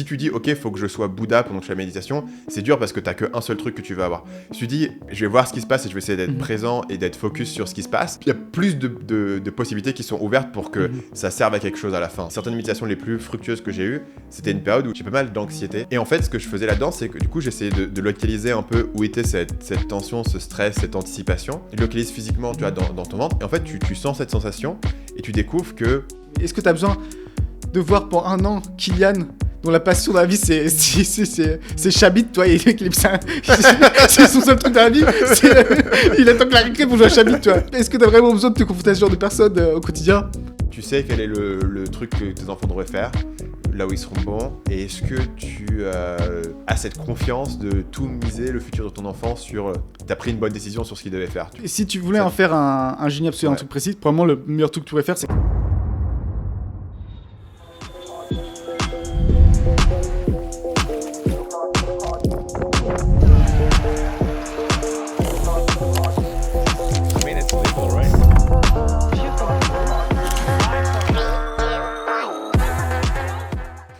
si tu dis, ok, faut que je sois Bouddha pendant que je fais la méditation, c'est dur parce que t'as qu'un seul truc que tu veux avoir. Si tu dis, je vais voir ce qui se passe et je vais essayer d'être présent et d'être focus sur ce qui se passe, il y a plus de possibilités qui sont ouvertes pour que ça serve à quelque chose à la fin. Certaines méditations les plus fructueuses que j'ai eues, c'était une période où j'ai pas mal d'anxiété. Et en fait, ce que je faisais là-dedans, c'est que du coup, j'essayais de localiser un peu où était cette tension, ce stress, cette anticipation. Tu localises physiquement, tu vois, dans ton ventre. Et en fait, tu sens cette sensation et tu découvres que... Est-ce que tu as besoin de voir pour un an Kylian, dont la passion dans la vie c'est Chabit, toi, et c'est son seul truc dans la vie, il attend que la récré pour jouer à Chabit, toi. Est-ce que tu as vraiment besoin de te confronter à ce genre de personnes au quotidien? Tu sais quel est le truc que tes enfants devraient faire, là où ils seront bons, et est-ce que tu as cette confiance de tout miser le futur de ton enfant sur... T'as pris une bonne décision sur ce qu'il devait faire. Et si tu voulais en faire un génie absolu, un truc précis, probablement le meilleur truc que tu pourrais faire, c'est...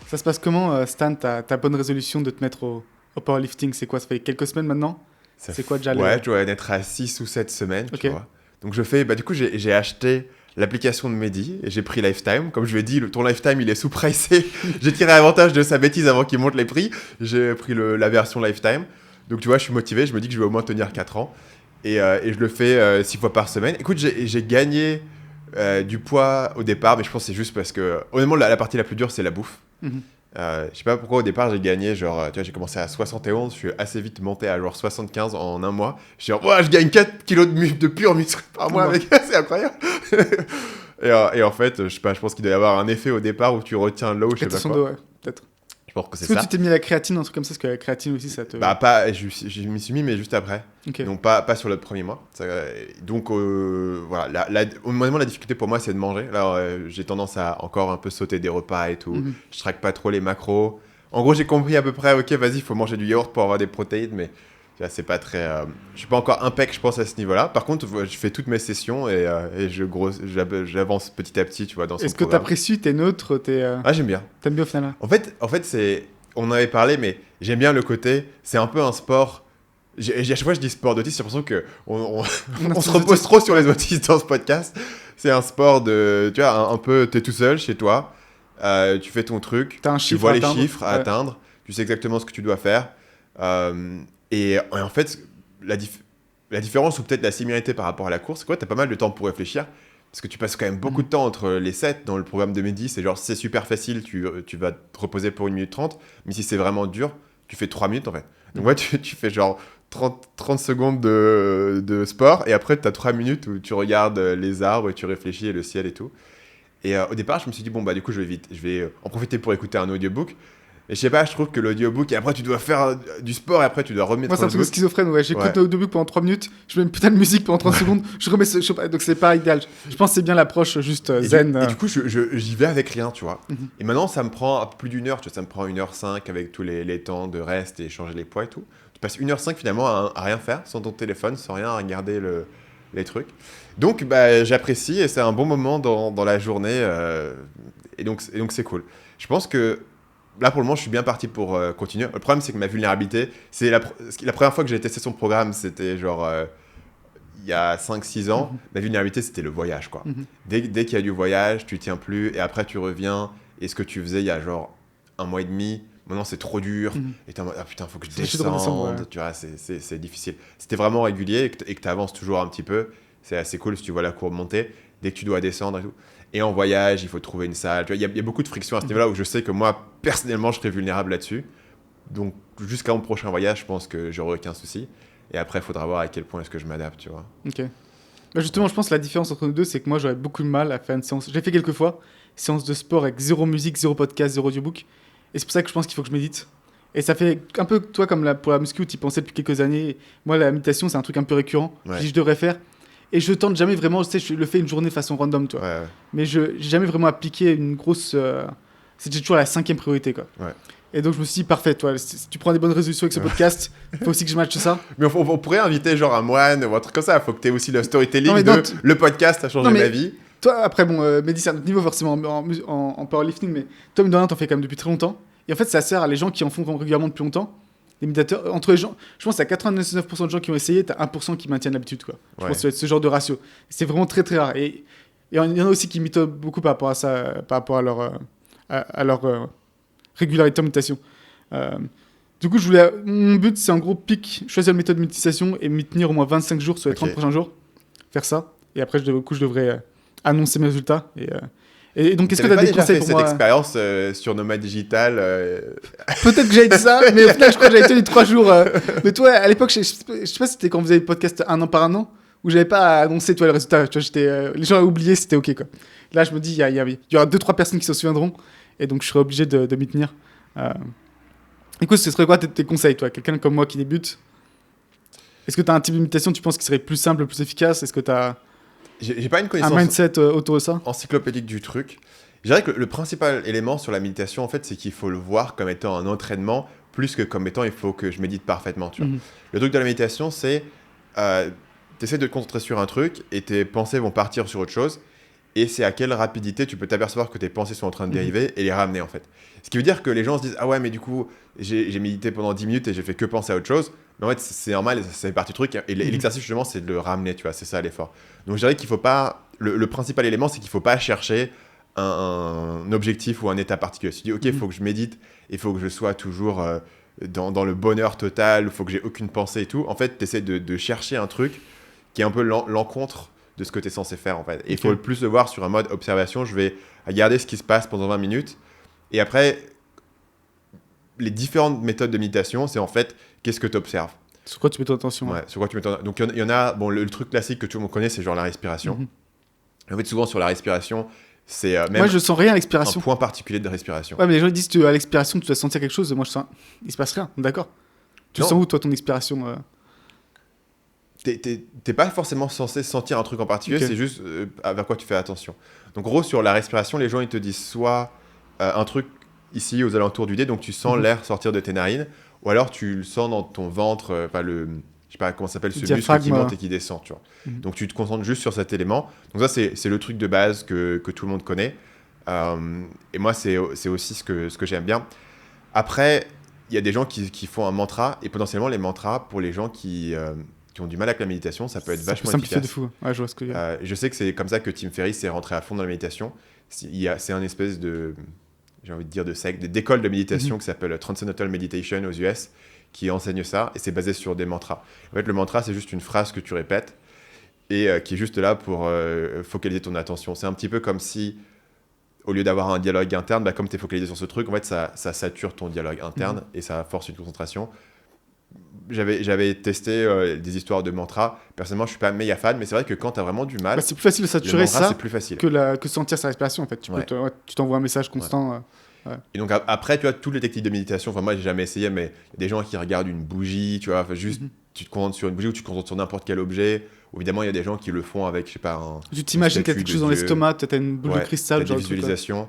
Ça se passe comment, Stan, ta bonne résolution de te mettre au powerlifting? C'est quoi? Ça fait quelques semaines maintenant? C'est quoi déjà Ouais, je dois être à 6 ou 7 semaines, tu vois. Donc je fais... du coup, j'ai acheté l'application de Mehdi et j'ai pris Lifetime. Comme je lui ai dit, ton Lifetime, il est sous-pricé. J'ai tiré avantage de sa bêtise avant qu'il monte les prix. J'ai pris la version Lifetime. Donc tu vois, je suis motivé. Je me dis que je vais au moins tenir 4 ans. Et je le fais 6 fois par semaine. Écoute, j'ai gagné du poids au départ, mais je pense que c'est juste parce que... Honnêtement, la partie la plus dure, c'est la bouffe. Je sais pas pourquoi au départ j'ai gagné, genre, tu vois, j'ai commencé à 71, je suis assez vite monté à genre 75 en un mois. Je suis genre, je gagne 4 kilos de pur muscle par mois, mec, c'est incroyable. et en fait, je sais pas, je pense qu'il doit y avoir un effet au départ où tu retiens l'eau, je sais pas quoi. Dos, ouais, peut-être. Je pense que c'est Est-ce ça. que tu t'es mis à la créatine, un truc comme ça, parce que la créatine aussi, ça te... Pas, je m'y suis mis, mais juste après. Okay. Donc pas sur le premier mois. Donc voilà, au moment la difficulté pour moi, c'est de manger. Alors j'ai tendance à encore un peu sauter des repas et tout. Je traque pas trop les macros. En gros, j'ai compris à peu près, ok, vas-y, il faut manger du yaourt pour avoir des protéines, mais c'est pas très... je suis pas encore impec, je pense, à ce niveau-là. Par contre, je fais toutes mes sessions et j'avance petit à petit, tu vois, dans ce programme. Est-ce que t'apprécies, t'es neutre, Ah, j'aime bien. T'aimes bien au final? En fait, c'est... On en avait parlé, mais j'aime bien le côté... C'est un peu un sport... À chaque fois, je dis sport d'autisme, j'ai l'impression qu'on se repose trop sur les autistes dans ce podcast. C'est un sport de... Tu vois, un peu... T'es tout seul chez toi, tu fais ton truc, tu vois les chiffres à atteindre, tu sais exactement ce que tu dois faire. Et en fait, la différence ou peut-être la similarité par rapport à la course, c'est quoi? T'as pas mal de temps pour réfléchir. Parce que tu passes quand même beaucoup de temps entre les sets dans le programme de Mehdi. C'est genre, c'est super facile, tu vas te reposer pour 1 minute 30. Mais si c'est vraiment dur, tu fais 3 minutes en fait. Donc ouais, tu fais genre 30 secondes de sport. Et après, tu as 3 minutes où tu regardes les arbres et tu réfléchis et le ciel et tout. Et au départ, je me suis dit, bon, du coup, je vais en profiter pour écouter un audiobook. Et je sais pas, je trouve que l'audiobook, et après tu dois faire du sport, et après tu dois remettre. Moi, c'est un truc schizophrène, ouais. J'écoute l'audiobook pendant 3 minutes, je mets une putain de musique pendant 30 secondes, je remets je sais pas, donc c'est pas idéal. Je pense que c'est bien l'approche juste zen. Et du coup, j'y vais avec rien, tu vois. Et maintenant, ça me prend plus d'1 heure, tu vois, ça me prend 1h05 avec tous les temps de reste et changer les poids et tout. Tu passes 1h05 finalement à rien faire, sans ton téléphone, sans rien, à regarder les trucs. Donc, j'apprécie et c'est un bon moment dans la journée. Et donc, c'est cool. Je pense que là, pour le moment, je suis bien parti pour continuer. Le problème, c'est que ma vulnérabilité, c'est la première fois que j'ai testé son programme, c'était genre il y a 5-6 ans. Ma vulnérabilité, c'était le voyage, quoi. Dès qu'il y a du voyage, tu tiens plus et après, tu reviens. Et ce que tu faisais il y a genre 1 mois et demi, maintenant, c'est trop dur. Et t'es en mode, ah putain, faut que je descende. Tu vois, c'est difficile. C'était vraiment régulier et que tu avances toujours un petit peu. C'est assez cool si tu vois la courbe monter. Dès que tu dois descendre et tout. Et en voyage, il faut trouver une salle. Il y a beaucoup de friction à ce niveau-là où je sais que moi, personnellement, je serais vulnérable là-dessus. Donc, jusqu'à mon prochain voyage, je pense que j'aurai aucun souci. Et après, il faudra voir à quel point est-ce que je m'adapte, tu vois. Ok. Justement, je pense que la différence entre nous deux, c'est que moi, j'aurais beaucoup de mal à faire une séance. J'ai fait quelques fois, séance de sport avec 0 musique, 0 podcast, 0 audiobook. Et c'est pour ça que je pense qu'il faut que je médite. Et ça fait un peu, toi, comme pour la muscu, tu y pensais depuis quelques années. Moi, la méditation, c'est un truc un peu récurrent. Ouais. Je devrais faire. Et je tente jamais vraiment, tu sais, je le fais une journée de façon random, toi. Ouais. Mais je n'ai jamais vraiment appliqué une grosse... C'était toujours la 5e priorité, quoi. Ouais. Et donc, je me suis dit, parfait, toi, si tu prends des bonnes résolutions avec ce podcast, il faut aussi que je matche ça. Mais on pourrait inviter genre un moine ou un truc comme ça. Il faut que tu aies aussi le storytelling le podcast a changé ma vie. Toi, après, Mehdi, c'est à notre niveau, forcément, en powerlifting, mais toi, t'en fais quand même depuis très longtemps. Et en fait, ça sert à les gens qui en font régulièrement depuis longtemps. Les méditateurs, entre les gens, je pense qu'il y a 99% de gens qui ont essayé, t'as 1% qui maintiennent l'habitude, quoi. Je pense que ça va être ce genre de ratio. C'est vraiment très très rare. Et il y en a aussi qui mythosent beaucoup par rapport à ça, par rapport à leur régularité en méditation. Du coup, mon but, c'est en gros choisir une méthode de méditation et m'y tenir au moins 25 jours sur les 30 prochains jours. Faire ça. Et après, je devrais annoncer mes résultats. Et donc, est-ce que tu as des conseils pour moi? Cette expérience sur Nomade Digital Peut-être que j'avais dit ça, mais au final, je crois que j'avais tenu 3 jours. Mais toi, à l'époque, je sais pas si c'était quand vous avez le podcast 1 an par 1 an, où j'avais pas annoncé toi, le résultat. Tu vois, les gens avaient oublié, c'était OK, quoi. Là, je me dis, il y aura 2-3 personnes qui s'en souviendront, et donc je serai obligé de m'y tenir. Écoute, ce serait quoi tes conseils, toi? Quelqu'un comme moi qui débute? Est-ce que tu as un type d'imitation, tu penses, qui serait plus simple, plus efficace? Est-ce que tu as j'ai pas une connaissance un mindset autour de ça? encyclopédique du truc. Je dirais que le principal élément sur la méditation, en fait, c'est qu'il faut le voir comme étant un entraînement, plus que comme étant il faut que je médite parfaitement, tu vois. Le truc de la méditation, c'est tu essaies de te concentrer sur un truc et tes pensées vont partir sur autre chose. Et c'est à quelle rapidité tu peux t'apercevoir que tes pensées sont en train de dériver et les ramener, en fait. Ce qui veut dire que les gens se disent « Ah ouais, mais du coup, j'ai médité pendant 10 minutes et j'ai fait que penser à autre chose. » Mais en fait, c'est normal et ça fait partie du truc. Et l'exercice, justement, c'est de le ramener, tu vois. C'est ça l'effort. Donc, je dirais qu'il faut pas... Le principal élément, c'est qu'il faut pas chercher un objectif ou un état particulier. Si tu dis « Ok, il faut que je médite, il faut que je sois toujours dans le bonheur total, il faut que j'ai aucune pensée et tout. » En fait, tu essaies de chercher un truc qui est un peu l'encontre de ce que tu es censé faire, en fait. Et il faut le plus le voir sur un mode observation. Je vais regarder ce qui se passe pendant 20 minutes. Et après, les différentes méthodes de méditation, c'est en fait, qu'est-ce que tu observes? Sur quoi tu mets ton attention? Ouais, sur quoi tu mets ton... Donc, il y en a... Bon, le truc classique que tout le monde connaît, c'est genre la respiration. En fait, souvent, sur la respiration, c'est même moi, je sens rien à l'expiration. Un point particulier de respiration. Ouais, mais les gens disent à l'expiration, tu dois sentir quelque chose. Moi, je sens... Il se passe rien. D'accord. Tu sens où, toi, ton expiration T'es pas forcément censé sentir un truc en particulier, c'est juste vers quoi tu fais attention. Donc, en gros, sur la respiration, les gens, ils te disent soit un truc ici, aux alentours du nez, donc tu sens l'air sortir de tes narines, ou alors tu le sens dans ton ventre, je sais pas comment ça s'appelle, ce muscle qui monte et qui descend, tu vois. Donc, tu te concentres juste sur cet élément. Donc, ça, c'est le truc de base que tout le monde connaît. Et moi, c'est aussi ce que j'aime bien. Après, il y a des gens qui font un mantra, et potentiellement, les mantras, pour les gens qui ont du mal avec la méditation, ça peut être vachement efficace. De fou. Ouais, je vois ce que je sais que c'est comme ça que Tim Ferriss est rentré à fond dans la méditation. C'est un espèce de, j'ai envie de dire, de secte, d'école de méditation qui s'appelle Transcendental Meditation aux US, qui enseigne ça, et c'est basé sur des mantras. En fait, le mantra, c'est juste une phrase que tu répètes, et qui est juste là pour focaliser ton attention. C'est un petit peu comme si, au lieu d'avoir un dialogue interne, comme tu es focalisé sur ce truc, en fait, ça sature ton dialogue interne, et ça force une concentration. J'avais testé des histoires de mantras. Personnellement, je suis pas méga fan, mais c'est vrai que quand tu as vraiment du mal, c'est plus facile de saturer ça c'est plus facile. que sentir sa respiration, en fait. Tu t'envoies un message constant. Et donc après, tu vois, toutes les techniques de méditation, moi, j'ai jamais essayé, mais il y a des gens qui regardent une bougie, tu vois, juste tu te concentres sur une bougie ou tu te concentres sur n'importe quel objet. Ou évidemment, il y a des gens qui le font avec, je sais pas, tu t'imagines quelque chose dans l'estomac, tu as une boule de cristal, genre des visualisations.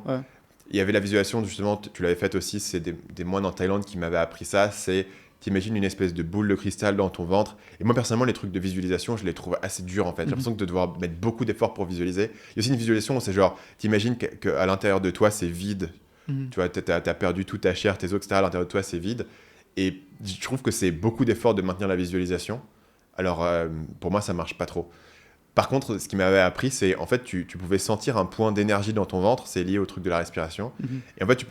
Il y avait la visualisation, justement, tu l'avais faite aussi, c'est des moines en Thaïlande qui m'avaient appris ça, c'est t'imagines une espèce de boule de cristal dans ton ventre. Et moi, personnellement, les trucs de visualisation, je les trouve assez durs, en fait. J'ai l'impression de devoir mettre beaucoup d'efforts pour visualiser. Il y a aussi une visualisation où c'est genre, t'imagines qu'à l'intérieur de toi, c'est vide. Tu vois, t'as perdu toute ta chair, tes os, etc. À l'intérieur de toi, c'est vide. Et je trouve que c'est beaucoup d'efforts de maintenir la visualisation. Alors, pour moi, ça marche pas trop. Par contre, ce qui m'avait appris, c'est en fait, tu pouvais sentir un point d'énergie dans ton ventre, c'est lié au truc de la respiration. Et en fait,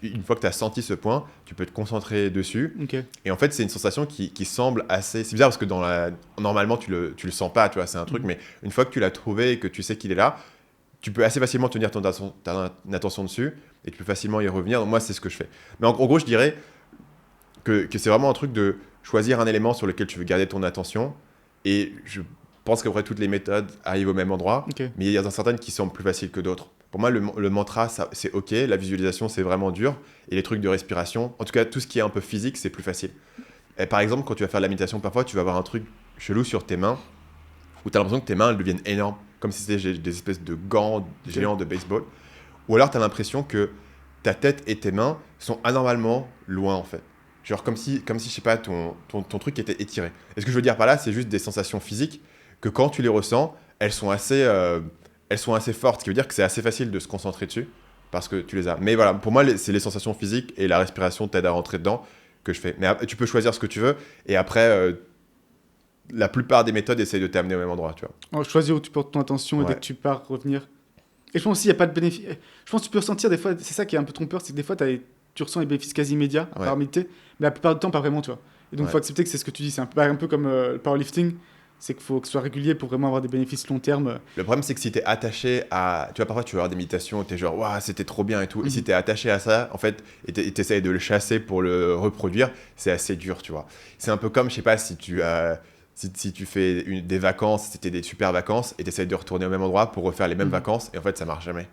une fois que tu as senti ce point, tu peux te concentrer dessus. Et en fait, c'est une sensation qui semble assez... C'est bizarre parce que normalement, tu le sens pas, tu vois, c'est un truc, mais une fois que tu l'as trouvé et que tu sais qu'il est là, tu peux assez facilement tenir ta attention dessus et tu peux facilement y revenir. Donc moi, c'est ce que je fais. Mais en gros, je dirais que c'est vraiment un truc de choisir un élément sur lequel tu veux garder ton attention. Et je pense qu'après, toutes les méthodes arrivent au même endroit, mais il y a certaines qui semblent plus faciles que d'autres. Pour moi, le mantra, c'est OK. La visualisation, c'est vraiment dur. Et les trucs de respiration, en tout cas, tout ce qui est un peu physique, c'est plus facile. Et par exemple, quand tu vas faire de la méditation, parfois, tu vas avoir un truc chelou sur tes mains où tu as l'impression que tes mains elles deviennent énormes, comme si c'était des espèces de gants géants de baseball. Ou alors, tu as l'impression que ta tête et tes mains sont anormalement loin, en fait. Genre comme si je sais pas, ton truc était étiré. Et ce que je veux dire par là, c'est juste des sensations physiques que quand tu les ressens, elles sont assez fortes, ce qui veut dire que c'est assez facile de se concentrer dessus. parce que tu les as. Mais voilà, pour moi, c'est les sensations physiques et la respiration t'aident à rentrer dedans que je fais. Mais tu peux choisir ce que tu veux, et après, la plupart des méthodes essayent de t'amener au même endroit, tu vois. Alors, choisir où tu portes ton attention et dès que tu pars, revenir. Et je pense aussi, il n'y a pas de bénéfice. Je pense que tu peux ressentir des fois, c'est ça qui est un peu trompeur, c'est que des fois, tu ressens les bénéfices quasi immédiats à part méditer, mais la plupart du temps, pas vraiment, tu vois. Et donc, il faut accepter que c'est ce que tu dis. C'est un peu comme le powerlifting, c'est qu'il faut que ce soit régulier pour vraiment avoir des bénéfices long terme. Le problème, c'est que si t'es attaché à. Tu vois, parfois, tu vas avoir des méditations où t'es genre, waouh, c'était trop bien et tout. Et si t'es attaché à ça, en fait, et t'essayes de le chasser pour le reproduire, c'est assez dur, tu vois. C'est un peu comme, je sais pas, si tu fais des vacances, c'était des super vacances, et t'essayes de retourner au même endroit pour refaire les mêmes vacances, et en fait, ça marche jamais.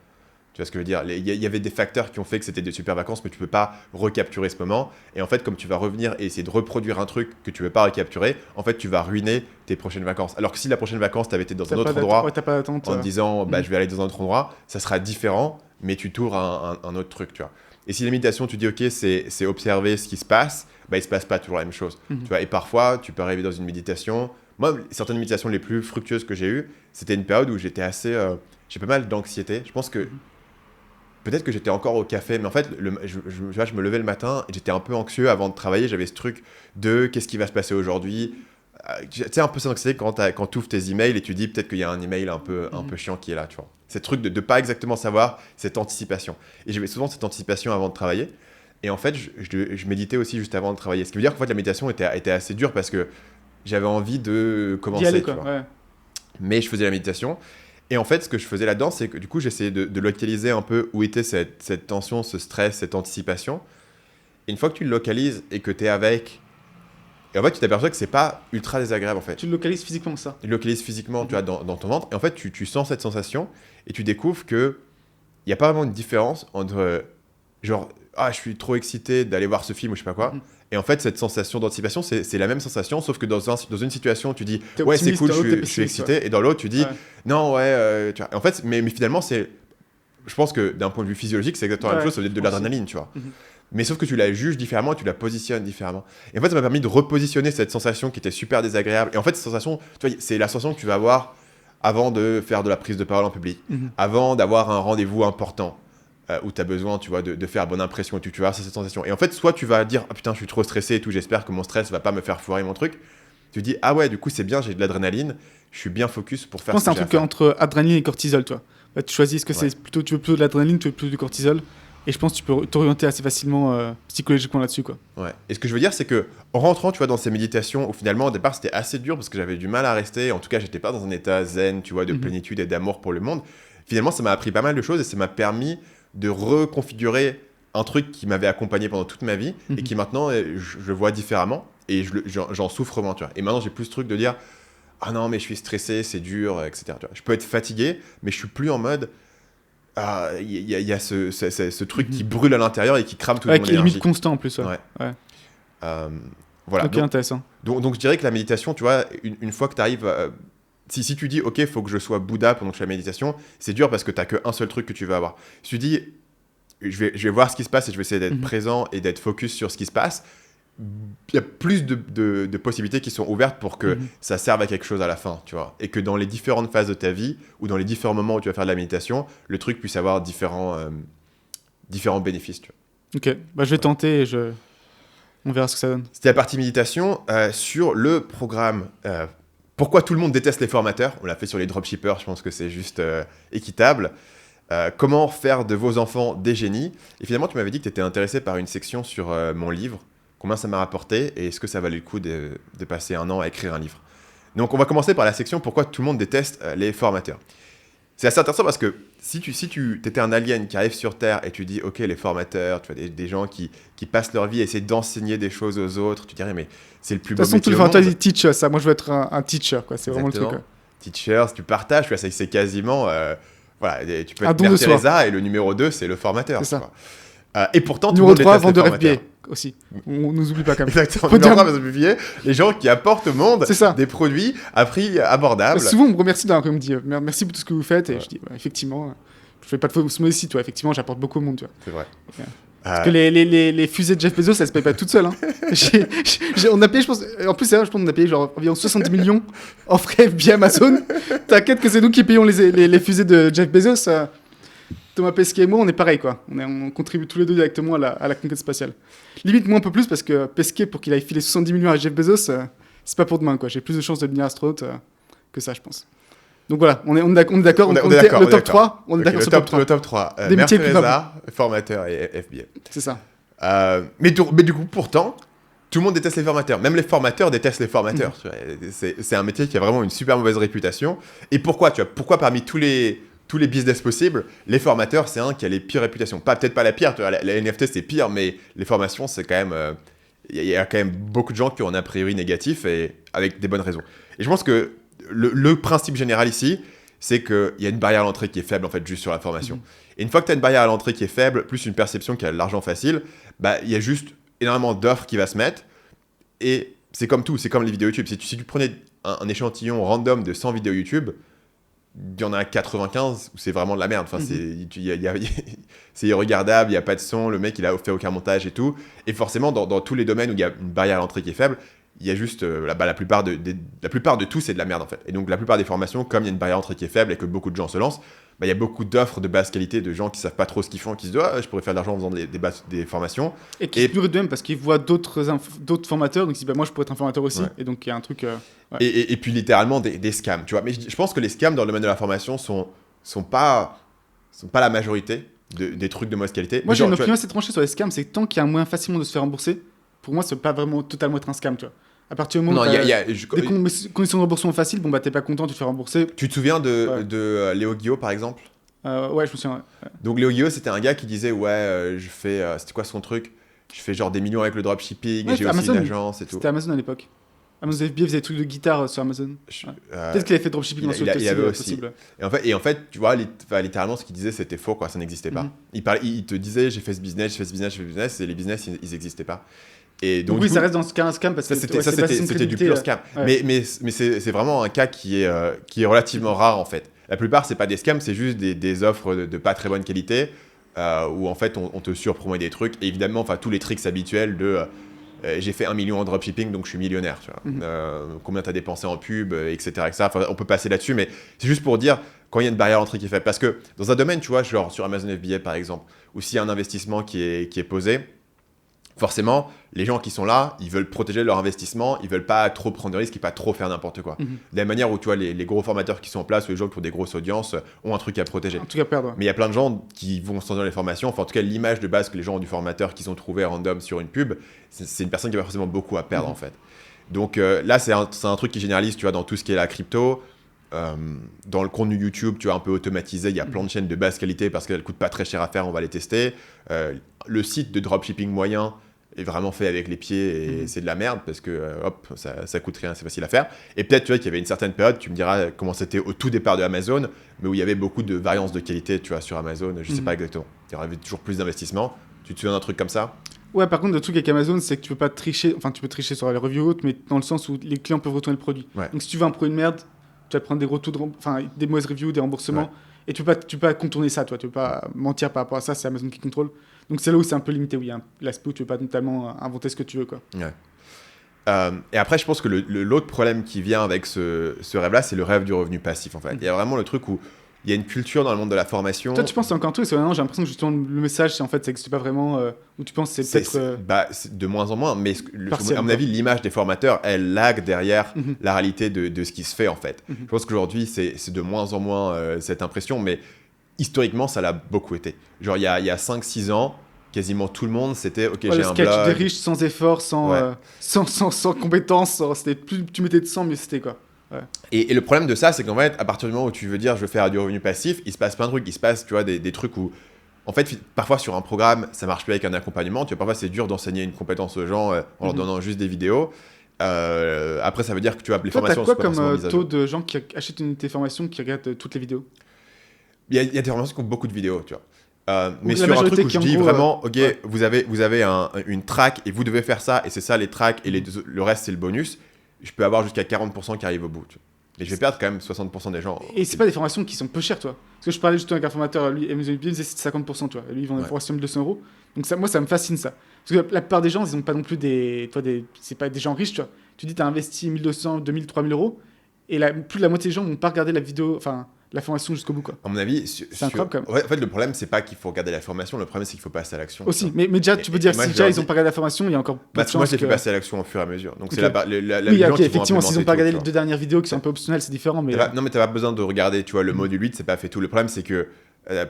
Tu vois ce que je veux dire? Il y avait des facteurs qui ont fait que c'était des super vacances, mais tu peux pas recapturer ce moment. Et en fait, comme tu vas revenir et essayer de reproduire un truc que tu veux pas recapturer, en fait, tu vas ruiner tes prochaines vacances. Alors que si la prochaine vacance, t'avais été dans un autre endroit, en te disant, je vais aller dans un autre endroit, ça sera différent, mais tu tournes un autre truc, tu vois. Et si la méditation, tu dis, ok, c'est observer ce qui se passe, il se passe pas toujours la même chose. Tu vois, et parfois, tu peux arriver dans une méditation. Moi, certaines méditations les plus fructueuses que j'ai eues, c'était une période où j'étais assez... j'ai pas mal d'anxiété. Je pense que peut-être que j'étais encore au café, mais en fait, je me levais le matin et j'étais un peu anxieux avant de travailler. J'avais ce truc de qu'est-ce qui va se passer aujourd'hui. Tu sais, un peu cette anxiété quand tu ouvres tes emails et tu dis peut-être qu'il y a un email un peu chiant qui est là, tu vois. C'est truc de pas exactement savoir, cette anticipation. Et j'avais souvent cette anticipation avant de travailler. Et en fait, je méditais aussi juste avant de travailler. Ce qui veut dire qu'en fait, la méditation était assez dure parce que j'avais envie de commencer, aller, tu vois. Mais je faisais la méditation. Et en fait, ce que je faisais là-dedans, c'est que du coup, j'essayais de localiser un peu où était cette tension, ce stress, cette anticipation. Et une fois que tu le localises et que tu es avec, et en fait, tu t'aperçois que c'est pas ultra désagréable en fait. Tu le localises physiquement, ça. Tu le localises physiquement, tu vois, dans ton ventre. Et en fait, tu sens cette sensation et tu découvres qu'il n'y a pas vraiment une différence entre genre, je suis trop excité d'aller voir ce film ou je sais pas quoi. Et en fait, cette sensation d'anticipation, c'est la même sensation, sauf que dans une situation, tu dis ouais, c'est cool, je suis excité, et dans l'autre, tu dis non, tu vois. Et en fait, mais finalement, je pense que d'un point de vue physiologique, c'est exactement la même chose, ça veut dire de l'adrénaline, tu vois. Mais sauf que tu la juges différemment, tu la positionnes différemment. Et en fait, ça m'a permis de repositionner cette sensation qui était super désagréable. Et en fait, cette sensation, tu vois, c'est la sensation que tu vas avoir avant de faire de la prise de parole en public, avant d'avoir un rendez-vous important. Où tu as besoin, tu vois, de faire bonne impression et tu vas avoir cette sensation. Et en fait, soit tu vas dire « Ah putain, je suis trop stressé et tout, j'espère que mon stress va pas me faire foirer mon truc ». Tu dis « Ah ouais, du coup, c'est bien, j'ai de l'adrénaline, je suis bien focus pour faire ce que j'ai à faire. » Je pense que c'est un truc entre adrénaline et cortisol, toi. Là, tu choisis, est-ce que c'est plutôt, tu veux plutôt de l'adrénaline, tu veux plutôt du cortisol. Et je pense que tu peux t'orienter assez facilement psychologiquement là-dessus, quoi. Ouais. Et ce que je veux dire, c'est que en rentrant, tu vois, dans ces méditations, où finalement, au départ, c'était assez dur parce que j'avais du mal à rester. En tout cas, j'étais pas dans un état zen, tu vois, de plénitude et d'amour pour le monde. Finalement, ça m'a appris pas mal de choses et ça m'a permis de reconfigurer un truc qui m'avait accompagné pendant toute ma vie et qui maintenant, je le vois différemment et j'en souffre moins, tu vois. Et maintenant, j'ai plus ce truc de dire « Ah non, mais je suis stressé, c'est dur, etc. » Tu vois. Je peux être fatigué, mais je suis plus en mode il y a ce truc qui brûle à l'intérieur et qui crame toute mon énergie. Qui est limite constant en plus. Voilà. Ok, intéressant. Donc, je dirais que la méditation, tu vois, une fois que tu arrives... Si tu dis, ok, il faut que je sois Bouddha pendant que je fais la méditation, c'est dur parce que tu n'as qu'un seul truc que tu veux avoir. Si tu dis, je vais voir ce qui se passe et je vais essayer d'être présent et d'être focus sur ce qui se passe, il y a plus de possibilités qui sont ouvertes pour que ça serve à quelque chose à la fin, tu vois. Et que dans les différentes phases de ta vie ou dans les différents moments où tu vas faire de la méditation, le truc puisse avoir différents bénéfices, tu vois. Ok, je vais tenter et on verra ce que ça donne. C'était la partie méditation. Sur le programme... Pourquoi tout le monde déteste les formateurs? On l'a fait sur les dropshippers, je pense que c'est juste équitable. Comment faire de vos enfants des génies? Et finalement, tu m'avais dit que tu étais intéressé par une section sur mon livre. Combien ça m'a rapporté et est-ce que ça valait le coup de passer 1 an à écrire un livre? Donc, on va commencer par la section pourquoi tout le monde déteste les formateurs. C'est assez intéressant parce que si tu étais un alien qui arrive sur Terre et tu dis, ok, les formateurs, tu vois, des gens qui passent leur vie à essayer d'enseigner des choses aux autres, tu dirais, mais c'est le plus beau métier au monde. De toute façon, tous les formateurs disent teacher, ça. Moi, je veux être un teacher, quoi. C'est vraiment le truc. Quoi. Teacher, si tu partages, tu vois, c'est quasiment... voilà, tu peux être Mère Teresa et le numéro 2, c'est le formateur. C'est ça. Et pourtant, numéro 3, vendeur FBA aussi. On nous oublie pas quand même. Exactement. Numéro 3, vendeur FBA, les gens qui apportent au monde des produits à prix abordable. Souvent, on me remercie d'un coup, on me dit merci pour tout ce que vous faites. Et je dis effectivement, je fais pas de fausse modestie, toi. Effectivement, j'apporte beaucoup au monde, tu vois. C'est vrai. Parce que les fusées de Jeff Bezos, ça se paye pas toutes seules. Hein. On a payé, je pense, en plus, c'est vrai, je pense qu'on a payé genre environ 70 millions en frais via Amazon. T'inquiète que c'est nous qui payons les fusées de Jeff Bezos. Thomas Pesquet et moi, on est pareil, quoi. On contribue tous les deux directement à la conquête spatiale. Limite, moi un peu plus, parce que Pesquet, pour qu'il aille filer 70 millions à Jeff Bezos, c'est pas pour demain, quoi. J'ai plus de chances de devenir astronaute que ça, je pense. Donc voilà, on est d'accord. Le top 3, on est d'accord sur le top 3. Des Mère métiers plus Teresa, formateur et FBA. C'est ça. Mais du coup, pourtant, tout le monde déteste les formateurs. Même les formateurs détestent les formateurs. Tu vois. C'est un métier qui a vraiment une super mauvaise réputation. Et pourquoi, tu vois, pourquoi parmi tous les business possibles, les formateurs, c'est un qui a les pires réputations. Peut-être pas la pire, tu vois, la NFT, c'est pire, mais les formations, c'est quand même... Il y a quand même beaucoup de gens qui ont un a priori négatif et avec des bonnes raisons. Et je pense que le principe général ici, c'est qu'il y a une barrière à l'entrée qui est faible, en fait, juste sur la formation. Et une fois que tu as une barrière à l'entrée qui est faible, plus une perception qui a de l'argent facile, bah, il y a juste énormément d'offres qui va se mettre. Et c'est comme tout, c'est comme les vidéos YouTube. Si tu prenais un échantillon random de 100 vidéos YouTube, il y en a 95 où c'est vraiment de la merde. Enfin, c'est irregardable, il n'y a pas de son, le mec il a fait aucun montage et tout. Et forcément, dans tous les domaines où il y a une barrière à l'entrée qui est faible, il y a juste la plupart de tout, c'est de la merde en fait. Et donc la plupart des formations, comme il y a une barrière à l'entrée qui est faible et que beaucoup de gens se lancent, bah, il y a beaucoup d'offres de basse qualité de gens qui savent pas trop ce qu'ils font, qui se disent je pourrais faire de l'argent en faisant des formations. Et qui se plurent de même parce qu'ils voient d'autres formateurs, donc ils disent moi je pourrais être un formateur aussi. Ouais. Et donc il y a un truc. Ouais. Et puis littéralement des scams, tu vois. Mais je pense que les scams dans le domaine de la formation sont pas la majorité des trucs de mauvaise qualité. Moi j'ai une opinion assez tranchée sur les scams, c'est que tant qu'il y a un moyen facilement de se faire rembourser, pour moi ça peut pas vraiment totalement être un scam, tu vois. À partir du moment où des conditions de remboursement faciles, bon bah t'es pas content, tu te fais rembourser. Tu te souviens de Léo Guillot par exemple? Ouais, je me souviens. Ouais. Donc Léo Guillot, c'était un gars qui disait je fais, c'était quoi son truc? Je fais genre des millions avec le dropshipping et j'ai aussi une agence et tout. C'était Amazon à l'époque. Amazon FBA faisait des trucs de guitare sur Amazon. Peut-être qu'il avait fait dropshipping dans ce cas il avait aussi. Possible. Et en fait, tu vois, littéralement, ce qu'il disait, c'était faux, quoi. Ça n'existait pas. Il te disait, j'ai fait ce business, et les business, ils n'existaient pas. Et donc, oui, ça reste dans ce cas un scam parce que c'était du pur scam. Ouais. Mais c'est vraiment un cas qui est relativement rare en fait. La plupart, c'est pas des scams, c'est juste des offres de pas très bonne qualité où en fait on te surpromet des trucs. Et évidemment, enfin tous les tricks habituels de j'ai fait 1 million en dropshipping donc je suis millionnaire. Tu vois. Combien t'as dépensé en pub, etc. Enfin, on peut passer là-dessus, mais c'est juste pour dire quand il y a une barrière d'entrée qui est faite. Parce que dans un domaine, tu vois, genre sur Amazon FBA par exemple, où s'il y a un investissement qui est posé. Forcément, les gens qui sont là, ils veulent protéger leur investissement, ils veulent pas trop prendre de risques et pas trop faire n'importe quoi. De la manière où tu vois les gros formateurs qui sont en place, ou les gens qui ont des grosses audiences, ont un truc à protéger. Un truc à perdre. Ouais. Mais il y a plein de gens qui vont se dans les formations. Enfin, en tout cas, l'image de base que les gens ont du formateur qu'ils ont trouvé random sur une pub, c'est une personne qui a forcément beaucoup à perdre en fait. Donc là, c'est un truc qui généralise, tu vois, dans tout ce qui est la crypto. Dans le contenu YouTube, tu vois, un peu automatisé, il y a plein de chaînes de basse qualité parce qu'elles coûtent pas très cher à faire, on va les tester. Le site de dropshipping moyen est vraiment fait avec les pieds et c'est de la merde parce que ça coûte rien, c'est facile à faire. Et peut-être tu vois qu'il y avait une certaine période, tu me diras comment c'était au tout départ de Amazon, mais où il y avait beaucoup de variances de qualité, tu vois, sur Amazon, je sais pas exactement. Il y avait toujours plus d'investissement. Tu te souviens d'un truc comme ça? Ouais, par contre, le truc avec Amazon, c'est que tu peux pas tricher, enfin tu peux tricher sur les reviews hautes, mais dans le sens où les clients peuvent retourner le produit. Ouais. Donc si tu veux un produit de merde, tu vas te prendre des gros taux des mauvaises reviews, des remboursements. Ouais. Et tu peux pas contourner ça, toi. Tu peux pas mentir par rapport à ça, c'est Amazon qui contrôle. Donc c'est là où c'est un peu limité, où il y a l'aspect où tu peux pas totalement inventer ce que tu veux, quoi. Ouais. Et après, je pense que l'autre problème qui vient avec ce rêve-là, c'est le rêve du revenu passif, en fait. Il y a vraiment le truc où il y a une culture dans le monde de la formation. Toi, tu penses que c'est encore un truc, j'ai l'impression que justement le message, c'est en fait, ça n'existe pas vraiment, où tu penses que c'est peut-être... C'est de moins en moins, mais à mon avis, l'image des formateurs, elle lag derrière la réalité de ce qui se fait, en fait. Je pense qu'aujourd'hui, c'est de moins en moins cette impression, mais historiquement, ça l'a beaucoup été. Genre, il y a 5-6 ans, quasiment tout le monde, c'était OK, j'ai un blog. Le sketch des riches sans effort, sans compétences, c'était plus tu mettais de sang, mieux c'était quoi. Ouais. Et le problème de ça, c'est qu'en fait, à partir du moment où tu veux dire je veux faire du revenu passif, il se passe plein de trucs. Il se passe, tu vois, des trucs où, en fait, parfois sur un programme, ça marche plus avec un accompagnement. Tu vois, parfois c'est dur d'enseigner une compétence aux gens en leur donnant juste des vidéos. Après, ça veut dire que tu as les formations. Toi, t'as quoi comme taux de gens qui achètent une de tes formations qui regardent toutes les vidéos? Il y a des formations qui ont beaucoup de vidéos, tu vois. Mais sur un truc où je dis vraiment, ok, ouais. vous avez une track et vous devez faire ça, et c'est ça les tracks, et le reste c'est le bonus. Je peux avoir jusqu'à 40% qui arrivent au bout. Tu vois. Et je vais perdre quand même 60% des gens. Et c'est pas des formations qui sont peu chères, toi. Parce que je parlais justement avec un formateur, lui, il disait c'est 50%, tu vois. Lui, il vend des formations de 200 €. Donc ça, moi, ça me fascine ça. Parce que la plupart des gens, ils n'ont pas non plus c'est pas des gens riches, tu vois. Tu dis, tu as investi 1200, 2000, 3000 €, et plus de la moitié des gens vont pas regarder la vidéo, enfin, la formation jusqu'au bout, quoi. À mon avis, C'est incroyable, quand même. Ouais, en fait, le problème, c'est pas qu'il faut regarder la formation, le problème, c'est qu'il faut passer à l'action. Aussi, mais déjà, tu peux dire, moi, si je déjà leur ils ont dis- pas regardé la formation, il y a encore peu de Moi, chances je les fais que... passer à l'action au fur et à mesure. Donc, c'est Ok. la Oui, gens ok, qui vont effectivement, s'ils ont pas implémenter regardé tout, les tu 2 dernières vidéos qui sont un peu optionnelles, c'est différent, mais... Non, mais t'as pas besoin de regarder, tu vois, le module 8, c'est pas fait tout. Le problème, c'est que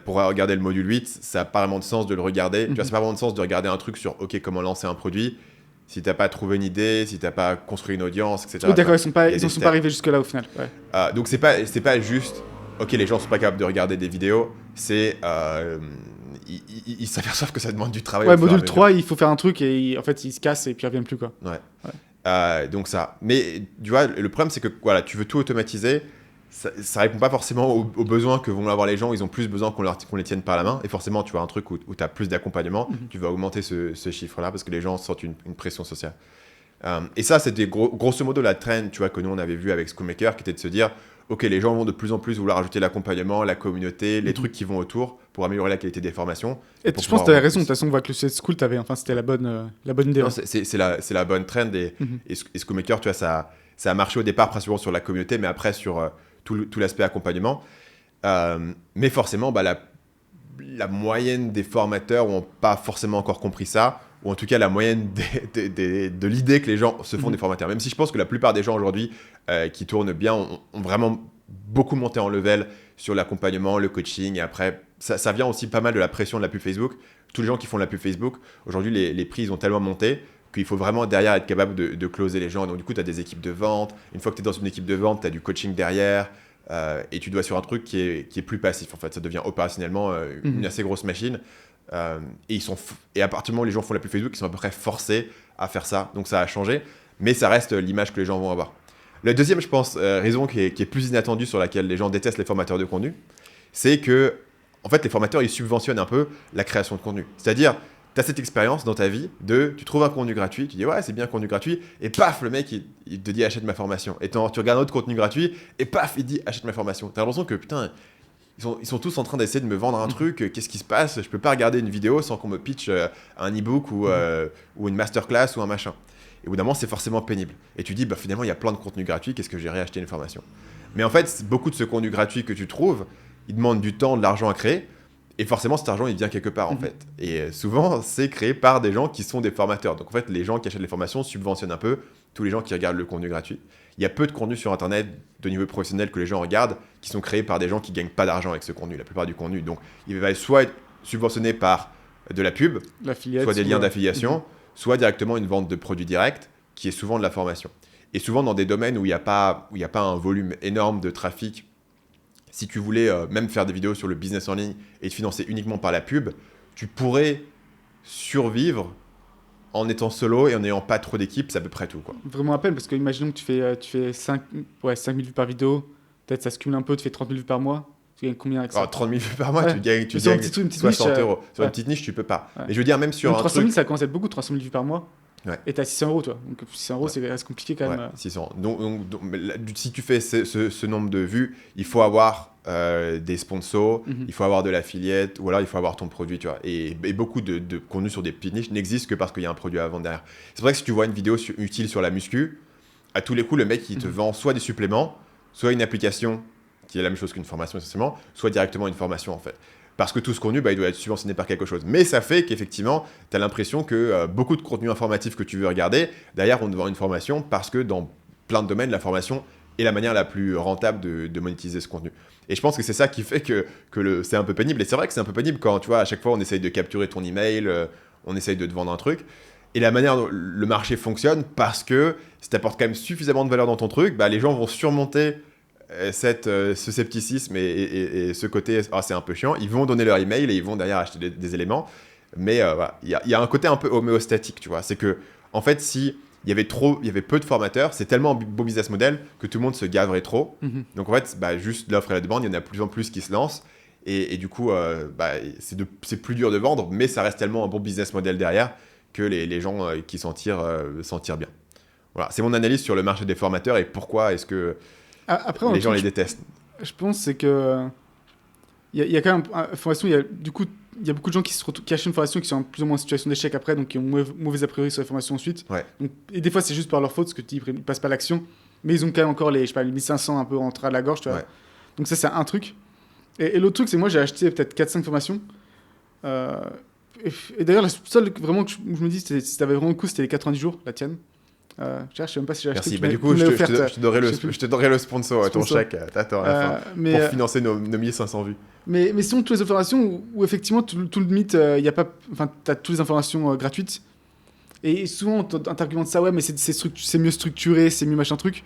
pour regarder le module 8, ça n'a pas vraiment de sens de le regarder. Tu vois, ça n'a pas vraiment de sens de regarder un truc sur, OK, comment lancer un produit, si t'as pas trouvé une idée, si t'as pas construit une audience, etc. Oui, d'accord, Tu vois, il y a ils des en sont pas steps. arrivés jusque-là, au final. Ouais. Donc, c'est pas juste, OK, les gens sont pas capables de regarder des vidéos, c'est... ils s'aperçoivent que ça demande du travail. Ouais, au fur et à module mesure. 3, il faut faire un truc et en fait, ils se cassent et puis ils reviennent plus, quoi. Donc ça. Mais tu vois, le problème, c'est que voilà, tu veux tout automatiser. Ça répond pas forcément aux besoins que vont avoir les gens. Ils ont plus besoin qu'on les tienne par la main. Et forcément, tu vois un truc où tu as plus d'accompagnement, tu vas augmenter ce chiffre-là parce que les gens sentent une pression sociale. Et ça, c'était grosso modo la trend, tu vois, que nous, on avait vu avec Schoolmaker, qui était de se dire, OK, les gens vont de plus en plus vouloir ajouter l'accompagnement, la communauté, les trucs qui vont autour pour améliorer la qualité des formations. Et pour je pense pouvoir que tu avais en raison. De plus. toute façon, on voit que le CS School, c'était la bonne idée. Non, Ouais. c'est la bonne trend. Et Schoolmaker, tu vois, ça a marché au départ principalement sur la communauté, mais après sur tout l'aspect accompagnement. Mais forcément, bah, la moyenne des formateurs n'ont pas forcément encore compris ça, ou en tout cas la moyenne de l'idée que les gens se font des formateurs. Même si je pense que la plupart des gens aujourd'hui qui tournent bien ont vraiment beaucoup monté en level sur l'accompagnement, le coaching, et après, ça vient aussi pas mal de la pression de la pub Facebook. Tous les gens qui font de la pub Facebook, aujourd'hui, les prix, ils ont tellement monté qu'il faut vraiment derrière être capable de closer les gens. Donc du coup, tu as des équipes de vente. Une fois que tu es dans une équipe de vente, tu as du coaching derrière. Et tu dois sur un truc qui est plus passif. En fait, ça devient opérationnellement une assez grosse machine. Et à partir du moment où les gens font la pub Facebook, ils sont à peu près forcés à faire ça. Donc ça a changé. Mais ça reste l'image que les gens vont avoir. La deuxième, je pense, raison qui est plus inattendue sur laquelle les gens détestent les formateurs de contenu, c'est que, en fait, les formateurs, ils subventionnent un peu la création de contenu. C'est-à-dire, tu as cette expérience dans ta vie tu trouves un contenu gratuit, tu dis ouais, c'est bien contenu gratuit, et paf, le mec, il te dit achète ma formation. Et tu regardes un autre contenu gratuit, et paf, il dit achète ma formation. Tu as l'impression que putain, ils sont tous en train d'essayer de me vendre un truc, qu'est-ce qui se passe? Je peux pas regarder une vidéo sans qu'on me pitch un e-book ou une masterclass ou un machin. Et au bout d'un moment, c'est forcément pénible. Et tu dis, bah, finalement, il y a plein de contenus gratuits, qu'est-ce que j'irai acheter une formation? Mais en fait, beaucoup de ce contenu gratuit que tu trouves, il demande du temps, de l'argent à créer. Et forcément, cet argent, il vient quelque part, en fait. Et souvent, c'est créé par des gens qui sont des formateurs. Donc, en fait, les gens qui achètent les formations subventionnent un peu tous les gens qui regardent le contenu gratuit. Il y a peu de contenus sur Internet de niveau professionnel que les gens regardent qui sont créés par des gens qui ne gagnent pas d'argent avec ce contenu, la plupart du contenu. Donc, il va soit être subventionné par de la pub, soit des liens d'affiliation, soit directement une vente de produits directs, qui est souvent de la formation. Et souvent dans des domaines où il n'y a pas un volume énorme de trafic. Si tu voulais même faire des vidéos sur le business en ligne et te financer uniquement par la pub, tu pourrais survivre en étant solo et en n'ayant pas trop d'équipe, c'est à peu près tout, quoi. Vraiment à peine, parce que imaginons que tu fais 5 000 vues par vidéo, peut-être ça se cumule un peu, tu fais 30 000 vues par mois. Tu gagnes combien avec ça? Alors, 30 000 vues par mois, Ouais. tu gagnes Sur une petite 60 niche, euros. Sur ouais. une petite niche, tu peux pas. Ouais. Et je veux dire, même sur Même un 300 000, truc... ça commence à être beaucoup, 300 000 vues par mois. Ouais. Et t'as 600 euros, toi. Donc 600 euros, Ouais. c'est reste compliqué quand même. Ouais, 600. Donc, mais là, si tu fais ce nombre de vues, il faut avoir des sponsors, il faut avoir de l'affiliate, ou alors il faut avoir ton produit, tu vois. Et beaucoup de contenu sur des petites niches n'existe que parce qu'il y a un produit à vendre derrière. C'est vrai que si tu vois une vidéo utile sur la muscu, à tous les coups, le mec, il te vend soit des suppléments, soit une application qui est la même chose qu'une formation essentiellement, soit directement une formation, en fait. Parce que tout ce contenu, bah, il doit être subventionné par quelque chose. Mais ça fait qu'effectivement, tu as l'impression que beaucoup de contenus informatifs que tu veux regarder, derrière, on te vend une formation parce que dans plein de domaines, la formation est la manière la plus rentable de monétiser ce contenu. Et je pense que c'est ça qui fait que c'est un peu pénible. Et c'est vrai que c'est un peu pénible quand, tu vois, à chaque fois, on essaye de capturer ton email, on essaye de te vendre un truc. Et la manière dont le marché fonctionne, parce que si tu apportes quand même suffisamment de valeur dans ton truc, bah, les gens vont surmonter ce scepticisme et ce côté c'est un peu chiant, ils vont donner leur email et ils vont derrière acheter des éléments, mais voilà, il y a un côté un peu homéostatique, tu vois, c'est que en fait si il y avait peu de formateurs, c'est tellement un beau business model que tout le monde se gaverait trop. Donc en fait bah, juste l'offre et la demande, il y en a de plus en plus qui se lancent et du coup bah, c'est plus dur de vendre, mais ça reste tellement un bon business model derrière que les gens qui s'en tirent bien. Voilà, c'est mon analyse sur le marché des formateurs et pourquoi est-ce que Après, les gens les détestent. Je pense c'est que il y a quand même formation. Du coup, il y a beaucoup de gens qui achètent une formation qui sont en plus ou moins en situation d'échec après, donc qui ont mauvais a priori sur la formation ensuite. Ouais. Donc, et des fois, c'est juste par leur faute, parce qu'ils ne passent pas l'action, mais ils ont quand même encore les 1500 un peu en train de la gorge, tu vois. Ouais. Donc ça, c'est un truc. Et l'autre truc, c'est que moi, j'ai acheté peut-être 4-5 formations. Euh, et d'ailleurs, la seule vraiment que je me dis, si t'avais vraiment le coup, c'était les 90 jours, la tienne. Je sais même pas si j'ai acheté. Merci. Bah, du coup, je te donnerai le sponsor, ton chèque. T'attends à la fin. Pour financer nos 1500 vues. Mais sinon, toutes les informations où effectivement, tout le mythe, y a pas, t'as toutes les informations gratuites. Et souvent, on t'argumente ça, ouais, mais c'est mieux structuré, c'est mieux machin truc.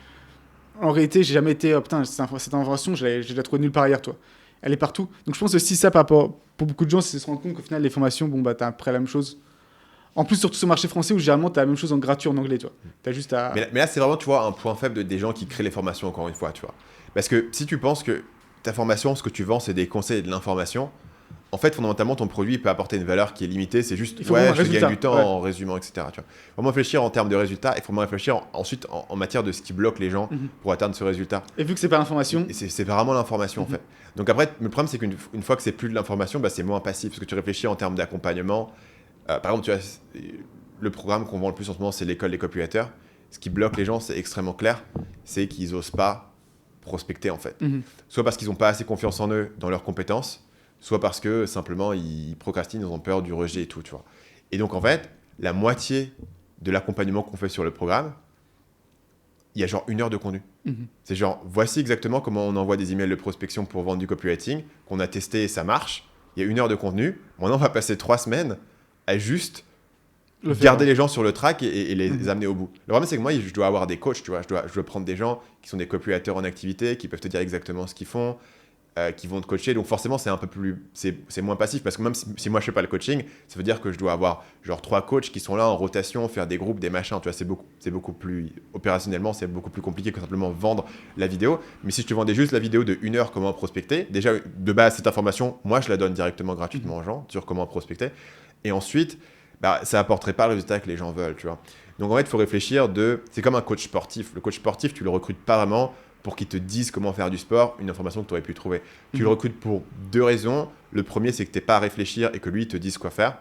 En réalité, j'ai jamais été, putain, cette information, je la trouvé nulle part ailleurs, toi. Elle est partout. Donc je pense aussi ça, par rapport, pour beaucoup de gens, c'est se rendre compte qu'au final, les formations, bon, bah, t'as à peu près la même chose. En plus, surtout sur le marché français où généralement, t'as la même chose en gratuit en anglais, toi. T'as juste à. Mais là, c'est vraiment, tu vois, un point faible des gens qui créent les formations, encore une fois, tu vois. Parce que si tu penses que ta formation, ce que tu vends, c'est des conseils et de l'information, en fait, fondamentalement, ton produit peut apporter une valeur qui est limitée. C'est juste, ouais, je gagne du temps en résumant, etc. Tu vois. Vraiment réfléchir en termes de résultats et vraiment réfléchir ensuite en matière de ce qui bloque les gens pour atteindre ce résultat. Et vu que c'est pas l'information. C'est vraiment l'information, en fait. Donc après, le problème, c'est qu'une fois que c'est plus de l'information, bah, c'est moins passif. Parce que tu réfléchis en termes d'accompagnement. Par exemple, tu vois, le programme qu'on vend le plus en ce moment, c'est l'école des copywriters. Ce qui bloque les gens, c'est extrêmement clair. C'est qu'ils n'osent pas prospecter, en fait. Soit parce qu'ils n'ont pas assez confiance en eux, dans leurs compétences, soit parce que simplement ils procrastinent, ils ont peur du rejet et tout, tu vois. Et donc en fait, la moitié de l'accompagnement qu'on fait sur le programme, il y a genre 1 heure de contenu. C'est genre, voici exactement comment on envoie des emails de prospection pour vendre du copywriting, qu'on a testé et ça marche. Il y a 1 heure de contenu. Maintenant, on va passer 3 semaines à juste garder les gens sur le track et les amener au bout. Le problème, c'est que moi, je dois avoir des coachs, tu vois. Je dois prendre des gens qui sont des copywriters en activité, qui peuvent te dire exactement ce qu'ils font, qui vont te coacher. Donc forcément, c'est un peu plus, c'est moins passif parce que même si moi je fais pas le coaching, ça veut dire que je dois avoir genre 3 coachs qui sont là en rotation, faire des groupes, des machins. Tu vois, c'est beaucoup plus opérationnellement, c'est beaucoup plus compliqué que simplement vendre la vidéo. Mais si je te vendais juste la vidéo de 1 heure comment prospecter, déjà de base cette information, moi je la donne directement gratuitement aux gens sur comment prospecter. Et ensuite, bah, ça apporterait pas le résultat que les gens veulent, tu vois. Donc en fait, il faut réfléchir c'est comme un coach sportif. Le coach sportif, tu le recrutes pas vraiment pour qu'il te dise comment faire du sport, une information que tu aurais pu trouver. Tu le recrutes pour 2 raisons. Le premier, c'est que tu n'es pas à réfléchir et que lui, il te dise quoi faire.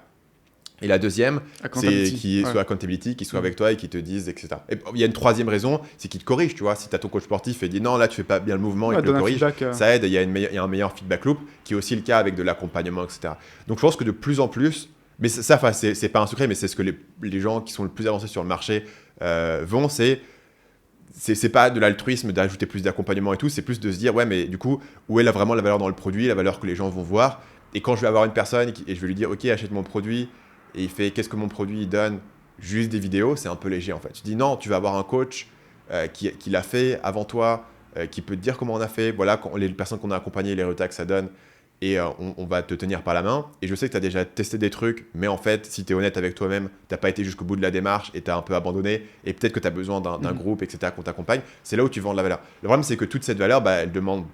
Et la deuxième, c'est qu'il soit accountability, qu'il soit avec toi et qu'il te dise, etc. Et il y a une troisième raison, c'est qu'il te corrige, tu vois. Si tu as ton coach sportif et dit non, là, tu fais pas bien le mouvement, il te le corrige, ça aide, il y a un meilleur feedback loop, qui est aussi le cas avec de l'accompagnement, etc. Donc, je pense que de plus en plus, mais ça, c'est pas un secret, mais c'est ce que les gens qui sont le plus avancés sur le marché vont, c'est pas de l'altruisme d'ajouter plus d'accompagnement et tout, c'est plus de se dire, ouais, mais du coup, où est vraiment la valeur dans le produit, la valeur que les gens vont voir. Et quand je vais avoir une personne et je vais lui dire, ok, achète mon produit, et il fait, qu'est-ce que mon produit il donne? Juste des vidéos, c'est un peu léger en fait. Tu dis, non, tu vas avoir un coach qui l'a fait avant toi, qui peut te dire comment on a fait, voilà, les personnes qu'on a accompagnées, les résultats que ça donne, et on va te tenir par la main. Et je sais que tu as déjà testé des trucs, mais en fait, si tu es honnête avec toi-même, tu n'as pas été jusqu'au bout de la démarche et tu as un peu abandonné, et peut-être que tu as besoin d'un groupe, etc., qu'on t'accompagne. C'est là où tu vends de la valeur. Le problème, c'est que toute cette valeur, bah, elle demande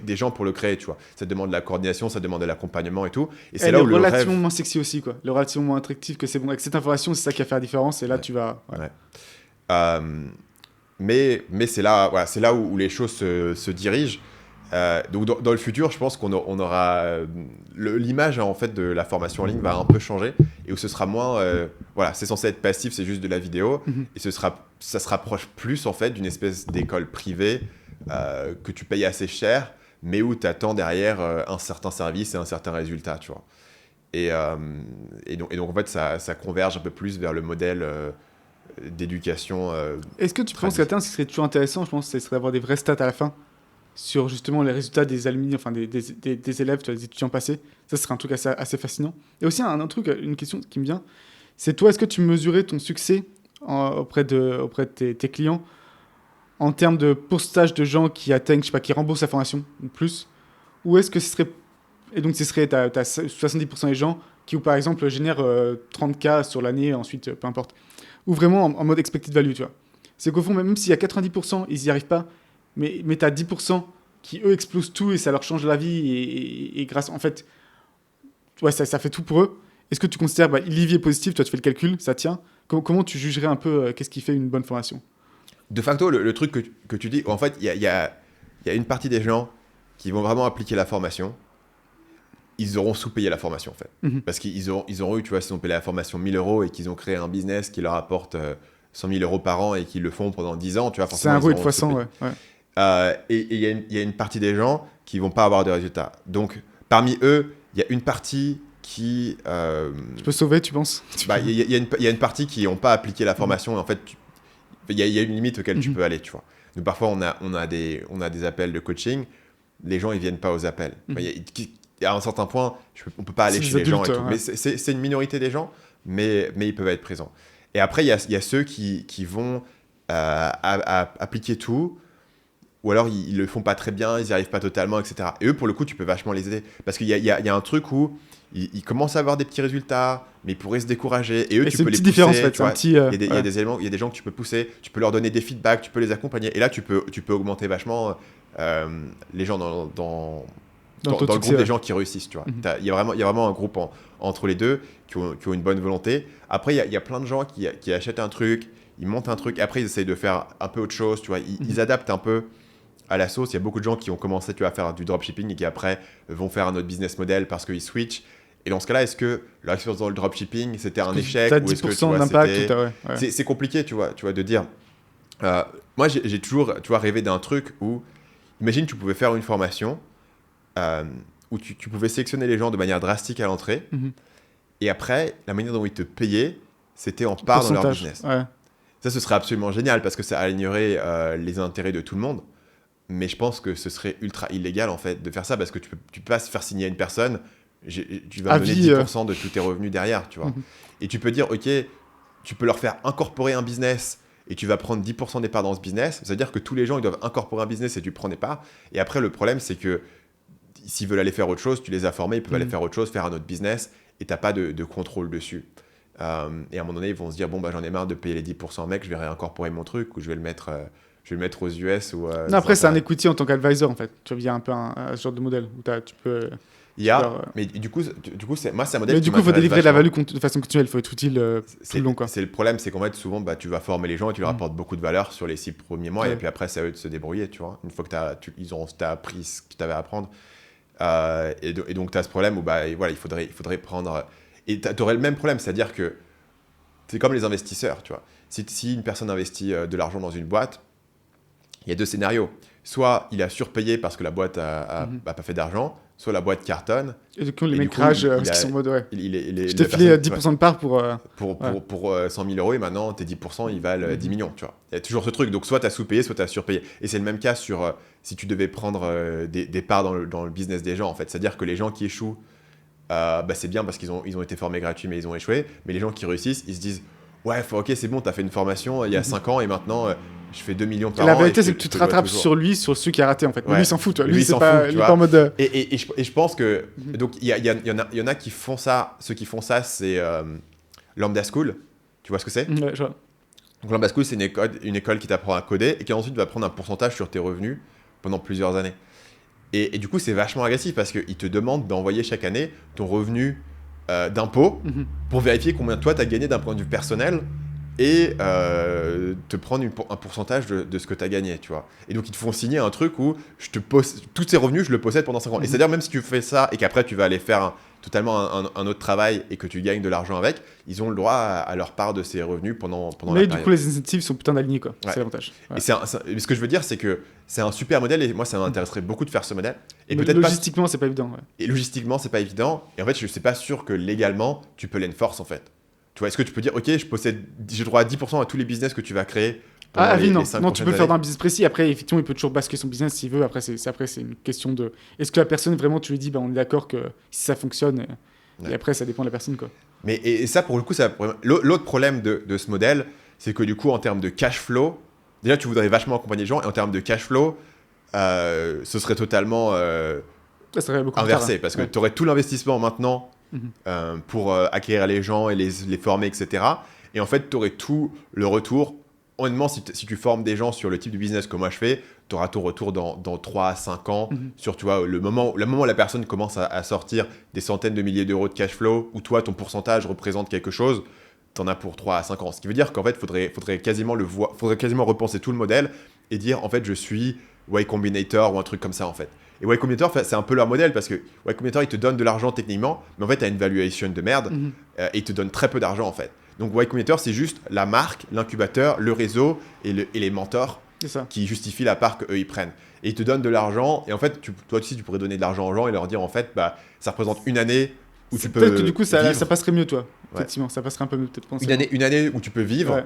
des gens pour le créer, tu vois. Ça demande de la coordination, ça demande de l'accompagnement et tout. Et c'est là où le relativement moins sexy aussi, quoi. Le relativement moins attractif que c'est bon. Avec cette information, c'est ça qui a fait la différence, et là, tu vas... Ouais. Mais c'est là, voilà, c'est là où les choses se dirigent. Donc dans le futur, je pense qu'on aura l'image en fait de la formation en ligne va un peu changer et où ce sera moins voilà, c'est censé être passif, c'est juste de la vidéo et ça se rapproche plus en fait d'une espèce d'école privée que tu payes assez cher mais où tu attends derrière un certain service et un certain résultat, tu vois. Et donc en fait ça converge un peu plus vers le modèle d'éducation. Est-ce que tu penses qu'à terme, ce qui serait toujours intéressant, je pense, ce serait d'avoir des vrais stats à la fin sur justement les résultats des alumni, enfin des élèves, tu vois, des étudiants passés. Ça serait un truc assez fascinant. Et aussi un truc, une question qui me vient, c'est toi, est-ce que tu mesurais ton succès auprès de tes clients en termes de pourcentage de gens qui atteignent, je sais pas, qui remboursent la formation ou plus, ou est-ce que ce serait, et donc ce serait, t'as 70% des gens qui, ou par exemple, génèrent 30K sur l'année, ensuite, peu importe, ou vraiment en mode expected value, tu vois. C'est qu'au fond, même s'il y a 90%, ils n'y arrivent pas, mais tu as 10% qui, eux, explosent tout et ça leur change la vie et grâce, en fait, ouais, ça fait tout pour eux. Est-ce que tu considères, il y est positif, toi tu fais le calcul, ça tient. Comment tu jugerais un peu qu'est-ce qui fait une bonne formation? De facto, le truc que tu dis, en fait, il y a une partie des gens qui vont vraiment appliquer la formation. Ils auront sous-payé la formation, en fait. Parce qu'ils auront eu, tu vois, s'ils ont payé la formation 1 000 € et qu'ils ont créé un business qui leur apporte 100 000 € par an et qu'ils le font pendant 10 ans, tu vois. C'est un ROI de fois 100, ouais. Et il y a une partie des gens qui vont pas avoir de résultats. Donc, parmi eux, il y a une partie qui... Tu peux sauver, tu penses? Il y a une partie qui n'ont pas appliqué la formation. Et en fait, il y a une limite auquel tu peux aller, tu vois. Donc, parfois, on a des appels de coaching. Les gens, ils viennent pas aux appels. À un certain point, on peut pas aller chez les gens et tout. Mais c'est une minorité des gens, mais ils peuvent être présents. Et après, il y a ceux qui vont appliquer tout, ou alors ils le font pas très bien, ils n'y arrivent pas totalement, etc. Et eux, pour le coup, tu peux vachement les aider. Parce qu'il y a un truc où ils commencent à avoir des petits résultats, mais ils pourraient se décourager. Et eux, tu peux les pousser. Différence, en fait. Il y a des éléments, il y a des gens que tu peux pousser, tu peux leur donner des feedbacks, tu peux les accompagner. Et là, tu peux augmenter vachement les gens dans le groupe des gens qui réussissent, tu vois. Il y a vraiment un groupe entre les deux qui ont une bonne volonté. Après, il y a plein de gens qui achètent un truc, ils montent un truc, après ils essayent de faire un peu autre chose, tu vois. Ils adaptent un peu à la sauce. Il y a beaucoup de gens qui ont commencé, tu vois, à faire du dropshipping et qui après vont faire un autre business model parce qu'ils switchent. Et dans ce cas-là, est-ce que leur expérience dans le dropshipping, c'était un échec ou est-ce que tu vois, d'impact, c'est compliqué, tu vois, de dire... moi, j'ai toujours, tu vois, rêvé d'un truc où, imagine, tu pouvais faire une formation où tu pouvais sélectionner les gens de manière drastique à l'entrée, et après, la manière dont ils te payaient, c'était en part dans leur business. Ouais. Ça, ce serait absolument génial parce que ça alignerait les intérêts de tout le monde. Mais je pense que ce serait ultra illégal, en fait, de faire ça parce que tu peux pas se faire signer à une personne, tu vas me donner 10% de tous tes revenus derrière, tu vois. Et tu peux dire, OK, tu peux leur faire incorporer un business et tu vas prendre 10% des parts dans ce business. C'est-à-dire que tous les gens, ils doivent incorporer un business et tu prends des parts. Et après, le problème, c'est que s'ils veulent aller faire autre chose, tu les as formés, ils peuvent aller faire autre chose, faire un autre business et tu n'as pas de contrôle dessus. Et à un moment donné, ils vont se dire, bon, bah, j'en ai marre de payer les 10% mec, je vais réincorporer mon truc ou je vais le mettre aux US. Ou, non, après, c'est un equity en tant qu'advisor, en fait. Tu vois, il y a un peu ce genre de modèle où tu peux... mais du coup moi, c'est un modèle. Mais du coup, il faut délivrer de la value de façon continuelle, il faut être utile tout le long, quoi. C'est le problème, c'est qu'en fait, souvent, bah, tu vas former les gens et tu leur apportes beaucoup de valeur sur les 6 premiers mois, et puis après, c'est à eux de se débrouiller, tu vois. Une fois que ils auront appris ce que tu avais à apprendre. Et donc, tu as ce problème où bah, voilà, il faudrait prendre. Et tu aurais le même problème, c'est-à-dire que c'est comme les investisseurs, tu vois. Si une personne investit de l'argent dans une boîte, il y a deux scénarios. Soit il a surpayé parce que la boîte a pas fait d'argent, soit la boîte cartonne. Et du coup, les mecs crachent parce qu'ils sont en mode ouais. Je t'ai filé 10% de part pour 100 000 euros et maintenant tes 10% ils valent 10 millions. Tu vois. Il y a toujours ce truc. Donc soit tu as sous-payé, soit tu as surpayé. Et c'est le même cas sur si tu devais prendre des parts dans le business des gens. En fait. C'est-à-dire que les gens qui échouent, bah, c'est bien parce qu'ils ont été formés gratuits mais ils ont échoué. Mais les gens qui réussissent, ils se disent ouais, ok, c'est bon, tu as fait une formation il y a 5 ans et maintenant je fais 2 millions par an. La vérité, c'est que tu te rattrapes sur celui qui a raté en fait. Ouais. Lui, il s'en fout, toi. Lui, c'est pas, il est pas en mode. Et je pense que. Donc, il y en a qui font ça. Ceux qui font ça, c'est Lambda School. Tu vois ce que c'est ? Ouais, je vois. Donc, Lambda School, c'est une école qui t'apprend à coder et qui ensuite va prendre un pourcentage sur tes revenus pendant plusieurs années. Et du coup, c'est vachement agressif parce qu'ils te demandent d'envoyer chaque année ton revenu d'impôt pour vérifier combien toi, tu as gagné d'un point de vue personnel et te prendre un pourcentage de ce que tu as gagné, tu vois. Et donc, ils te font signer un truc où tous ces revenus, je le possède pendant 5 ans. Et c'est-à-dire, même si tu fais ça et qu'après, tu vas aller faire totalement un autre travail et que tu gagnes de l'argent avec, ils ont le droit à leur part de ces revenus pendant la période. Mais du coup, les incentives sont putain d'alignés, quoi. Ouais. C'est l'avantage. Ouais. Et ce que je veux dire, c'est que c'est un super modèle et moi, ça m'intéresserait beaucoup de faire ce modèle. Et mais logistiquement, c'est pas évident. Ouais. Et logistiquement, c'est pas évident. Et en fait, je suis pas sûr que légalement, tu peux l'enforce, en fait. Tu vois, est-ce que tu peux dire, ok, j'ai droit à 10% à tous les business que tu vas créer pendant les 5 non, tu peux le faire dans un business précis. Après, effectivement, il peut toujours basculer son business s'il veut. Après, c'est une question de... Est-ce que la personne, vraiment, tu lui dis, bah, on est d'accord que si ça fonctionne... Et après, ça dépend de la personne, quoi. Mais et ça, pour le coup, l'autre problème de ce modèle, c'est que du coup, en termes de cash flow, déjà, tu voudrais vachement accompagner les gens. Et en termes de cash flow, ce serait totalement ça serait beaucoup inversé. Parce que tu aurais tout l'investissement maintenant pour acquérir les gens et les former, etc. Et en fait, tu aurais tout le retour. Honnêtement, si tu formes des gens sur le type de business que moi je fais, tu auras ton retour dans 3 à 5 ans. Sur, tu vois, le moment où la personne commence à sortir des centaines de milliers d'euros de cash flow, où toi, ton pourcentage représente quelque chose, tu en as pour 3 à 5 ans. Ce qui veut dire qu'en fait, faudrait quasiment repenser tout le modèle et dire, en fait, je suis Y Combinator ou un truc comme ça, en fait. Et Y Combinator, c'est un peu leur modèle parce que Y Combinator, ils te donnent de l'argent techniquement, mais en fait, tu as une valuation de merde et ils te donnent très peu d'argent, en fait. Donc Y Combinator, c'est juste la marque, l'incubateur, le réseau et les mentors C'est ça. qui justifie la part qu'eux ils prennent. Et ils te donnent de l'argent, et en fait, toi aussi, tu pourrais donner de l'argent aux gens et leur dire, en fait, bah, ça représente une année où tu peux Peut-être que du coup, ça vivre. passerait mieux, toi. Ouais. Effectivement, ça passerait un peu mieux, peut-être. Une année où tu peux vivre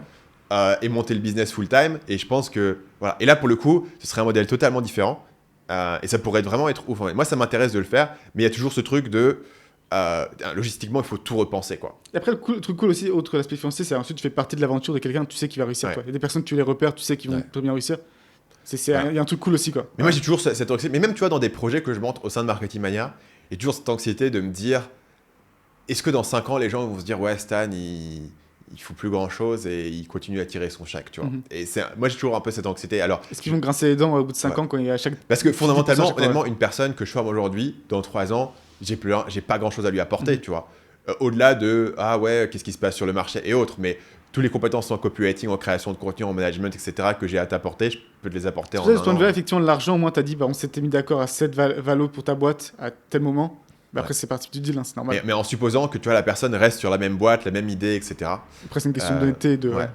Ouais. et monter le business full-time, et je pense que, voilà. Et là, pour le coup, ce serait un modèle totalement différent, et ça pourrait vraiment être ouf. En fait. Moi, ça m'intéresse de le faire, mais il y a toujours ce truc de, logistiquement, il faut tout repenser, quoi. Et après, le truc cool aussi, autre l'aspect financier, c'est ensuite tu fais partie de l'aventure de quelqu'un, tu sais qui va réussir. Ouais. Toi. Il y a des personnes, tu les repères, tu sais qu'ils vont Ouais. très bien réussir. Il Ouais. y a un truc cool aussi, quoi. Mais moi, j'ai toujours cette anxiété. Mais même, tu vois, dans des projets que je monte au sein de Marketing Mania, il y a toujours cette anxiété de me dire, est-ce que dans 5 ans, les gens vont se dire, ouais, Stan, il fout plus grand-chose et il continue à tirer son chèque, tu vois. Mhm. Et moi, j'ai toujours un peu cette anxiété. Alors, Est-ce qu'ils vont grincer les dents au bout de 5 Ouais. ans quand il y a chaque. parce que fondamentalement, 10% honnêtement, une personne que je forme aujourd'hui, dans 3 ans, j'ai pas grand-chose à lui apporter, Mhm. tu vois. Au-delà de, ah ouais, qu'est-ce qui se passe sur le marché et autres, mais toutes les compétences en copywriting, en création de contenu, en management, etc., que j'ai à t'apporter, je peux te les apporter en De ce un point de an. vue, effectivement, l'argent, au moins, t'as dit, bah, on s'était mis d'accord à 7 valos pour ta boîte à tel moment. Bah, après, Ouais. c'est parti du deal, hein, c'est normal. Mais en supposant que tu vois, la personne reste sur la même boîte, la même idée, etc. Après, c'est une question Euh, d'honnêteté. ouais.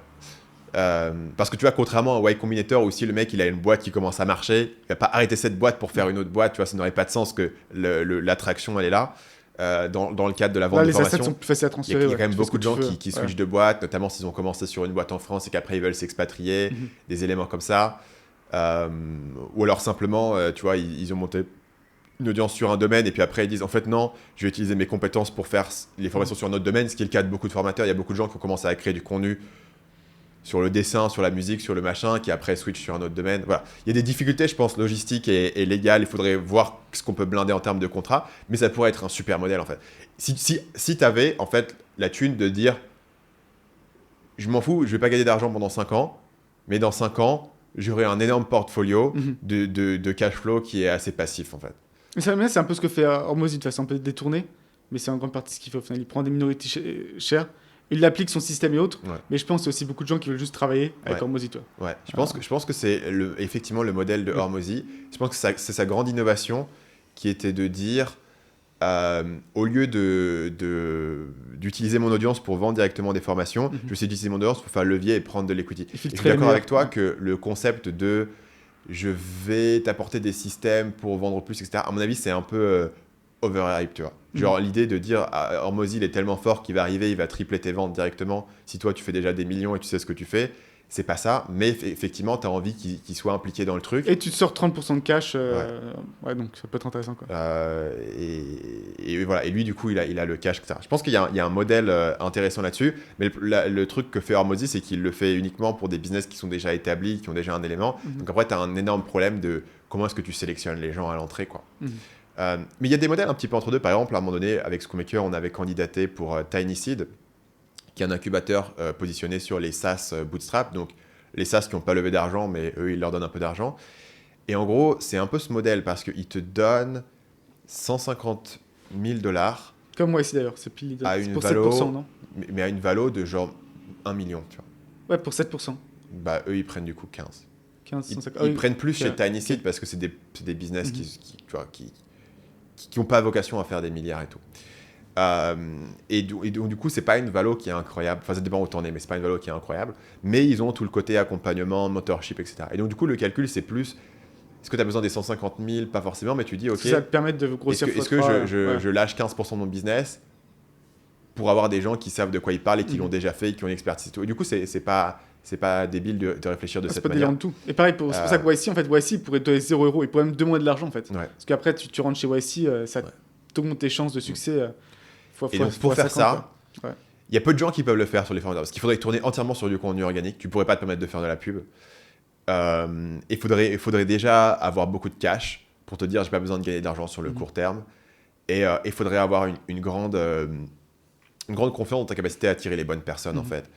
Parce que tu vois, contrairement à Y Combinator, où si le mec il a une boîte qui commence à marcher, il va pas arrêter cette boîte pour faire une autre boîte, tu vois, ça n'aurait pas de sens que l'attraction elle est là. Dans le cadre de la vente Là, de les assets formation, sont plus faciles à il y a transférer. quand même Tu fais ce beaucoup que de tu gens veux. qui Ouais. switchent de boîte, notamment s'ils ont commencé sur une boîte en France et qu'après ils veulent s'expatrier, Mhm. des éléments comme ça. Ou alors simplement, tu vois, ils ont monté une audience sur un domaine et puis après ils disent en fait non, je vais utiliser mes compétences pour faire les formations sur un autre domaine, ce qui est le cas de beaucoup de formateurs. Il y a beaucoup de gens qui ont commencé à créer du contenu sur le dessin, sur la musique, sur le machin, qui après switch sur un autre domaine. Voilà. Il y a des difficultés, je pense, logistiques et légales. Il faudrait voir ce qu'on peut blinder en termes de contrat, mais ça pourrait être un super modèle en fait. Si tu avais en fait la thune de dire je m'en fous, je vais pas gagner d'argent pendant 5 ans, mais dans 5 ans, j'aurai un énorme portfolio Mhm. de cash flow qui est assez passif en fait. Mais c'est un peu ce que fait Hormozy, de façon un peu détournée, mais c'est en grande partie ce qu'il fait au final. Il prend des minorités chères, il applique son système et autres, Ouais. mais je pense qu'il y a aussi beaucoup de gens qui veulent juste travailler avec Ouais. Hormozy, toi. Ouais, je pense que c'est effectivement le modèle de Oui. Hormozy. Je pense que c'est sa grande innovation qui était de dire, au lieu d'utiliser mon audience pour vendre directement des formations, Mhm. je vais essayer d'utiliser mon audience pour faire levier et prendre de l'equity. Et Et je filtrer suis d'accord les avec toi meilleurs. que le concept de je vais t'apporter des systèmes pour vendre plus, etc., à mon avis, c'est un peu overhype, tu vois. Genre l'idée de dire Hormozy il est tellement fort qu'il va arriver, il va tripler tes ventes directement. Si toi tu fais déjà des millions et tu sais ce que tu fais, c'est pas ça. Mais effectivement, tu as envie qu'il soit impliqué dans le truc. Et tu te sors 30% de cash, ouais, donc ça peut être intéressant, quoi. Et voilà. Et lui, du coup, il a le cash, etc. Je pense qu'il y a un modèle intéressant là-dessus. Mais le truc que fait Hormozy, c'est qu'il le fait uniquement pour des business qui sont déjà établis, qui ont déjà un élément. Mhm. Donc après, tu as un énorme problème de comment est-ce que tu sélectionnes les gens à l'entrée, quoi. Mhm. Mais il y a des modèles un petit peu entre deux. Par exemple, à un moment donné, avec Schoolmaker, on avait candidaté pour Tiny Seed, qui est un incubateur positionné sur les SaaS Bootstrap. Donc, les SaaS qui n'ont pas levé d'argent, mais eux, ils leur donnent un peu d'argent. Et en gros, c'est un peu ce modèle parce qu'ils te donnent 150 000 $. Comme moi ici d'ailleurs, c'est pile l'idée. À C'est une pour valo, 7%, non? mais à une valo de genre 1 million, tu vois. Ouais, pour 7%. Bah, eux, ils prennent du coup 15. 15, Ils, 150. ils Ah oui. prennent plus chez Ok. Tiny Seed parce que c'est des business Mhm. tu vois, qui n'ont pas vocation à faire des milliards et tout. Et donc, du coup, c'est pas une valo qui est incroyable. Enfin, ça dépend où t'en es, mais c'est pas une valo qui est incroyable. Mais ils ont tout le côté accompagnement, mentorship, etc. Et donc, du coup, le calcul, c'est plus est-ce que tu as besoin des 150 000 Pas forcément, mais tu dis, ok, Si ça te permet de grossir est-ce que fois 3, je lâche 15% de mon business pour avoir des gens qui savent de quoi ils parlent et qui l'ont déjà fait, et qui ont une expertise et tout. Et du coup, c'est pas débile de réfléchir de c'est cette pas manière. délirant de tout. Et pareil, c'est pour ça que YC, en fait, YC pourrait te donner 0 €. Il pourrait même demander de l'argent, en fait. Ouais. Parce qu'après, tu rentres chez YC, ça t'augmente tes chances de succès. Et donc, pour faire 50, ça, quoi. Ouais. il y a peu de gens qui peuvent le faire sur les forums. Parce qu'il faudrait tourner entièrement sur du contenu organique. Tu pourrais pas te permettre de faire de la pub. Il faudrait déjà avoir beaucoup de cash pour te dire j'ai pas besoin de gagner d'argent sur le court terme. Et il faudrait avoir une grande confiance dans ta capacité à attirer les bonnes personnes en fait.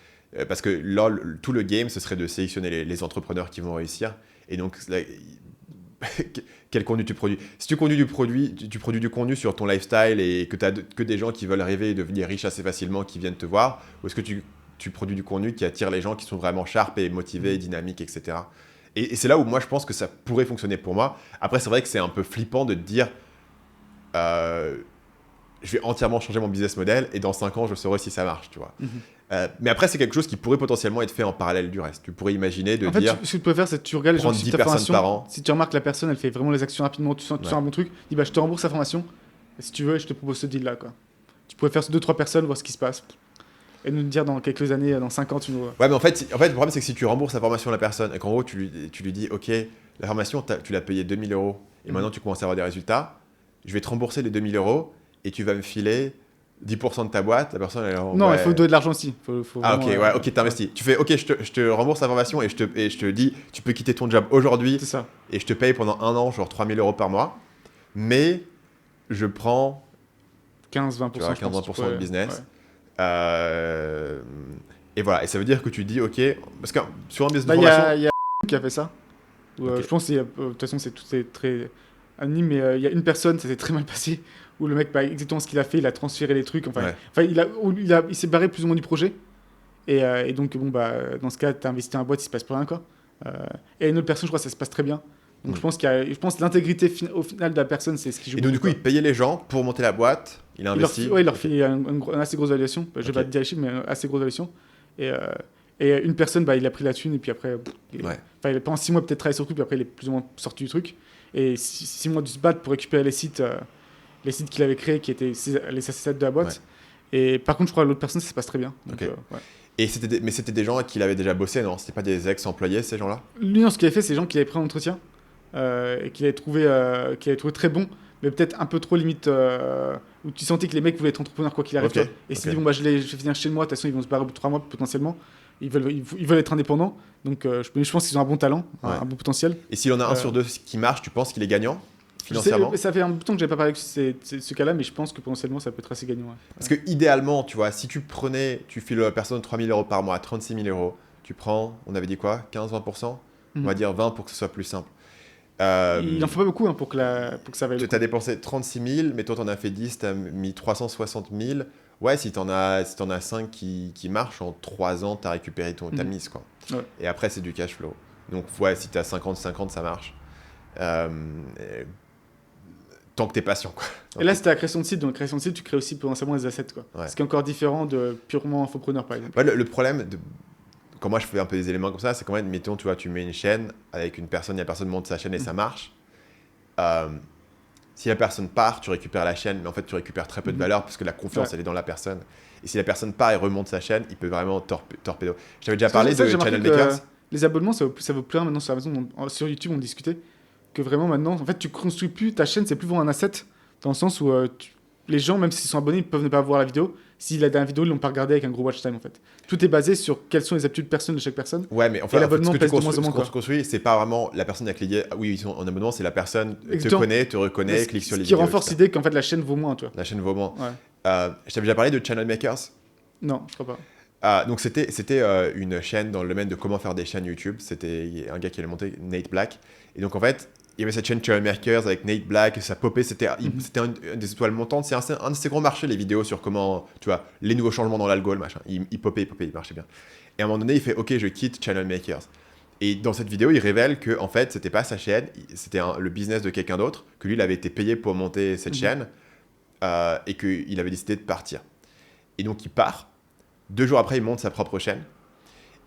Parce que là, tout le game, ce serait de sélectionner les entrepreneurs qui vont réussir. Et donc, là, quel contenu tu produis? Si tu produis du contenu sur ton lifestyle et que tu as que des gens qui veulent rêver et devenir riches assez facilement qui viennent te voir, ou est-ce que tu produis du contenu qui attire les gens qui sont vraiment sharp et motivés, dynamiques, etc. Et c'est là où moi je pense que ça pourrait fonctionner pour moi. Après, c'est vrai que c'est un peu flippant de te dire je vais entièrement changer mon business model et dans 5 ans je saurai si ça marche, tu vois. Mais après, c'est quelque chose qui pourrait potentiellement être fait en parallèle du reste. Tu pourrais imaginer de En fait, dire ce que tu peux faire, c'est que tu regardes les gens prendre qui 10 suivent ta personnes formation. par an. Si tu remarques que la personne, elle fait vraiment les actions rapidement, tu sens Ouais. un bon truc, dis bah je te rembourse la formation. Et si tu veux, je te propose ce deal-là, quoi. Tu pourrais faire 2-3 personnes, voir ce qui se passe. Et nous dire dans quelques années, dans 5 ans, tu nous. Ouais, mais en fait, le problème, c'est que si tu rembourses la formation à la personne et qu'en gros, tu lui dis, OK, la formation, tu l'as payé 2000 euros et maintenant tu commences à avoir des résultats, je vais te rembourser les 2000 euros et tu vas me filer 10% de ta boîte. La personne, elle Non, il faut donner de l'argent aussi. Faut Ah, ok, vraiment, ouais, ok, t'investis. Tu fais, ok, je te rembourse la formation et je te dis, tu peux quitter ton job aujourd'hui C'est ça. et je te paye pendant un an, genre 3000 euros par mois, mais je prends 15-20%. tu vois, je pense, 15-20% de business. ouais. Et voilà, et ça veut dire que tu dis, ok, parce que sur un business de Bah, formation, il y a qui a fait ça. Ok. Je pense que de toute façon, c'est très anonyme, mais il y a une personne, ça s'est très mal passé, où le mec, bah, exactement ce qu'il a fait, il a transféré les trucs. Ouais. Il s'est barré plus ou moins du projet. Et donc, bon, bah, dans ce cas, tu as investi dans la boîte, il se passe plus rien, quoi. Et une autre personne, je crois que ça se passe très bien. Donc, Mm. je pense que l'intégrité au final de la personne, c'est ce qui joue. et donc du coup, beaucoup, il payait les gens pour monter la boîte, il a il leur, investi. ouais, il leur fait une assez grosse valuation. Je vais Ok. pas te dire les chiffres, mais assez grosse valuation. Et, euh, et une personne, bah, il a pris la thune, et puis après, Ouais. il a pendant 6 mois peut-être travaillé sur le truc, puis après, il est plus ou moins sorti du truc. Et 6 mois de se battre pour récupérer les sites qu'il avait créés, qui étaient les assets de la boîte. Et par contre, je crois que l'autre personne, ça se passe très bien. Donc, Ok. ouais. Et mais c'était des gens qui l'avaient déjà bossé, non? C'était pas des ex-employés, ces gens-là? Lui, non, ce qu'il avait fait, c'est les gens qu'il avait pris en entretien et qu'il avait trouvé très bon, mais peut-être un peu trop limite, où tu sentais que les mecs voulaient être entrepreneurs quoi qu'il arrive. Ok, Tu vois. Et s'il ok. dit, bon, bah, je vais finir chez moi, de toute façon, ils vont se barrer au bout de 3 mois potentiellement. Ils veulent être indépendants. Donc, je pense qu'ils ont un bon talent, Ouais. un bon potentiel. Et s'il en a un sur deux qui marche, tu penses qu'il est gagnant financièrement? Ça fait un bout de temps que j'avais pas parlé de ce cas-là, mais je pense que potentiellement, ça peut être assez gagnant. Ouais. Parce que idéalement, tu vois, si tu files à la personne 3000 euros par mois, 36 000 euros, tu prends, on avait dit quoi, 15-20%? On va dire 20 pour que ce soit plus simple. Il en faut pas beaucoup pour que ça vaille. Tu as dépensé 36 000, mais toi, t'en as fait 10, tu as mis 360 000. Ouais, si t'en as 5 qui marchent, en 3 ans, tu as récupéré ta mise, quoi. Ouais. Et après, c'est du cash flow. Donc, ouais, si tu as 50-50, ça marche. Tant que tu es patient, quoi. Et là, c'était la création de site. Donc, la création de site, tu crées aussi potentiellement des assets, quoi. Ouais. Ce qui est encore différent de purement infopreneur, par exemple. Ouais, le problème, quand moi je fais un peu des éléments comme ça, c'est quand même, mettons, tu vois, tu mets une chaîne avec une personne, la personne monte sa chaîne et ça marche. Si la personne part, tu récupères la chaîne, mais en fait, tu récupères très peu de valeur parce que la confiance, elle est dans la personne. Et si la personne part et remonte sa chaîne, il peut vraiment torpédo. Je t'avais déjà parlé de Channel Makers. Les abonnements, ça vaut plus rien maintenant sur Amazon. Sur YouTube, on discutait que vraiment maintenant, en fait, tu construis plus ta chaîne, c'est plus vraiment un asset, dans le sens où les gens, même s'ils sont abonnés, ils peuvent ne pas voir la vidéo. S'il a une vidéo, ils l'ont pas regardé avec un gros watch time, en fait. Tout est basé sur quelles sont les aptitudes personnelles de chaque personne. Ouais, mais en fait, l'abonnement ce que pèse tu de moins en moins, quoi. construis, c'est pas vraiment la personne à cliquer. Ah oui, ils sont en abonnement, c'est la personne te Exactement. connaît, te reconnaît, Ce clique sur les qui vidéos. renforce etc. l'idée qu'en fait, la chaîne vaut moins, tu vois. La chaîne vaut moins. Ouais. Je t'avais déjà parlé de Channel Makers. Non, je crois pas. Donc c'était une chaîne dans le domaine de comment faire des chaînes YouTube. C'était un gars qui avait monté, Nate Black. Et donc en fait, il y avait cette chaîne Channel Makers avec Nate Black, ça popait, c'était un des étoiles montantes. C'est un de ces gros marchés, les vidéos sur comment, tu vois, les nouveaux changements dans l'algo, machin. Il popait, il marchait bien. Et à un moment donné, il fait, ok, je quitte Channel Makers. Et dans cette vidéo, il révèle que en fait, c'était pas sa chaîne, c'était le business de quelqu'un d'autre, que lui, il avait été payé pour monter cette chaîne et qu'il avait décidé de partir. Et donc il part. 2 jours après, il monte sa propre chaîne.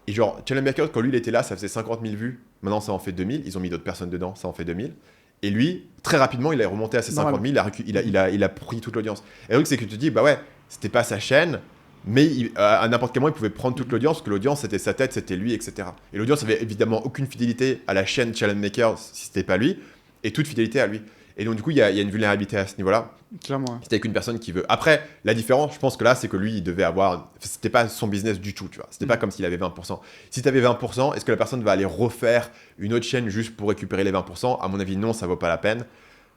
Et genre, Channel Makers, quand lui, il était là, ça faisait 50 000 vues. Maintenant, ça en fait 2000. Ils ont mis d'autres personnes dedans, ça en fait 2000. Et lui, très rapidement, il est remonté à ses 50 000. Il a pris toute l'audience. Et le truc, c'est que tu te dis, bah ouais, c'était pas sa chaîne, mais à n'importe quel moment, il pouvait prendre toute l'audience, parce que l'audience, c'était sa tête, c'était lui, etc. Et l'audience avait évidemment aucune fidélité à la chaîne Channel Makers si c'était pas lui, et toute fidélité à lui. Et donc, du coup, il y a une vulnérabilité à ce niveau-là. Clairement. Ouais. C'était avec une personne qui veut. Après, la différence, je pense que là, c'est que lui, il devait avoir. C'était pas son business du tout, tu vois. C'était pas comme s'il avait 20%. Si tu avais 20%, est-ce que la personne va aller refaire une autre chaîne juste pour récupérer les 20%? À mon avis, non, ça vaut pas la peine.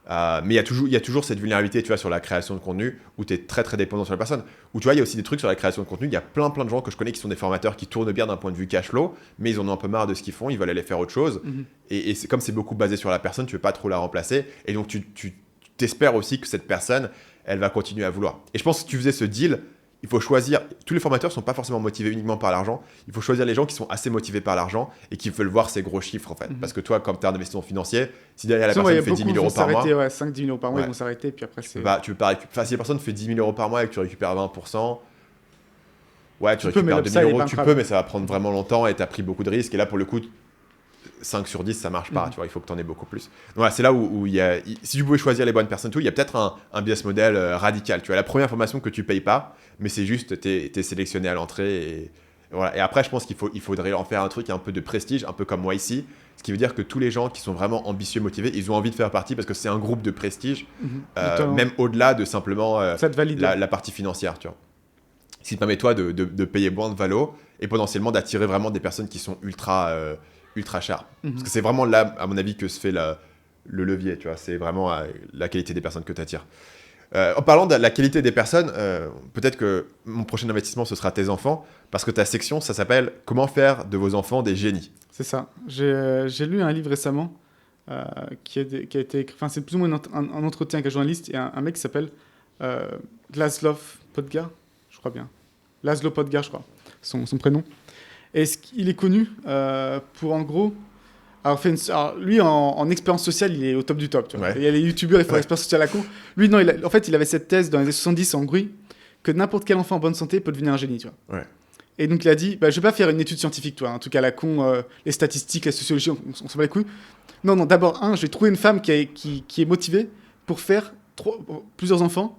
Mais il y a toujours cette vulnérabilité, tu vois, sur la création de contenu où tu es très très dépendant sur la personne. Où tu vois, il y a aussi des trucs sur la création de contenu. Il y a plein de gens que je connais qui sont des formateurs qui tournent bien d'un point de vue cash flow, mais ils en ont un peu marre de ce qu'ils font, ils veulent aller faire autre chose. Et comme c'est beaucoup basé sur la personne, tu veux pas trop la remplacer. Et donc tu t'espères aussi que cette personne, elle va continuer à vouloir. Et je pense que si tu faisais ce deal, il faut choisir. Tous les formateurs ne sont pas forcément motivés uniquement par l'argent. Il faut choisir les gens qui sont assez motivés par l'argent et qui veulent voir ces gros chiffres, en fait. Parce que toi, comme tu as un investissement financier, si derrière la personne fait 10 000 euros par mois. Ouais, 5-10 000 euros par mois, ils vont s'arrêter. Puis après, tu peux pas si la personne fait 10 000 euros par mois et que tu récupères 20%, Ouais, tu Tu peux, mais récupères l'upside 2000 est euros, pas tu incroyable. peux, mais ça va prendre vraiment longtemps et tu as pris beaucoup de risques. Et là, pour le coup, 5 sur 10, ça marche pas. Tu vois, il faut que tu en aies beaucoup plus. Donc, voilà, c'est là où si tu pouvais choisir les bonnes personnes, il y a peut-être un business model radical. Tu vois, la première formation que tu payes pas, mais c'est juste, tu es sélectionné à l'entrée. Et voilà. Et après, je pense il faudrait en faire un truc un peu de prestige, un peu comme moi ici. Ce qui veut dire que tous les gens qui sont vraiment ambitieux, motivés, ils ont envie de faire partie parce que c'est un groupe de prestige, Exactement. même au-delà de simplement Ça te valide. la partie financière. Tu vois. Ce qui te permet, toi, de payer moins de valo et potentiellement d'attirer vraiment des personnes qui sont ultra chères. Parce que c'est vraiment là, à mon avis, que se fait le levier. Tu vois. C'est vraiment la qualité des personnes que tu attires. En parlant de la qualité des personnes, peut-être que mon prochain investissement, ce sera tes enfants, parce que ta section, ça s'appelle « Comment faire de vos enfants des génies ». C'est ça. J'ai lu un livre récemment qui a été écrit. Enfin, c'est plus ou moins un entretien avec un journaliste et un mec qui s'appelle Laszlo Podgar, je crois bien. Laszlo Podgar, je crois, son prénom. Et il est connu pour, en gros, alors, lui, en expérience sociale, il est au top du top. Tu vois. Ouais. Il y a les youtubeurs, ils font l'expérience sociale à con. Lui, non, en fait, il avait cette thèse dans les années 70 en Hongrie que n'importe quel enfant en bonne santé peut devenir un génie. Tu vois. Ouais. Et donc, il a dit, je vais pas faire une étude scientifique, toi, en tout cas, la con, les statistiques, la sociologie, on s'en bat les couilles. Non, d'abord, je vais trouver une femme qui est motivée pour faire plusieurs enfants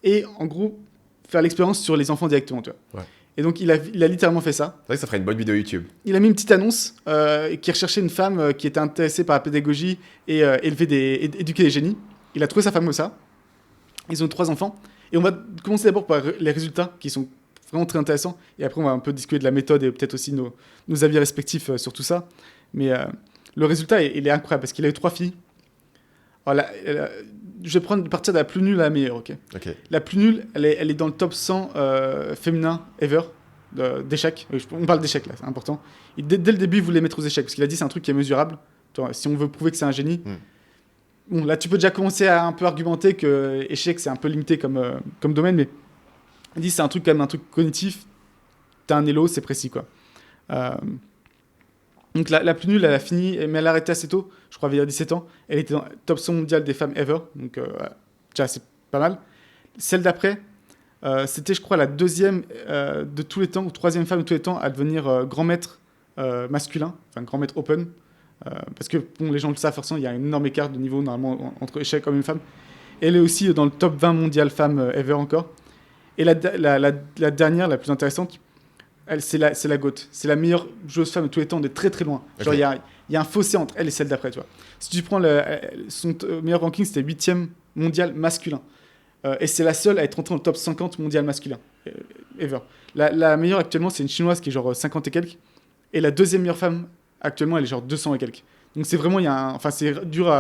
et, en gros, faire l'expérience sur les enfants directement, tu vois. Ouais. Et donc, il a littéralement fait ça. C'est vrai que ça ferait une bonne vidéo YouTube. Il a mis une petite annonce qui recherchait une femme qui était intéressée par la pédagogie et éduquer des génies. Il a trouvé sa femme comme ça. Ils ont 3 enfants. Et on va commencer d'abord par les résultats qui sont vraiment très intéressants. Et après, on va un peu discuter de la méthode et peut-être aussi nos avis respectifs sur tout ça. Mais le résultat, il est incroyable parce qu'il a eu 3 filles. Alors, je vais partir de la plus nulle à la meilleure, ok. La plus nulle, elle est dans le top 100 féminin ever d'échecs. On parle d'échecs là, c'est important. Dès le début, il voulait mettre aux échecs parce qu'il a dit c'est un truc qui est mesurable. Si on veut prouver que c'est un génie, bon, là tu peux déjà commencer à un peu argumenter que échec c'est un peu limité comme domaine, mais il dit c'est un truc quand même un truc cognitif. T'as un élo, c'est précis quoi. Donc la plus nulle, elle a fini, mais elle a arrêté assez tôt, je crois vers 17 ans. Elle était dans le top 100 mondial des femmes ever, donc déjà c'est pas mal. Celle d'après, c'était je crois la 2e de tous les temps, ou 3e femme de tous les temps à devenir grand maître masculin, enfin grand maître open. Parce que bon, les gens le savent forcément, il y a un énorme écart de niveau normalement entre échec homme et femme. Elle est aussi dans le top 20 mondial femmes ever encore. Et la dernière, la plus intéressante, c'est la GOAT. C'est la meilleure joueuse femme de tous les temps de très très loin. Genre, il y a un fossé entre elle et celle d'après, tu vois. Si tu prends son meilleur ranking, c'était 8e mondial masculin. Et c'est la seule à être entrée dans le top 50 mondial masculin. Ever. La meilleure actuellement, c'est une chinoise qui est genre 50 et quelques. Et la 2e meilleure femme actuellement, elle est genre 200 et quelques. Donc c'est vraiment, c'est dur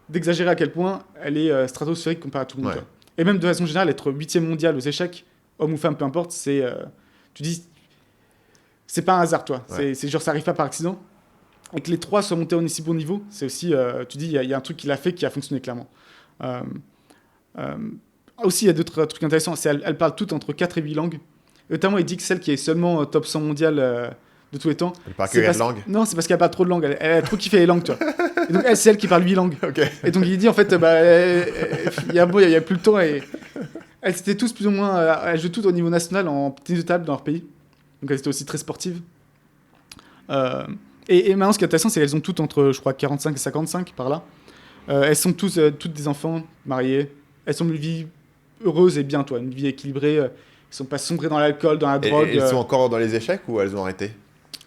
d'exagérer à quel point elle est stratosphérique comparée à tout le monde. Ouais. Et même de façon générale, être 8e mondial aux échecs, homme ou femme, peu importe, tu dis, c'est pas un hasard, toi. Ouais. C'est genre, ça arrive pas par accident. Et que les 3 soient montés en aussi bon niveau, c'est aussi, tu dis, il y a un truc qu'il a fait qui a fonctionné clairement. Aussi, il y a d'autres trucs intéressants. Elles parlent toutes entre 4 et 8 langues. Notamment, il dit que celle qui est seulement top 100 mondial de tous les temps. Elle parle que 4 langues. Non, c'est parce qu'elle parle trop de langues. Elle a trop kiffé les langues, tu vois. Et donc, c'est elle qui parle 8 langues. Okay. Et donc, il dit, en fait, il y a plus le temps. Et elles étaient tous plus ou moins. Elles jouent toutes au niveau national en tennis de table dans leur pays. Donc, elles étaient aussi très sportives. Et maintenant, ce qui est intéressant, c'est qu'elles ont toutes entre, je crois, 45 et 55 par là. Elles sont toutes des enfants mariés. Elles ont une vie heureuse et bien, toi, une vie équilibrée. Elles ne sont pas sombrées dans l'alcool, dans la drogue. Et elles sont encore dans les échecs ou elles ont arrêté?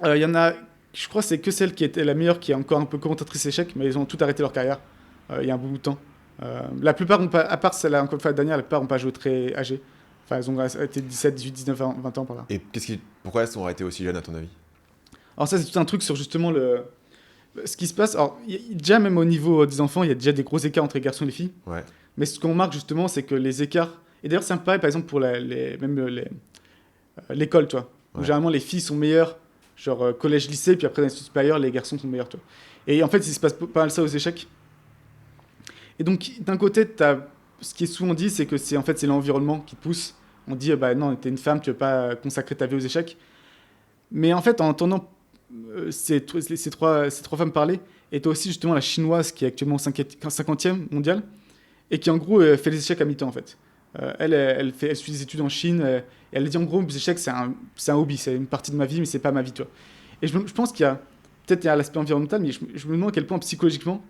Il y en a, je crois, c'est que celle qui était la meilleure qui est encore un peu commentatrice échecs, mais elles ont toutes arrêté leur carrière il y a un bout de temps. La plupart ont pas, à part celle-là, encore une fois, la dernière, la plupart n'ont pas joué très âgées. Enfin, elles ont été 17, 18, 19, 20 ans par là. Et pourquoi elles ont arrêté aussi jeunes, à ton avis? Alors ça, c'est tout un truc sur justement ce qui se passe. Alors, déjà, même au niveau des enfants, il y a déjà des gros écarts entre les garçons et les filles. Ouais. Mais ce qu'on remarque justement, c'est que les écarts... Et d'ailleurs, c'est un peu pareil, par exemple, pour l'école, tu vois. Où Ouais. généralement, les filles sont meilleures, genre collège, lycée, puis après, dans les études supérieures, les garçons sont meilleurs, tu vois. Et en fait, il se passe pas mal ça aux échecs. Et donc, d'un côté, ce qui est souvent dit, c'est que c'est l'environnement qui te pousse. On dit, non, t'es une femme, tu veux pas consacrer ta vie aux échecs. Mais en fait, en entendant ces 3 femmes parler, et toi aussi, justement, la chinoise qui est actuellement 50e mondiale, et qui, en gros, fait les échecs à mi-temps, en fait. Elle suit des études en Chine. Et elle dit en gros, les échecs, c'est un hobby, c'est une partie de ma vie, mais c'est pas ma vie, tu vois. Et je pense peut-être il y a l'aspect environnemental, mais je me demande à quel point psychologiquement,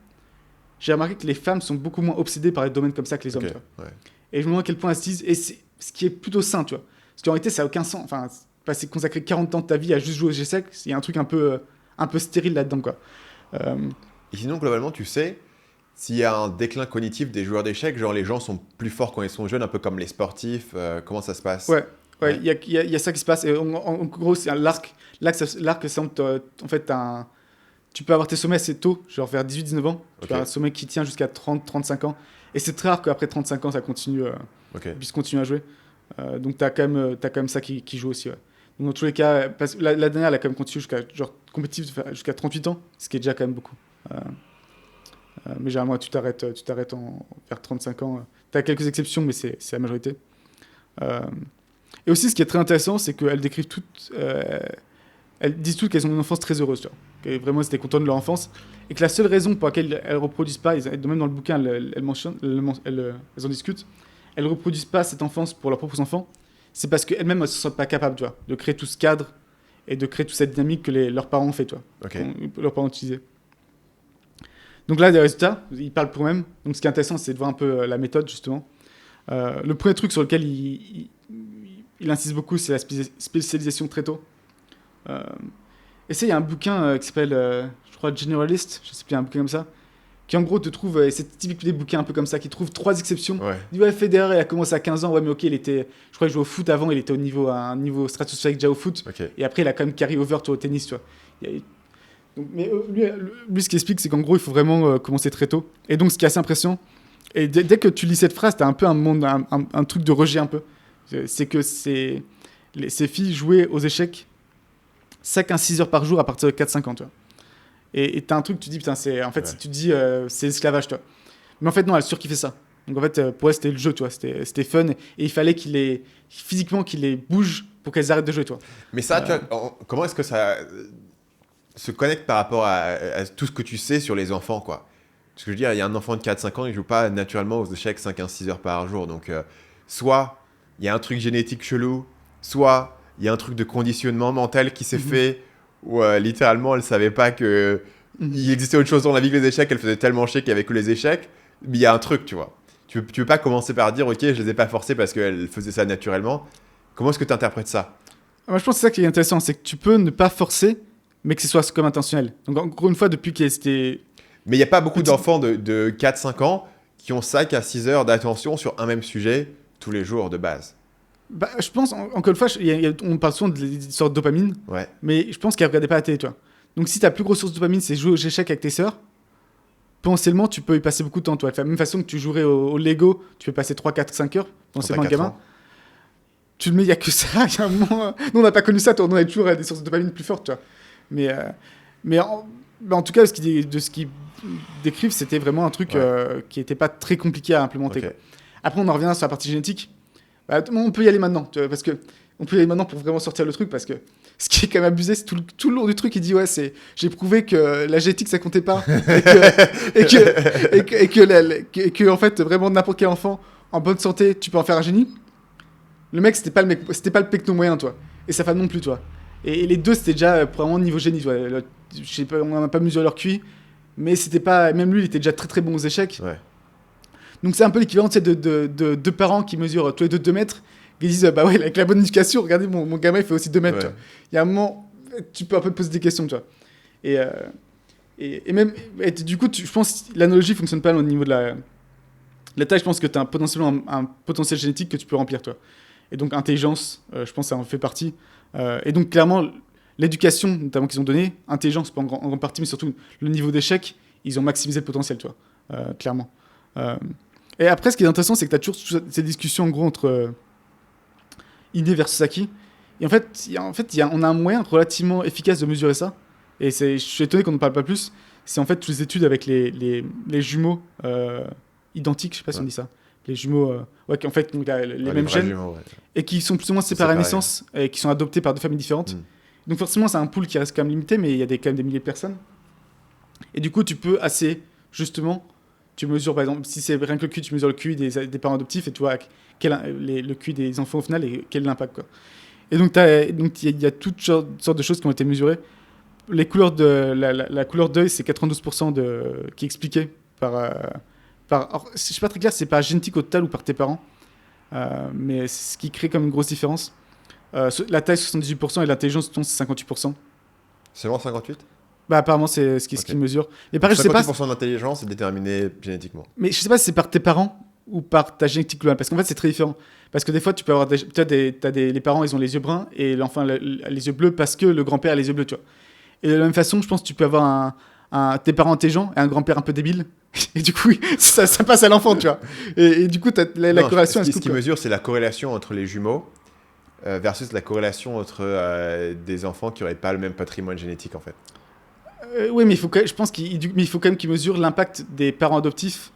j'ai remarqué que les femmes sont beaucoup moins obsédées par les domaines comme ça que les hommes, tu vois. Ouais. Et je me demande à quel point elles se disent, et c'est ce qui est plutôt sain, tu vois. Parce qu'en réalité, ça n'a aucun sens. Enfin, passer consacrer 40 ans de ta vie à juste jouer aux échecs, il y a un truc un peu stérile là-dedans, quoi. Et sinon, globalement, tu sais, s'il y a un déclin cognitif des joueurs d'échecs, genre les gens sont plus forts quand ils sont jeunes, un peu comme les sportifs, comment ça se passe? Ouais, il y a ça qui se passe. Et en gros, c'est l'arc. L'arc, c'est en fait, tu peux avoir tes sommets assez tôt, genre vers 18-19 ans. Tu peux avoir un sommet qui tient jusqu'à 30-35 ans. Et c'est très rare qu'après 35 ans, ça continue, puisse continuer à jouer. Donc, tu as quand même ça qui joue aussi. Ouais. Donc, dans tous les cas, parce que la dernière, elle a quand même continué jusqu'à compétitif jusqu'à 38 ans, ce qui est déjà quand même beaucoup. Mais généralement, tu t'arrêtes vers 35 ans. Tu as quelques exceptions, mais c'est la majorité. Et aussi, ce qui est très intéressant, c'est qu'elles décrivent toutes. Elles disent toutes qu'elles ont une enfance très heureuse, tu vois. Que vraiment, elles étaient contentes de leur enfance. Et que la seule raison pour laquelle elles ne reproduisent pas, même dans le bouquin, elles en discutent, elles ne reproduisent pas cette enfance pour leurs propres enfants, c'est parce qu'elles-mêmes ne se sentent pas capables, tu vois, de créer tout ce cadre et de créer toute cette dynamique que leurs parents ont fait, tu vois. Leurs parents ont utilisé. Donc là, les résultats, ils parlent pour eux-mêmes. Donc ce qui est intéressant, c'est de voir un peu la méthode, justement. Le premier truc sur lequel il insiste beaucoup, c'est la spécialisation très tôt. Et ça, il y a un bouquin qui s'appelle, je crois, Generalist, je sais plus, un bouquin comme ça, qui en gros te trouve, et c'est typiquement des bouquins un peu comme ça, qui trouvent 3 exceptions. Ouais. Il dit, ouais, Federer, il a commencé à 15 ans, ouais, mais ok, je crois qu'il jouait au foot avant, il était à un niveau stratosphérique déjà au foot, et après, il a quand même carry over au tennis, tu vois. Donc, mais lui, ce qu'il explique, c'est qu'en gros, il faut vraiment commencer très tôt. Et donc, ce qui est assez impressionnant, et dès que tu lis cette phrase, t'as un peu un truc de rejet un peu. C'est que ces filles jouaient aux échecs 5 à 6 heures par jour à partir de 4-5 ans, tu vois. Et t'as un truc, tu te dis, putain, tu te dis, c'est l'esclavage, tu vois. Mais en fait, non, elle surkiffait ça. Donc en fait, pour elle, c'était le jeu, tu vois. C'était fun. Et il fallait physiquement qu'il les bouge pour qu'elles arrêtent de jouer, tu vois. Mais ça, tu vois, comment est-ce que ça se connecte par rapport à tout ce que tu sais sur les enfants, quoi? Parce que je veux dire, il y a un enfant de 4-5 ans, il joue pas naturellement aux échecs 5 à 6 heures par jour. Donc, soit il y a un truc génétique chelou, soit il y a un truc de conditionnement mental qui s'est fait où littéralement elle savait pas que il existait autre chose dans la vie que les échecs, elle faisait tellement chier qu'il y avait que les échecs. Mais il y a un truc, tu vois. Tu veux pas commencer par dire, ok, je les ai pas forcés parce qu'elle faisait ça naturellement. Comment est-ce que tu interprètes ça? Moi, je pense que c'est ça qui est intéressant, c'est que tu peux ne pas forcer, mais que ce soit comme intentionnel. Donc encore une fois, depuis qu'elle était... Mais il n'y a pas beaucoup d'enfants de 4-5 ans qui ont 5 à 6 heures d'attention sur un même sujet tous les jours de base. Bah, je pense, encore une fois, on parle souvent de l'histoire de dopamine, mais je pense qu'elle ne regardait pas la télé, tu vois. Donc si ta plus grosse source de dopamine, c'est jouer aux échecs avec tes sœurs, potentiellement, tu peux y passer beaucoup de temps, toi. De la même façon que tu jouerais au Lego, tu peux passer 3, 4, 5 heures, potentiellement un gamin. Tu le mets, il n'y a que ça. Y a un moment... Nous, on n'a pas connu ça, toi. On a toujours des sources de dopamine plus fortes, tu vois. Mais en tout cas, de ce qu'ils décrivent, c'était vraiment un truc qui n'était pas très compliqué à implémenter. Quoi. Après, on en revient sur la partie génétique. Bah, on peut y aller maintenant, tu vois, parce que on peut y aller maintenant pour vraiment sortir le truc, parce que ce qui est quand même abusé, c'est tout le long du truc, il dit j'ai prouvé que la génétique ça comptait pas, et que en fait vraiment n'importe quel enfant en bonne santé, tu peux en faire un génie. Le mec, c'était pas le pecno moyen, toi, et sa femme non plus, toi. Et les deux, c'était déjà vraiment niveau génie, toi. Je sais pas, on n'a pas mesuré leur QI, mais c'était pas, même lui, il était déjà très très bon aux échecs. Ouais. Donc c'est un peu l'équivalent de deux parents qui mesurent tous les 2 mètres, qui disent bah ouais, avec la bonne éducation, regardez mon gamin il fait aussi 2 mètres. Tu vois. Il y a un moment, tu peux un peu te poser des questions, tu vois. Et même, du coup, je pense que l'analogie fonctionne pas au niveau de la taille. Je pense que tu as potentiellement un potentiel génétique que tu peux remplir, toi. Et donc intelligence, je pense que ça en fait partie. Et donc clairement, l'éducation notamment qu'ils ont donnée, intelligence pas en grande partie, mais surtout le niveau d'échec, ils ont maximisé le potentiel, tu vois, clairement. Et après, ce qui est intéressant, c'est que tu as toujours ces discussions en gros entre idée versus acquis. Et en fait, on a un moyen relativement efficace de mesurer ça. Et je suis étonné qu'on ne parle pas plus. C'est en fait toutes les études avec les jumeaux identiques, je sais pas si on dit ça. Les jumeaux, qui en fait ont les mêmes gènes jumeaux, et qui sont plus ou moins séparés à naissance et qui sont adoptés par 2 familles différentes. Donc forcément, c'est un pool qui reste quand même limité, mais il y a quand même des milliers de personnes. Et du coup, tu peux assez justement Tu mesures, par exemple, si c'est rien que le QI, tu mesures le QI des parents adoptifs et tu vois le QI des enfants au final et quel est l'impact, quoi. Et donc, il y a toutes sortes de choses qui ont été mesurées. Les couleurs la couleur d'œil, c'est 92% qui est expliqué alors, je suis pas très clair, c'est pas génétique au total ou par tes parents, mais c'est ce qui crée comme une grosse différence. La taille, 78%, et l'intelligence, c'est 58%. C'est vraiment 58? Bah, apparemment, c'est ce qui mesure. Mais pareil, je sais pas. 58% d'intelligence est déterminé génétiquement. Mais je sais pas si c'est par tes parents ou par ta génétique globale, parce qu'en fait, c'est très différent. Parce que des fois, tu peux avoir les parents, ils ont les yeux bruns et l'enfant les yeux bleus parce que le grand-père a les yeux bleus, tu vois. Et de la même façon, je pense que tu peux avoir tes parents intelligents et un grand-père un peu débile. Et du coup, ça passe à l'enfant, tu vois. Et du coup, la corrélation, ce qui mesure, c'est la corrélation entre les jumeaux versus la corrélation entre des enfants qui n'auraient pas le même patrimoine génétique, en fait. Oui, mais je pense qu'il faut quand même qu'ils mesurent l'impact des parents adoptifs.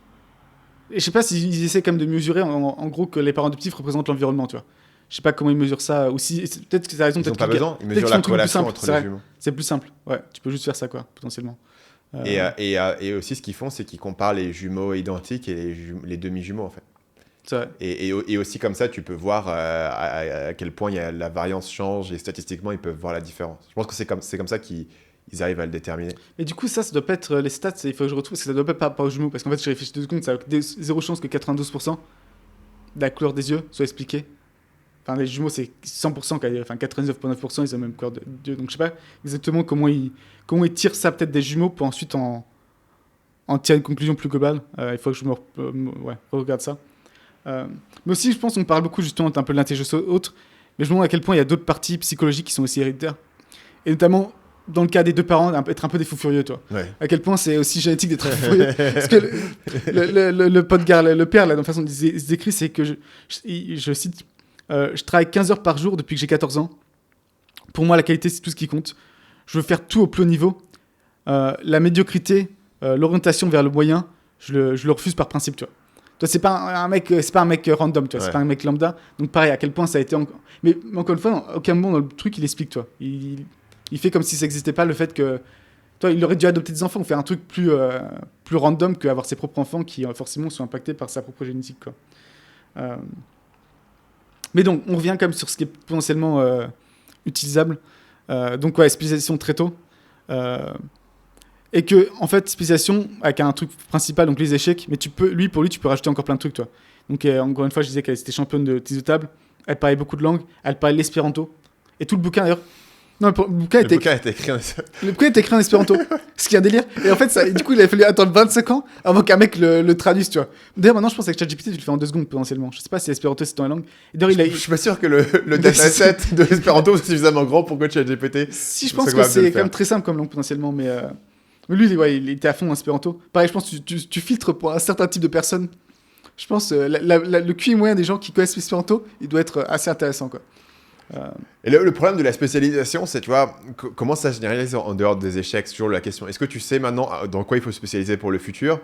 Et je sais pas s'ils essaient quand même de mesurer, en gros, que les parents adoptifs représentent l'environnement, tu vois. Je sais pas comment ils mesurent ça. Ou si, peut-être que t'as raison. Ils n'ont pas besoin, ils mesurent la corrélation entre les jumeaux. C'est plus simple, ouais. Tu peux juste faire ça, quoi, potentiellement. Et aussi, ce qu'ils font, c'est qu'ils comparent les jumeaux identiques et les demi-jumeaux, en fait. C'est vrai. Et aussi, comme ça, tu peux voir à quel point la variance change et statistiquement, ils peuvent voir la différence. Je pense que c'est comme ça qu'ils arrivent à le déterminer. Mais du coup, ça doit pas être les stats, il faut que je retrouve, parce que ça doit pas être par rapport aux jumeaux. Parce qu'en fait, j'ai réfléchi 2 secondes, ça a zéro chance que 92% de la couleur des yeux soit expliquée. Enfin, les jumeaux, c'est 100%, enfin 99,9%, ils ont la même couleur d'yeux. Donc, je sais pas exactement comment ils tirent ça peut-être des jumeaux pour ensuite en tirer une conclusion plus globale. Il faut que je regarde ça. Mais aussi, je pense qu'on parle beaucoup justement d'un peu de l'intelligence autre, mais je me demande à quel point il y a d'autres parties psychologiques qui sont aussi héréditaires. Et notamment, dans le cas des deux parents, être un peu des fous furieux, toi. Ouais. À quel point c'est aussi génétique d'être fou furieux. Parce que le pote gars, le père, là, dans la façon dont il se décrit, c'est que, je cite, je travaille 15 heures par jour depuis que j'ai 14 ans. Pour moi, la qualité, c'est tout ce qui compte. Je veux faire tout au plus haut niveau. La médiocrité, l'orientation vers le moyen, je le refuse par principe, tu vois. Toi, c'est pas un mec random, tu vois. Ouais. C'est pas un mec lambda. Donc, pareil, à quel point ça a été... Mais encore une fois, aucun moment dans le truc, il explique, toi. Il fait comme si ça n'existait pas, le fait que... Toi, il aurait dû adopter des enfants ou faire un truc plus random qu'avoir ses propres enfants qui, forcément, sont impactés par sa propre génétique, quoi. Mais donc, on revient quand même sur ce qui est potentiellement utilisable. Donc, ouais, spécialisation très tôt. Et que, en fait, spécialisation avec un truc principal, donc les échecs, mais pour lui, tu peux rajouter encore plein de trucs, toi. Donc, encore une fois, je disais qu'elle était championne de tennis de table. Elle parlait beaucoup de langues. Elle parlait l'espéranto. Et tout le bouquin, d'ailleurs... Non, le bouquin était écrit en espéranto. Ce qui est un délire. Et en fait, du coup, il a fallu attendre 25 ans avant qu'un mec le traduise, tu vois. D'ailleurs, maintenant, je pense que ChatGPT, tu le fais en 2 secondes potentiellement. Je sais pas si l'espéranto, c'est dans la langue. Et d'ailleurs, je suis pas sûr que le dataset de l'espéranto soit suffisamment grand pour que ChatGPT. Si, je pense que c'est quand même très simple comme langue potentiellement. Mais lui, il était à fond en espéranto. Pareil, je pense que tu filtres pour un certain type de personnes. Je pense le QI moyen des gens qui connaissent l'espéranto, il doit être assez intéressant, quoi. Et le problème de la spécialisation, c'est, tu vois, comment ça se généralise en dehors des échecs? C'est toujours la question. Est-ce que tu sais maintenant dans quoi il faut se spécialiser pour le futur?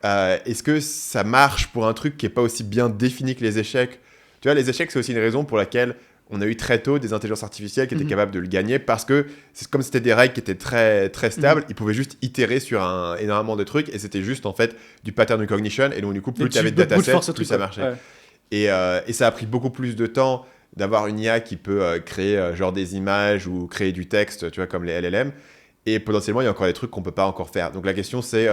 Est-ce que ça marche pour un truc qui n'est pas aussi bien défini que les échecs? Tu vois, les échecs, c'est aussi une raison pour laquelle on a eu très tôt des intelligences artificielles qui étaient capables de le gagner, parce que c'est comme c'était des règles qui étaient très, très stables, ils pouvaient juste itérer sur énormément de trucs, et c'était juste en fait du pattern recognition, et donc du coup, plus tu avais de datasets, plus ça marchait. Ouais. Et ça a pris beaucoup plus de temps d'avoir une IA qui peut créer genre des images ou créer du texte, tu vois, comme les LLM. Et potentiellement, il y a encore des trucs qu'on ne peut pas encore faire. Donc la question, c'est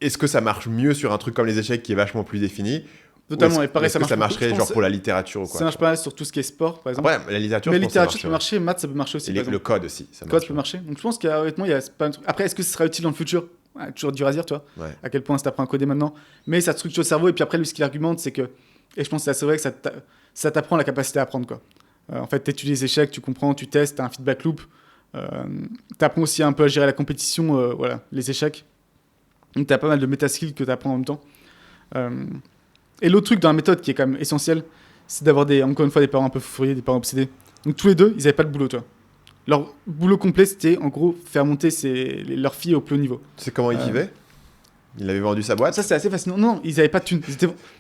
est-ce que ça marche mieux sur un truc comme les échecs qui est vachement plus défini? Totalement, et pareil, ça marcherait genre pour la littérature ou quoi? Ça marche pas sur tout ce qui est sport, par exemple. Ouais, la littérature, mais littérature, ça peut marcher, maths, ça peut marcher aussi. Et le code aussi. Le code peut marcher. Donc je pense qu'honnêtement, il y a pas un truc. Après, est-ce que ce sera utile dans le futur? Ouais, toujours dur à dire, tu vois. Ouais. À quel point ça t'apprend à coder maintenant. Mais ça structure le cerveau, et puis après, lui, ce qu'il argumente, c'est que. Et je pense que c'est vrai que ça t'apprend la capacité à apprendre, quoi. En fait, tu étudies les échecs, tu comprends, tu testes, tu as un feedback loop. Tu apprends aussi un peu à gérer la compétition, voilà, les échecs. Donc, tu as pas mal de méta-skills que tu apprends en même temps. Et l'autre truc dans la méthode qui est quand même essentiel, c'est d'avoir encore une fois des parents un peu furieux, des parents obsédés. Donc, tous les deux, ils n'avaient pas de boulot, toi. Leur boulot complet, c'était en gros faire monter leurs filles au plus haut niveau. Tu sais comment ils vivaient? Il avait vendu sa boîte. Ça, c'est assez fascinant. Non, ils n'avaient pas de thunes.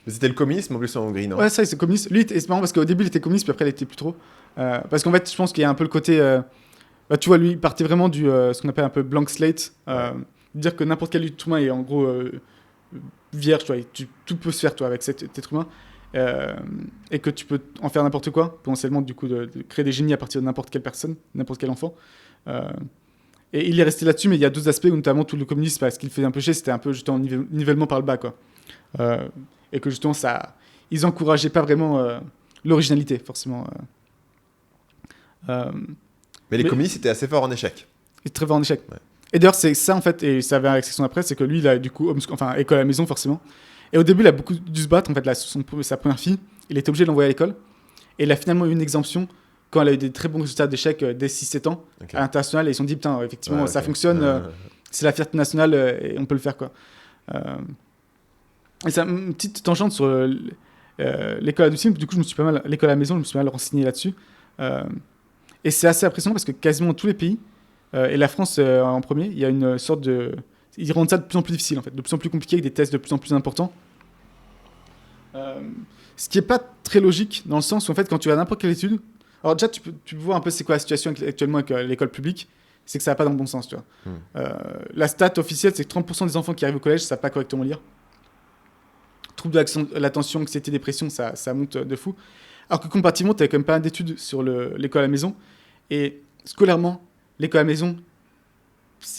C'était le communisme en plus en Hongrie, non? Ouais, ça, c'est communiste. Lui, c'est marrant parce qu'au début, il était communiste, puis après, il était plus trop. Parce qu'en fait, je pense qu'il y a un peu le côté. Tu vois, lui, il partait vraiment du ce qu'on appelle un peu blank slate. dire que n'importe quel être humain est en gros vierge, tu vois, tout peut se faire, toi, avec cet être humain, et que tu peux en faire n'importe quoi, potentiellement, du coup, de créer des génies à partir de n'importe quelle personne, n'importe quel enfant. Et il est resté là-dessus, mais il y a d'autres aspects, notamment tout le communisme, parce qu'il faisait un peu chier, c'était un peu justement nivellement par le bas, quoi. Et que justement, ils encourageaient pas vraiment l'originalité, forcément. Mais les communistes étaient assez forts en échec. Il est très fort en échec. Ouais. Et d'ailleurs, c'est ça, en fait, et ça avait une section après, c'est que lui, il a du coup, école à la maison, forcément. Et au début, il a beaucoup dû se battre. En fait, sa première fille, il était obligé de l'envoyer à l'école. Et il a finalement eu une exemption quand elle a eu des très bons résultats d'échecs dès 6-7 ans à l'international. Et ils se sont dit, putain, effectivement, ça fonctionne, c'est la fierté nationale et on peut le faire, quoi. Et c'est une petite tangente sur l'école à domicile. Du coup, l'école à la maison, je me suis mal renseigné là-dessus. Et c'est assez impressionnant parce que quasiment tous les pays, et la France en premier, il y a une sorte de... Ils rendent ça de plus en plus difficile, en fait, de plus en plus compliqué, avec des tests de plus en plus importants. Ce qui n'est pas très logique, dans le sens où, en fait, quand tu as n'importe quelle étude... Alors déjà, tu peux voir un peu c'est quoi la situation actuellement avec l'école publique, c'est que ça va pas dans le bon sens, tu vois. La stat officielle, c'est que 30% des enfants qui arrivent au collège ne savent pas correctement lire. Troubles de l'attention, anxiété, dépression, ça monte de fou. Alors que comparativement, tu n'avais quand même pas d'études sur l'école à la maison. Et scolairement, l'école à la maison,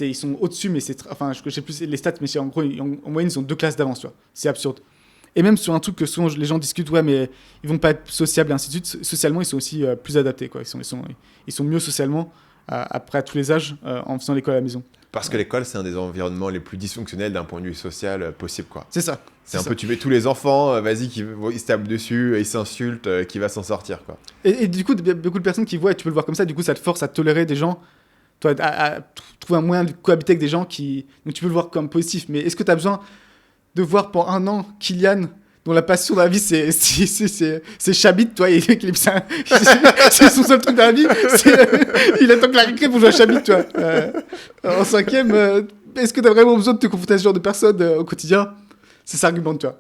ils sont au-dessus, mais enfin, je sais plus les stats, mais en gros, en moyenne, ils ont 2 classes d'avance, tu vois. C'est absurde. Et même sur un truc que souvent les gens discutent, ouais, mais ils vont pas être sociables et ainsi de suite. Socialement, ils sont aussi plus adaptés, quoi. Ils sont mieux socialement, après à tous les âges, en faisant l'école à la maison. Parce que l'école, c'est un des environnements les plus dysfonctionnels d'un point de vue social possible, quoi. C'est ça. C'est un peu, tu mets tous les enfants, vas-y, ils se tapent dessus, ils s'insultent, qui va s'en sortir, quoi. Et du coup, il y a beaucoup de personnes qui voient, et tu peux le voir comme ça, du coup, ça te force à tolérer des gens, toi, à trouver un moyen de cohabiter avec des gens qui... Donc tu peux le voir comme positif, mais est-ce que tu as besoin de voir pendant 1 an Kylian, dont la passion dans la vie, c'est Chabit, toi, et c'est son seul truc dans la vie, il attend que la récré pour jouer à Chabit, toi. En 5e, est-ce que tu as vraiment besoin de te confronter à ce genre de personnes au quotidien? C'est ça l'argument, tu vois.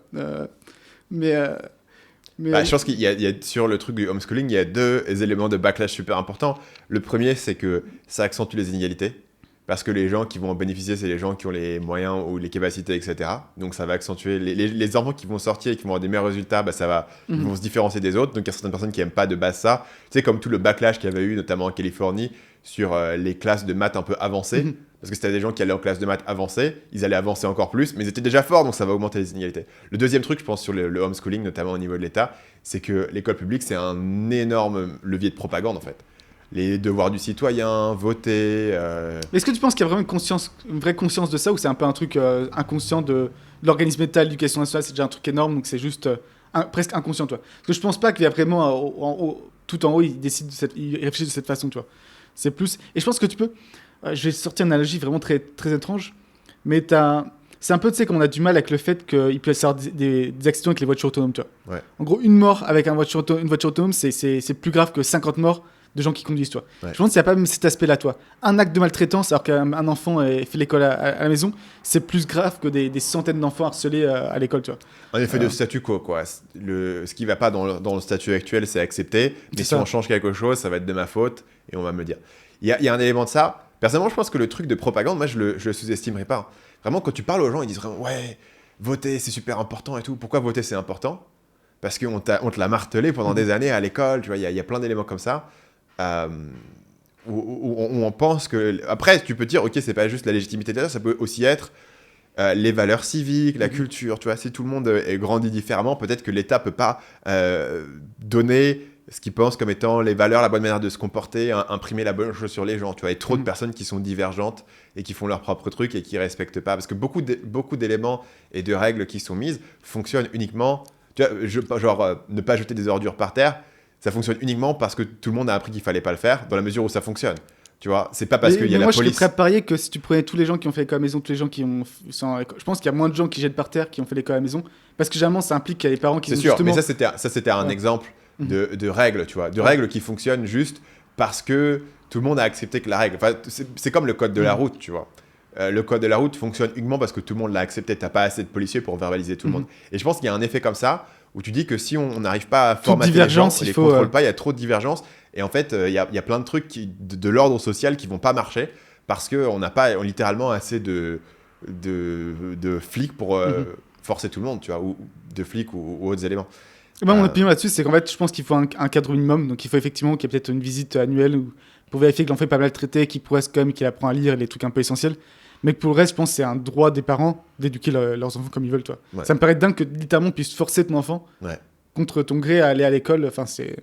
Je pense qu'il y a sur le truc du homeschooling, il y a 2 éléments de backlash super importants. Le premier, c'est que ça accentue les inégalités. Parce que les gens qui vont en bénéficier, c'est les gens qui ont les moyens ou les capacités, etc. Donc ça va accentuer. Les enfants qui vont sortir et qui vont avoir des meilleurs résultats, ils vont se différencier des autres. Donc il y a certaines personnes qui n'aiment pas de base ça. Tu sais, comme tout le backlash qu'il y avait eu, notamment en Californie, sur les classes de maths un peu avancées. Parce que c'était des gens qui allaient en classe de maths avancées, ils allaient avancer encore plus, mais ils étaient déjà forts, donc ça va augmenter les inégalités. Le deuxième truc, je pense, sur le homeschooling, notamment au niveau de l'État, c'est que l'école publique, c'est un énorme levier de propagande, en fait. Les devoirs du citoyen, voter... Est-ce que tu penses qu'il y a vraiment une vraie conscience de ça, ou c'est un peu un truc inconscient de l'organisme État, l'éducation nationale, c'est déjà un truc énorme, donc c'est juste presque inconscient, toi. Parce que je pense pas qu'il y a vraiment, tout en haut, ils réfléchissent de cette façon, tu vois. C'est plus... Et je pense que tu peux... je vais sortir une analogie vraiment très, très étrange, mais c'est un peu, tu sais, qu'on a du mal avec le fait qu'il peut y avoir des accidents avec les voitures autonomes, tu vois. Ouais. En gros, une mort avec une voiture autonome, c'est plus grave que 50 morts de gens qui conduisent, toi. Ouais. Je pense qu'il n'y a pas même cet aspect-là, toi. Un acte de maltraitance, alors qu'un enfant fait l'école à la maison, c'est plus grave que des centaines d'enfants harcelés à l'école, tu vois. En effet, de statu quo, quoi. Ce qui ne va pas dans le statut actuel, c'est accepté. Mais si on change quelque chose, ça va être de ma faute et on va me le dire. Il y a un élément de ça. Personnellement, je pense que le truc de propagande, moi, je le sous-estimerais pas. Vraiment, quand tu parles aux gens, ils disent vraiment, ouais, voter, c'est super important et tout. Pourquoi voter, c'est important? Parce qu'on te l'a martelé pendant des années à l'école, tu vois, il y a plein d'éléments comme ça. Où on pense que... Après, tu peux dire, ok, c'est pas juste la légitimité de ça peut aussi être les valeurs civiques, la culture, tu vois. Si tout le monde est grandi différemment, peut-être que l'État peut pas donner ce qu'ils pensent comme étant les valeurs, la bonne manière de se comporter, imprimer la bonne chose sur les gens, tu vois. Et trop de personnes qui sont divergentes et qui font leur propre truc et qui respectent pas. Parce que beaucoup d'éléments et de règles qui sont mises fonctionnent uniquement... Tu vois, genre, ne pas jeter des ordures par terre, ça fonctionne uniquement parce que tout le monde a appris qu'il fallait pas le faire, dans la mesure où ça fonctionne. Tu vois, c'est pas parce qu'il y a la police... Moi, je serais prêt à parier que si tu prenais tous les gens qui ont fait l'école à la maison, tous les gens qui ont... Je pense qu'il y a moins de gens qui jettent par terre qui ont fait l'école à la maison, parce que généralement, ça implique qu'il y a des parents qui... C'est sûr, justement... mais ça c'était un exemple de règles, tu vois, de règles qui fonctionnent juste parce que tout le monde a accepté que la règle... Enfin, c'est comme le code de la route, tu vois. Le code de la route fonctionne uniquement parce que tout le monde l'a accepté. T'as pas assez de policiers pour verbaliser tout le monde. Et je pense qu'il y a un effet comme ça, où tu dis que si on n'arrive pas à formater les gens, on les contrôle pas, il y a trop de divergences. Et en fait, il y a plein de trucs de l'ordre social qui vont pas marcher parce qu'on n'a pas littéralement assez de de flics pour forcer tout le monde, tu vois, ou de flics ou autres éléments. Mon opinion là-dessus, c'est qu'en fait, je pense qu'il faut un cadre minimum. Donc, il faut effectivement qu'il y ait peut-être une visite annuelle pour vérifier que l'enfant est pas mal traité, qu'il progresse quand même, qu'il apprend à lire les trucs un peu essentiels. Mais que pour le reste, je pense que c'est un droit des parents d'éduquer leurs enfants comme ils veulent, toi. Ouais. Ça me paraît dingue que littéralement, on puisse forcer ton enfant contre ton gré à aller à l'école. Enfin, c'est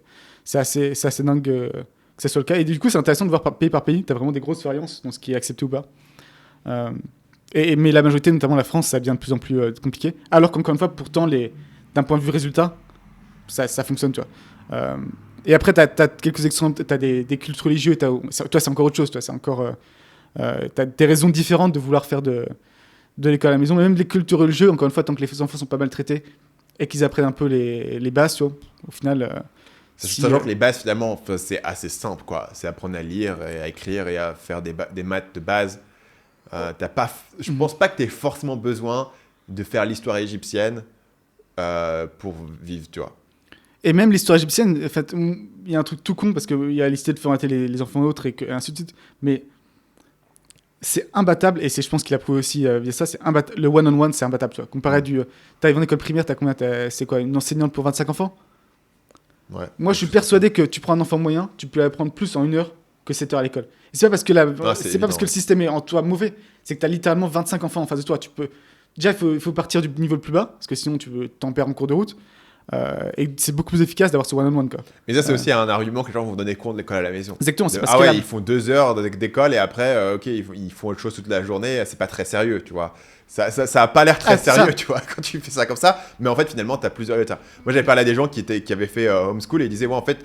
assez dingue que ce soit le cas. Et du coup, c'est intéressant de voir pays par pays. Tu as vraiment des grosses variances dans ce qui est accepté ou pas. Mais la majorité, notamment la France, ça devient de plus en plus compliqué. Alors qu'encore une fois, pourtant, d'un point de vue résultat, ça fonctionne, tu vois. Et après, tu as quelques exemples, tu as des cultes religieux. Toi, c'est encore autre chose. Toi, c'est encore... tu as des raisons différentes de vouloir faire de l'école à la maison. Mais même les cultes religieux, encore une fois, tant que les enfants sont pas mal traités et qu'ils apprennent un peu les bases, tu vois, au final... Sachant que les bases, finalement, c'est assez simple, quoi. C'est apprendre à lire et à écrire et à faire des maths de base. Je pense pas que tu aies forcément besoin de faire l'histoire égyptienne pour vivre, tu vois. Et même l'histoire égyptienne, en fait, il y a un truc tout con parce qu'il y a l'idée de formater les enfants autres et ainsi de suite. Mais c'est imbattable, et je pense qu'il a prouvé aussi via ça, le one-on-one, c'est imbattable. Tu vois. Comparé t'arrives en école primaire, t'as combien c'est quoi, une enseignante pour 25 enfants? Ouais. Moi, je suis persuadé que tu prends un enfant moyen, tu peux apprendre plus en 1 heure que 7 heures à l'école. Et c'est pas parce que c'est pas parce que le système est en toi mauvais, c'est que t'as littéralement 25 enfants en face de toi. Déjà, il faut partir du niveau le plus bas, parce que sinon tu t'en perds en cours de route. Et c'est beaucoup plus efficace d'avoir ce one-on-one, quoi. Mais ça, c'est aussi un argument que les gens vont donner compte de l'école à la maison. Exactement. C'est parce ils font 2 heures d'école et après, ils font autre chose toute la journée. C'est pas très sérieux, tu vois. Ça a pas l'air très sérieux, tu vois, quand tu fais ça comme ça. Mais en fait, finalement, t'as plusieurs états. Moi, j'avais parlé à des gens qui avaient fait homeschool et ils disaient, en fait,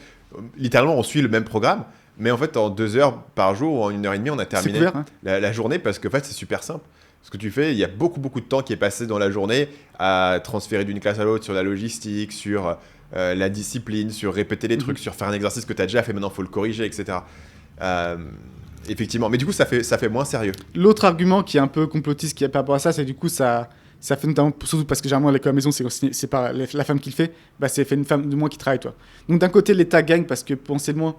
littéralement, on suit le même programme. Mais en fait, en 2 heures par jour ou en 1h30, on a terminé la journée parce que en fait, c'est super simple. Ce que tu fais, il y a beaucoup de temps qui est passé dans la journée à transférer d'une classe à l'autre sur la logistique, sur la discipline, sur répéter les trucs, sur faire un exercice que tu as déjà fait, maintenant il faut le corriger, etc. Effectivement, mais du coup ça fait moins sérieux. L'autre argument qui est un peu complotiste qui est par rapport à ça, c'est du coup ça fait notamment, surtout parce que généralement à l'école à la maison c'est pas la femme qui le fait, c'est fait une femme de moins qui travaille, toi. Donc d'un côté l'État gagne parce que potentiellement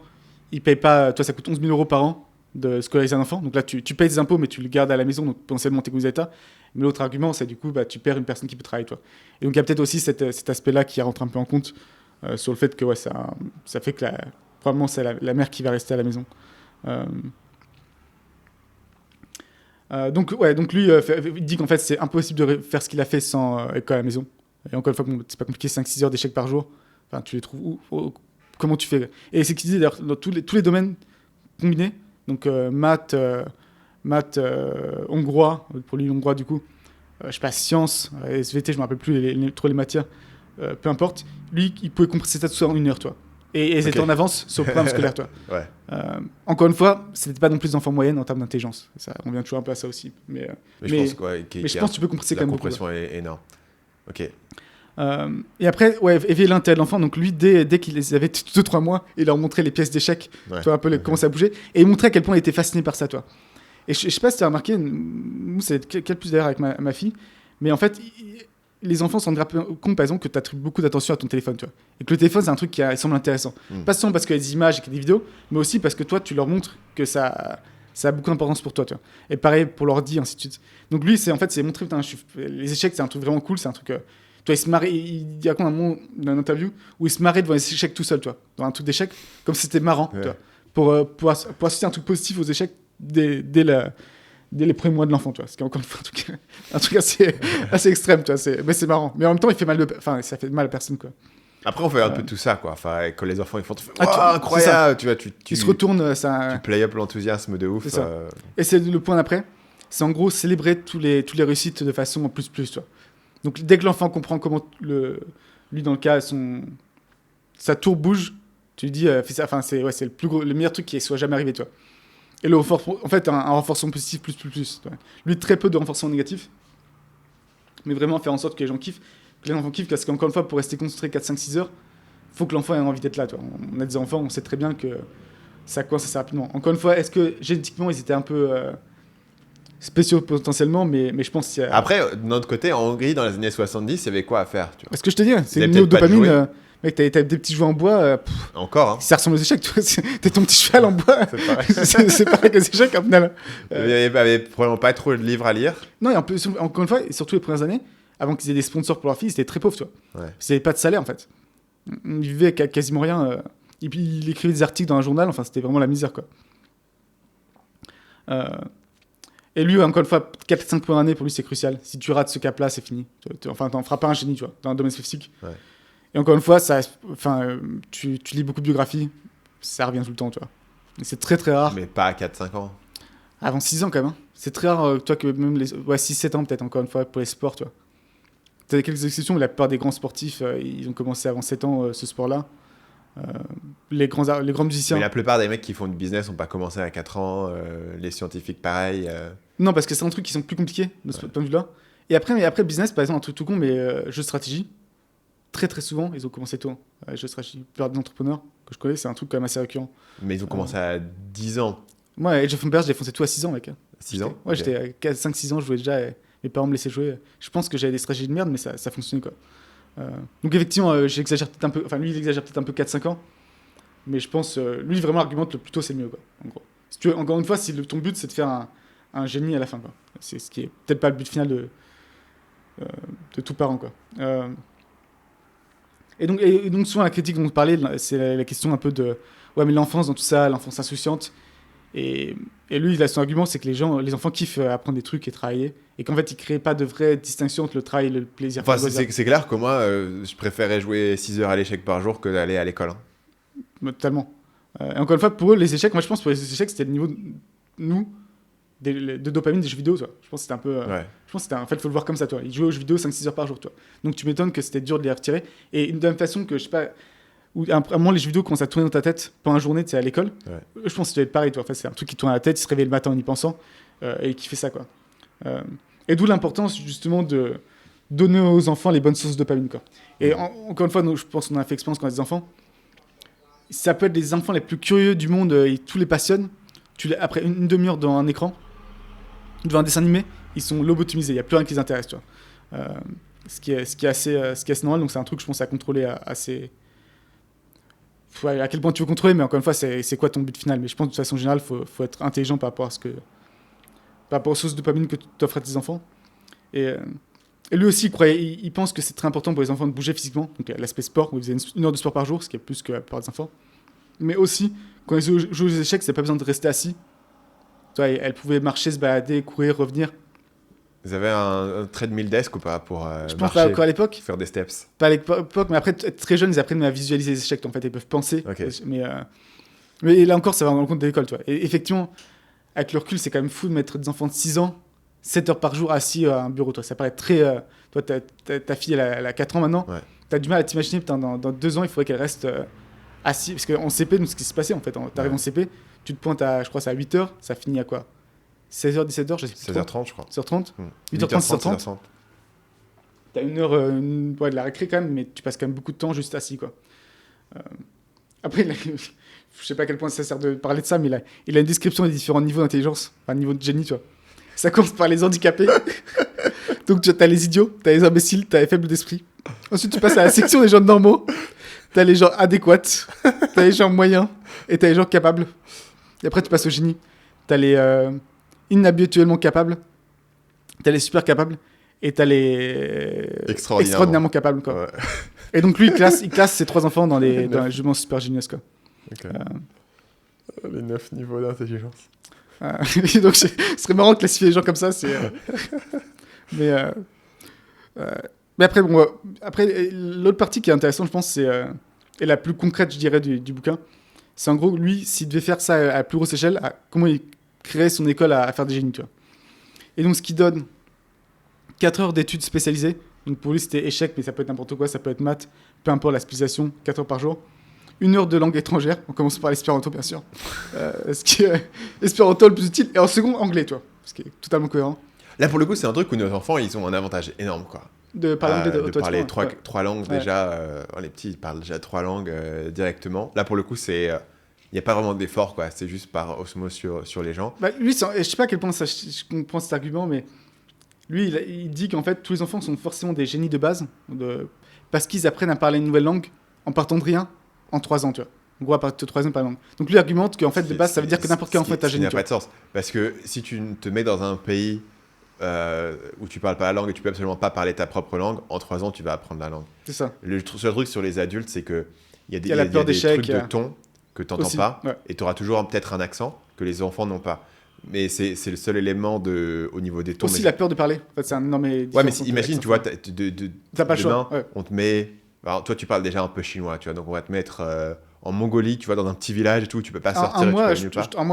il paye pas, toi ça coûte 11 000 € par an de scolariser un enfant, donc là tu payes des impôts mais tu le gardes à la maison, donc potentiellement t'écoutes l'État. Mais l'autre argument c'est du coup tu perds une personne qui peut travailler, toi. Et donc il y a peut-être aussi cet aspect là qui rentre un peu en compte sur le fait que ça fait que probablement c'est la mère qui va rester à la maison. Donc lui il dit qu'en fait c'est impossible de faire ce qu'il a fait sans école à la maison. Et encore une fois, c'est pas compliqué, 5-6 heures d'échecs par jour, enfin tu les trouves où, comment tu fais? Et c'est ce qu'il dit d'ailleurs dans tous les domaines combinés, donc maths hongrois, pour lui hongrois du coup, je sais pas, sciences, SVT, je me rappelle plus trop les matières, peu importe, lui il pouvait compresser ça tout ça en 1 heure, toi. Et c'était en avance sur le programme scolaire, toi. Ouais. Encore une fois, c'était pas non plus des enfants moyennes en termes d'intelligence. Ça revient toujours un peu à ça aussi. Mais je pense que tu peux compresser quand même beaucoup. La compression est énorme. Ok. Et après, éveiller l'intérêt de l'enfant. Donc lui, dès qu'ils avaient 2-3 mois, il leur montrait les pièces d'échecs, toi, un peu comment ça bougeait, et il montrait à quel point il était fasciné par ça, toi. Et je sais pas si tu as remarqué, nous, c'est quel plus d'ailleurs avec ma fille, mais en fait, les enfants s'en rendent compte, par exemple, que tu attribues beaucoup d'attention à ton téléphone, tu vois. Et que le téléphone, c'est un truc qui semble intéressant. Pas seulement parce qu'il y a des images et qu'il y a des vidéos, mais aussi parce que toi, tu leur montres que ça a beaucoup d'importance pour toi, tu vois. Et pareil pour l'ordi, ainsi de suite. Donc lui, c'est montrer, les échecs, c'est un truc vraiment cool, c'est un truc... Toi, il se marrait, il raconte un moment dans une interview où il se marrait devant les échecs tout seul, toi, dans un truc d'échecs, comme si c'était marrant, toi, pour assister un truc positif aux échecs dès les premiers mois de l'enfant, tu vois. Ce qui est encore une fois un truc assez extrême, tu vois. Mais c'est marrant. Mais en même temps, ça fait mal à personne, quoi. Après, on fait un peu tout ça, quoi. Enfin, quand les enfants ils font incroyable, tu vois, ils se retournent, tu play up l'enthousiasme de ouf. Et c'est le point d'après. C'est en gros célébrer toutes les réussites de façon en plus, tu vois. Donc dès que l'enfant comprend comment lui dans le cas sa tour bouge, tu lui dis fais ça. Enfin c'est le meilleur truc qui soit jamais arrivé, toi. Et en fait un renforcement positif plus. Toi. Lui très peu de renforcement négatif, mais vraiment faire en sorte que les gens kiffent, parce qu'encore une fois pour rester concentré 4-5-6 heures, faut que l'enfant ait envie d'être là, toi. On a des enfants, on sait très bien que ça coince assez rapidement. Encore une fois, est-ce que génétiquement ils étaient un peu spéciaux potentiellement, mais je pense Après, de notre côté, en Hongrie, dans les années 70, il y avait quoi à faire, tu vois. Ce que je te dis, c'est une néo-dopamine. Mec, t'as des petits jouets en bois, Encore, hein. ça ressemble aux échecs, tu vois. T'es ton petit cheval en bois. C'est pareil. C'est pareil que les échecs, au final. Il n'y avait probablement pas trop de livres à lire. Non, et encore une fois, et surtout les premières années, avant qu'ils aient des sponsors pour leurs filles, c'était très pauvre, tu vois. Ouais. Ils n'avaient pas de salaire, en fait. Ils vivaient avec quasiment rien. Et puis, il écrivait des articles dans un journal, enfin, c'était vraiment la misère, quoi. Et lui, encore une fois, 4-5 premières années, pour lui, c'est crucial. Si tu rates ce cap-là, c'est fini. Enfin, t'en feras pas un génie, tu vois, dans un domaine spécifique. Ouais. Et encore une fois, tu lis beaucoup de biographies, ça revient tout le temps, tu vois. Et c'est très, très rare. Mais pas à 4-5 ans. Avant 6 ans, quand même. Hein. C'est très rare, toi, que même les... Ouais, 6-7 ans, peut-être, encore une fois, pour les sports, tu vois. T'as quelques exceptions, mais la plupart des grands sportifs, ils ont commencé avant 7 ans, ce sport-là. Les grands musiciens... Mais la plupart des mecs qui font du business n'ont pas commencé à 4 ans. Les scientifiques, pareil. Non, parce que c'est un truc qui sont plus compliqués, de ce point de vue-là. Et après, business, par exemple, un truc tout con, mais jeux de stratégie. Très, très souvent, ils ont commencé tôt. Jeux de stratégie. La plupart des entrepreneurs que je connais, c'est un truc quand même assez récurrent. Mais ils ont commencé à 10 ans. Moi, Age of Empires, j'ai foncé tout à 6 ans, mec. 6 ans Ouais, Ok. j'étais à 5-6 ans, je jouais déjà. Et mes parents me laissaient jouer. Je pense que j'avais des stratégies de merde, mais ça fonctionnait, quoi. Donc, effectivement, j'exagère peut-être un peu. Enfin, lui, il exagère peut-être un peu 4-5 ans. Mais je pense, lui, vraiment, argumente le plus tôt, c'est le mieux, quoi. En gros. Si tu veux, encore une fois, si ton but, c'est de faire un génie à la fin, quoi. C'est ce qui est peut-être pas le but final de tout parent, quoi. Et donc, souvent, la critique dont on parlait, c'est la question un peu de ouais, mais l'enfance dans tout ça, l'enfance insouciante. Et lui, il a son argument, c'est que les enfants kiffent apprendre des trucs et travailler. Et qu'en fait, ils ne créent pas de vraie distinction entre le travail et le plaisir. Enfin, c'est clair que moi, je préférais jouer 6 heures à l'échec par jour que d'aller à l'école. Hein. Totalement. Et encore une fois, pour eux, les échecs, moi je pense pour les échecs, c'était le niveau de dopamine des jeux vidéo, toi. Je pense que c'était un peu. Ouais. Je pense que c'était. En fait, il faut le voir comme ça, toi. Ils jouaient aux jeux vidéo 5-6 heures par jour, toi. Donc tu m'étonnes que c'était dur de les retirer. Et de la même façon que, je sais pas, où à un moment les jeux vidéo commencent à tourner dans ta tête pendant la journée, tu sais, à l'école. Ouais. Je pense que ça doit être pareil, toi. En fait, c'est un truc qui tourne à la tête, il se réveille le matin en y pensant et qui fait ça, quoi. Et d'où l'importance, justement, de donner aux enfants les bonnes sources de dopamine, quoi. Et encore une fois, je pense qu'on a fait expérience quand on a des enfants. Ça peut être les enfants les plus curieux du monde et tout les passionne. Après une demi-heure devant un écran, devant un dessin animé, ils sont lobotomisés. Il n'y a plus rien qui les intéresse, tu vois. Ce qui est assez normal. Donc c'est un truc, je pense, à contrôler assez. À quel point tu veux contrôler, mais encore une fois, c'est quoi ton but final. Mais je pense que de façon générale, faut être intelligent par rapport aux sources de dopamine que tu offres à tes enfants. Et lui aussi, il pense que c'est très important pour les enfants de bouger physiquement. Donc l'aspect sport, où ils faisaient une heure de sport par jour, ce qui est plus que la plupart des enfants. Mais aussi, quand ils jouent aux échecs, c'est pas besoin de rester assis. Tu vois, elle pouvait marcher, se balader, courir, revenir. Vous avez un treadmill desk ou pas pour Je pense marcher, pas encore à l'époque. faire des steps? Pas à l'époque, mais après, très jeunes, ils apprennent à visualiser les échecs. En fait, ils peuvent penser. Ok. Mais là encore, ça va dans le compte de l'école. Tu vois. Et effectivement, avec le recul, c'est quand même fou de mettre des enfants de 6 ans, 7 heures par jour assis à un bureau. Toi. Ça paraît très. Toi, ta fille, elle a 4 ans maintenant. Ouais. Tu as du mal à t'imaginer, putain, dans 2 ans, il faudrait qu'elle reste assise. Parce qu'en CP, nous, ce qui se passait, en fait, t'arrives en CP, tu te pointes à, je crois, c'est à 8 heures, ça finit à quoi? 16h, 17h, je sais plus. 16h30, je crois. 16h30 8h30, 8h30, 16h30. T'as une heure de la récré quand même, mais tu passes quand même beaucoup de temps juste assis, quoi. Après, je sais pas à quel point ça sert de parler de ça, mais il a une description des différents niveaux d'intelligence, enfin niveau de génie, tu vois. Ça commence par les handicapés. Donc tu as les idiots, t'as les imbéciles, t'as les faibles d'esprit. Ensuite, tu passes à la section des gens normaux. T'as les gens adéquats, t'as les gens moyens, et t'as les gens capables. Et après, tu passes au génie. T'as les inhabituellement capables, t'as les super capables, et t'as les extraordinairement capables, quoi. Ouais. Et donc lui, il classe ses 3 enfants dans les juments super géniaux, quoi. Okay. Les 9 niveaux d'intelligence. Donc ce serait marrant de classifier les gens comme ça, c'est... Mais après, bon, après, l'autre partie qui est intéressante, je pense, c'est et la plus concrète, je dirais, du bouquin. C'est en gros, lui, s'il devait faire ça à plus grosse échelle, comment il créerait son école à faire des génies, tu vois. Et donc, ce qui donne 4 heures d'études spécialisées. Donc, pour lui, c'était échec, mais ça peut être n'importe quoi, ça peut être maths, peu importe la spécialisation, 4 heures par jour. 1 heure de langue étrangère, on commence par l'espéranto, bien sûr. Ce qui est espéranto le plus utile, et en second, anglais, tu vois, ce qui est totalement cohérent. Là, pour le coup, c'est un truc où nos enfants, ils ont un avantage énorme, quoi. De parler parler 3 langues, ouais. déjà. Les petits, ils parlent déjà 3 langues directement. Là, pour le coup, c'est... Il n'y a pas vraiment d'effort, quoi. C'est juste par osmose sur les gens. Bah, lui, je sais pas à quel point je comprends cet argument, mais lui, il dit qu'en fait, tous les enfants sont forcément des génies de base, parce qu'ils apprennent à parler une nouvelle langue en partant de rien en 3 ans, tu vois. En gros, à partir de 3 ans par langue. Donc lui argumente qu'en fait, de base, ça veut dire que n'importe quel enfant est un génie. Ça n'a pas de sens. Parce que si tu te mets dans un pays où tu parles pas la langue et tu peux absolument pas parler ta propre langue, en 3 ans, tu vas apprendre la langue. C'est ça. Le seul truc sur les adultes, c'est qu'il y a des, la peur des d'échec, trucs de ton que tu n'entends pas et tu auras toujours peut-être un accent que les enfants n'ont pas. Mais c'est le seul élément au niveau des tons. Aussi la peur de parler. En fait, c'est un énorme. Ouais, mais imagine, tu vois, t'as pas le choix. On te met. Alors, toi, tu parles déjà un peu chinois, tu vois, donc on va te mettre en Mongolie, tu vois, dans un petit village et tout, tu peux pas sortir. Moi,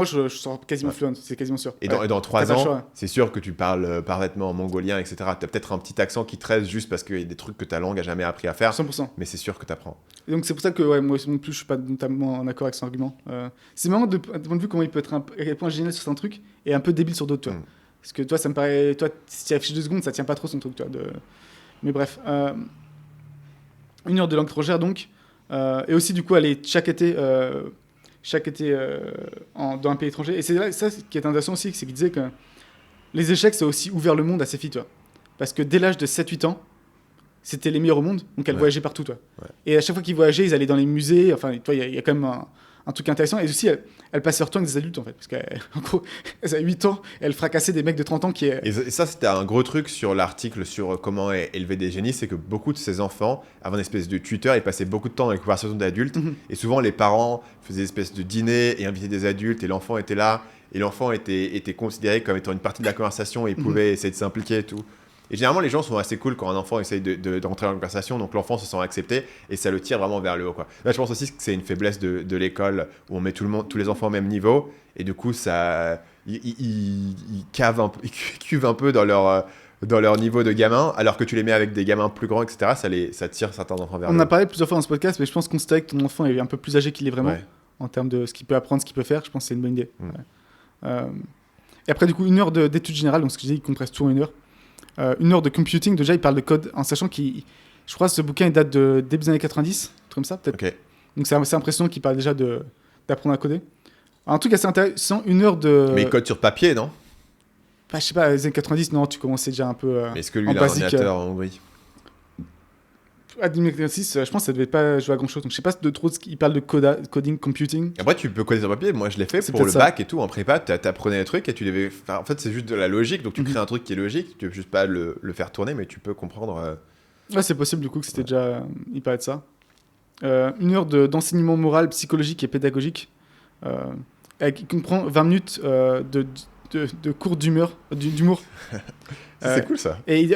je sors quasiment fluent, c'est quasiment sûr. Et dans 3 ans, c'est sûr que tu parles parfaitement en mongolien, etc. Tu as peut-être un petit accent qui te reste juste parce qu'il y a des trucs que ta langue a jamais appris à faire. 100%. Mais c'est sûr que tu apprends. Et donc, c'est pour ça que moi non plus, je suis pas notamment en accord avec son argument. C'est marrant de point de vue comment il peut être à quel point génial sur certains trucs et un peu débile sur d'autres, tu vois. Parce que toi, ça me paraît. Toi, si tu affiches 2 secondes, ça tient pas trop son truc, tu vois. Mais bref. 1 heure de langue étrangère, donc. Et aussi, du coup, aller chaque été dans un pays étranger. Et c'est là, ça qui est intéressant aussi, c'est qu'il disait que les échecs, c'est aussi ouvert le monde à ses filles, tu vois. Parce que dès l'âge de 7-8 ans, c'était les meilleurs au monde, donc elles voyageaient partout, toi. Ouais. Et à chaque fois qu'ils voyageaient, ils allaient dans les musées. Enfin, toi, il y a quand même un truc intéressant. Et aussi, elles passaient leur temps avec des adultes, en fait. Parce qu'en gros, elles avaient 8 ans, elles fracassaient des mecs de 30 ans qui... Et ça, c'était un gros truc sur l'article sur comment élever des génies, c'est que beaucoup de ces enfants avaient une espèce de tuteur, ils passaient beaucoup de temps dans les conversations d'adultes. Et souvent, les parents faisaient une espèce de dîner et invitaient des adultes, et l'enfant était là. Et l'enfant était considéré comme étant une partie de la conversation, et il pouvait essayer de s'impliquer et tout. Et généralement, les gens sont assez cool quand un enfant essaye d'entrer dans la conversation, donc l'enfant se sent accepté et ça le tire vraiment vers le haut, quoi. Là, je pense aussi que c'est une faiblesse de l'école où on met tous les enfants au même niveau et du coup, ils cuvent un peu dans leur niveau de gamin, alors que tu les mets avec des gamins plus grands, etc., ça tire certains enfants vers le haut. On a parlé plusieurs fois dans ce podcast, mais je pense qu'on constate que ton enfant est un peu plus âgé qu'il est vraiment en termes de ce qu'il peut apprendre, ce qu'il peut faire. Je pense que c'est une bonne idée. Et après, du coup, 1 heure d'études générales, donc ce que je dis, il compresse tout en 1 heure. 1 heure de computing, déjà il parle de code en sachant je crois que ce bouquin il date de début des années 90, comme ça peut-être. Okay. Donc c'est assez impressionnant qu'il parle déjà d'apprendre à coder. Un truc assez intéressant, 1 heure de... Mais il code sur papier, non? Bah, je sais pas, les années 90, non, tu commençais déjà un peu mais est-ce que lui il a un ordinateur en Hongrie? À 2006, je pense que ça devait pas jouer à grand chose. Donc je sais pas de trop il parle de coding, computing. Après, tu peux coder sur papier. Moi, je l'ai fait pour le bac et tout. En prépa, t'apprenais les trucs et tu devais. Enfin, en fait, c'est juste de la logique. Donc tu crées un truc qui est logique. Tu veux juste pas le faire tourner, mais tu peux comprendre. Ouais, c'est possible du coup que c'était déjà. Il parlait de ça. 1 heure d'enseignement moral, psychologique et pédagogique. Qui comprend 20 minutes de cours d'humour. C'est cool ça. Et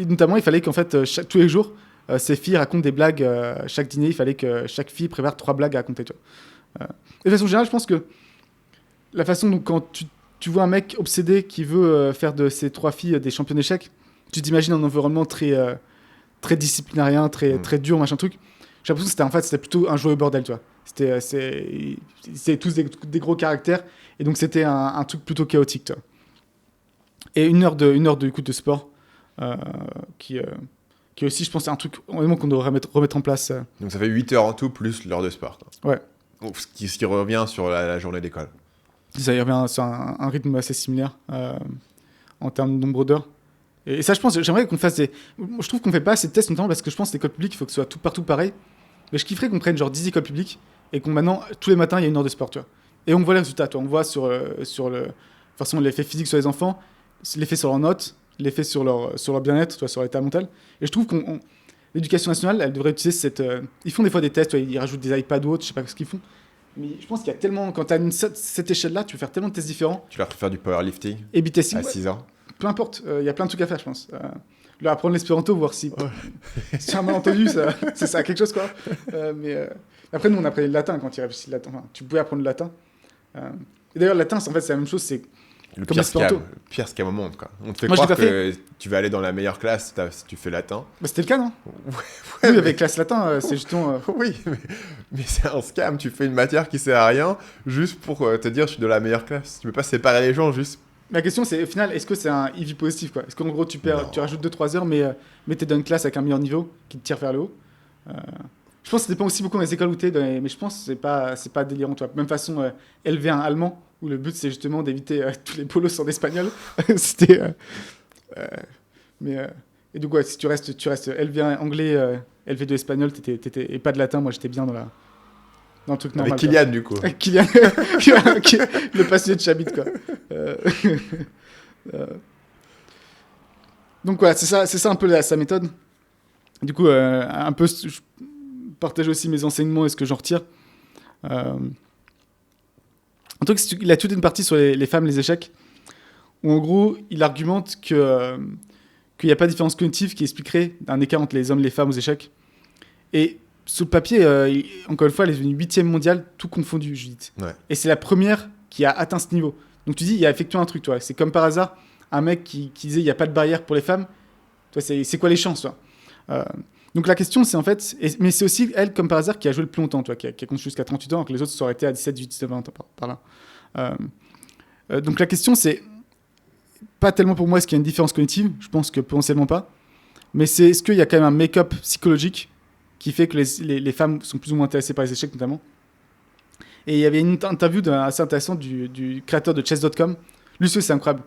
notamment, il fallait qu'en fait, tous les jours, ces filles racontent des blagues. Chaque dîner, il fallait que chaque fille prépare 3 blagues à raconter. Tu vois. De façon générale, je pense que la façon dont quand tu vois un mec obsédé qui veut faire de ces 3 filles des champions d'échecs, tu t'imagines un environnement très disciplinarien, très dur, machin truc. J'ai l'impression que c'était plutôt un joyeux bordel, tu vois. C'était tous des gros caractères, et donc c'était un truc plutôt chaotique, tu vois. Et 1 heure de sport, qui aussi, je pense, c'est un truc vraiment qu'on devrait remettre en place. Donc ça fait 8 heures en tout, plus l'heure de sport, quoi. Ouais. Donc, ce qui revient sur la journée d'école. Ça y revient sur un rythme assez similaire en termes de nombre d'heures. Et ça, je pense, j'aimerais qu'on fasse je trouve qu'on fait pas assez de tests, notamment parce que je pense que l'école publique, il faut que ce soit tout partout pareil. Mais je kifferais qu'on prenne genre 10 écoles publiques et qu'on maintenant, tous les matins, il y a 1 heure de sport, tu vois. Et on voit les résultats, tu vois. On voit sur forcément l'effet physique sur les enfants, l'effet sur leurs notes, l'effet sur leur bien-être, tu vois, sur l'état mental. Et je trouve l'éducation nationale, elle devrait utiliser ils font des fois des tests, tu vois, ils rajoutent des iPads ou autres, je sais pas ce qu'ils font. Mais je pense qu'il y a tellement, quand tu as cette échelle-là, tu peux faire tellement de tests différents. Tu leur fais faire du powerlifting testing, à 6 ans. Peu importe, il y a plein de trucs à faire, je pense. Leur apprendre l'espéranto, voir si c'est un malentendu, ça a quelque chose, quoi. Mais après, nous, on apprenait le latin quand il réfléchit le latin. Enfin, tu pouvais apprendre le latin. Et d'ailleurs, le latin, en fait, c'est la même chose, c'est le pire scam au monde, quoi. On te fait croire que tu vas aller dans la meilleure classe si tu fais latin. Bah, c'était le cas, non? Oui, avec classe latin, c'est justement... Oui, mais c'est un scam. Tu fais une matière qui sert à rien juste pour te dire je suis de la meilleure classe. Tu peux pas séparer les gens juste... La question, c'est au final, est-ce que c'est un EV positif, quoi? Est-ce qu'en gros, tu rajoutes 2-3 heures, mais t'es dans une classe avec un meilleur niveau qui te tire vers le haut? Je pense que ça dépend aussi beaucoup des écoles où t'es, mais je pense que c'est pas délirant, toi. Même façon, LV1 allemand, où le but, c'est justement d'éviter tous les polos en espagnol. C'était... et donc, ouais, si tu restes LV1 anglais LV2 espagnol, et pas de latin, moi j'étais bien dans le truc normal. Avec Kylian, du coup. Avec Kylian, le passionné de Chabit, quoi. Donc voilà, c'est ça un peu sa méthode. Du coup, un peu, je partage aussi mes enseignements et ce que j'en retire. En tout cas, il a toute une partie sur les femmes, les échecs, où en gros, il argumente qu'il n'y a pas de différence cognitive qui expliquerait un écart entre les hommes et les femmes aux échecs. Et sur le papier, encore une fois, elle est devenue 8e mondiale, tout confondu, Judith. Ouais. Et c'est la première qui a atteint ce niveau. Donc tu dis, il y a effectivement un truc, toi. C'est comme par hasard, un mec qui disait, il n'y a pas de barrière pour les femmes. Toi, c'est quoi les chances, toi Donc la question, c'est en fait... mais c'est aussi elle, comme par hasard, qui a joué le plus longtemps, toi, qui a continué jusqu'à 38 ans, alors que les autres se sont arrêtés à 17, 18, 19, 20 par là. Donc la question, c'est... Pas tellement pour moi est-ce qu'il y a une différence cognitive, je pense que potentiellement pas, mais c'est est-ce qu'il y a quand même un make-up psychologique qui fait que les femmes sont plus ou moins intéressées par les échecs notamment. Et il y avait une interview assez intéressante du créateur de Chess.com. Lui aussi, c'est incroyable.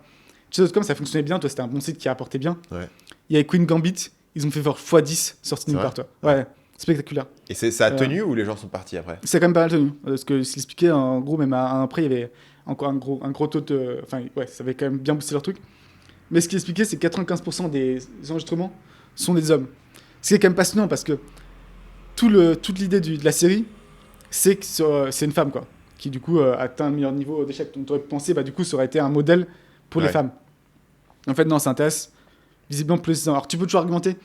Chess.com, ça fonctionnait bien, toi c'était un bon site qui rapportait bien. Ouais. Il y avait Queen Gambit, ils ont fait genre x10 sorti nulle part, toi. Ouais, spectaculaire. Et ça a tenu ou les gens sont partis après? C'est quand même pas mal tenu, parce que s'il expliquait, en gros, même après, il y avait encore un gros taux de... Enfin, ouais, ça avait quand même bien boosté leur truc. Mais ce qu'il expliquait, c'est que 95% des enregistrements sont des hommes. Ce qui est quand même passionnant, parce que toute l'idée de la série, c'est que c'est une femme, quoi, qui du coup atteint un meilleur niveau d'échec. Donc tu aurais pu penser, bah, du coup, ça aurait été un modèle pour les femmes. En fait, non, ça intéresse visiblement plus les hommes. Alors tu peux toujours argumenter,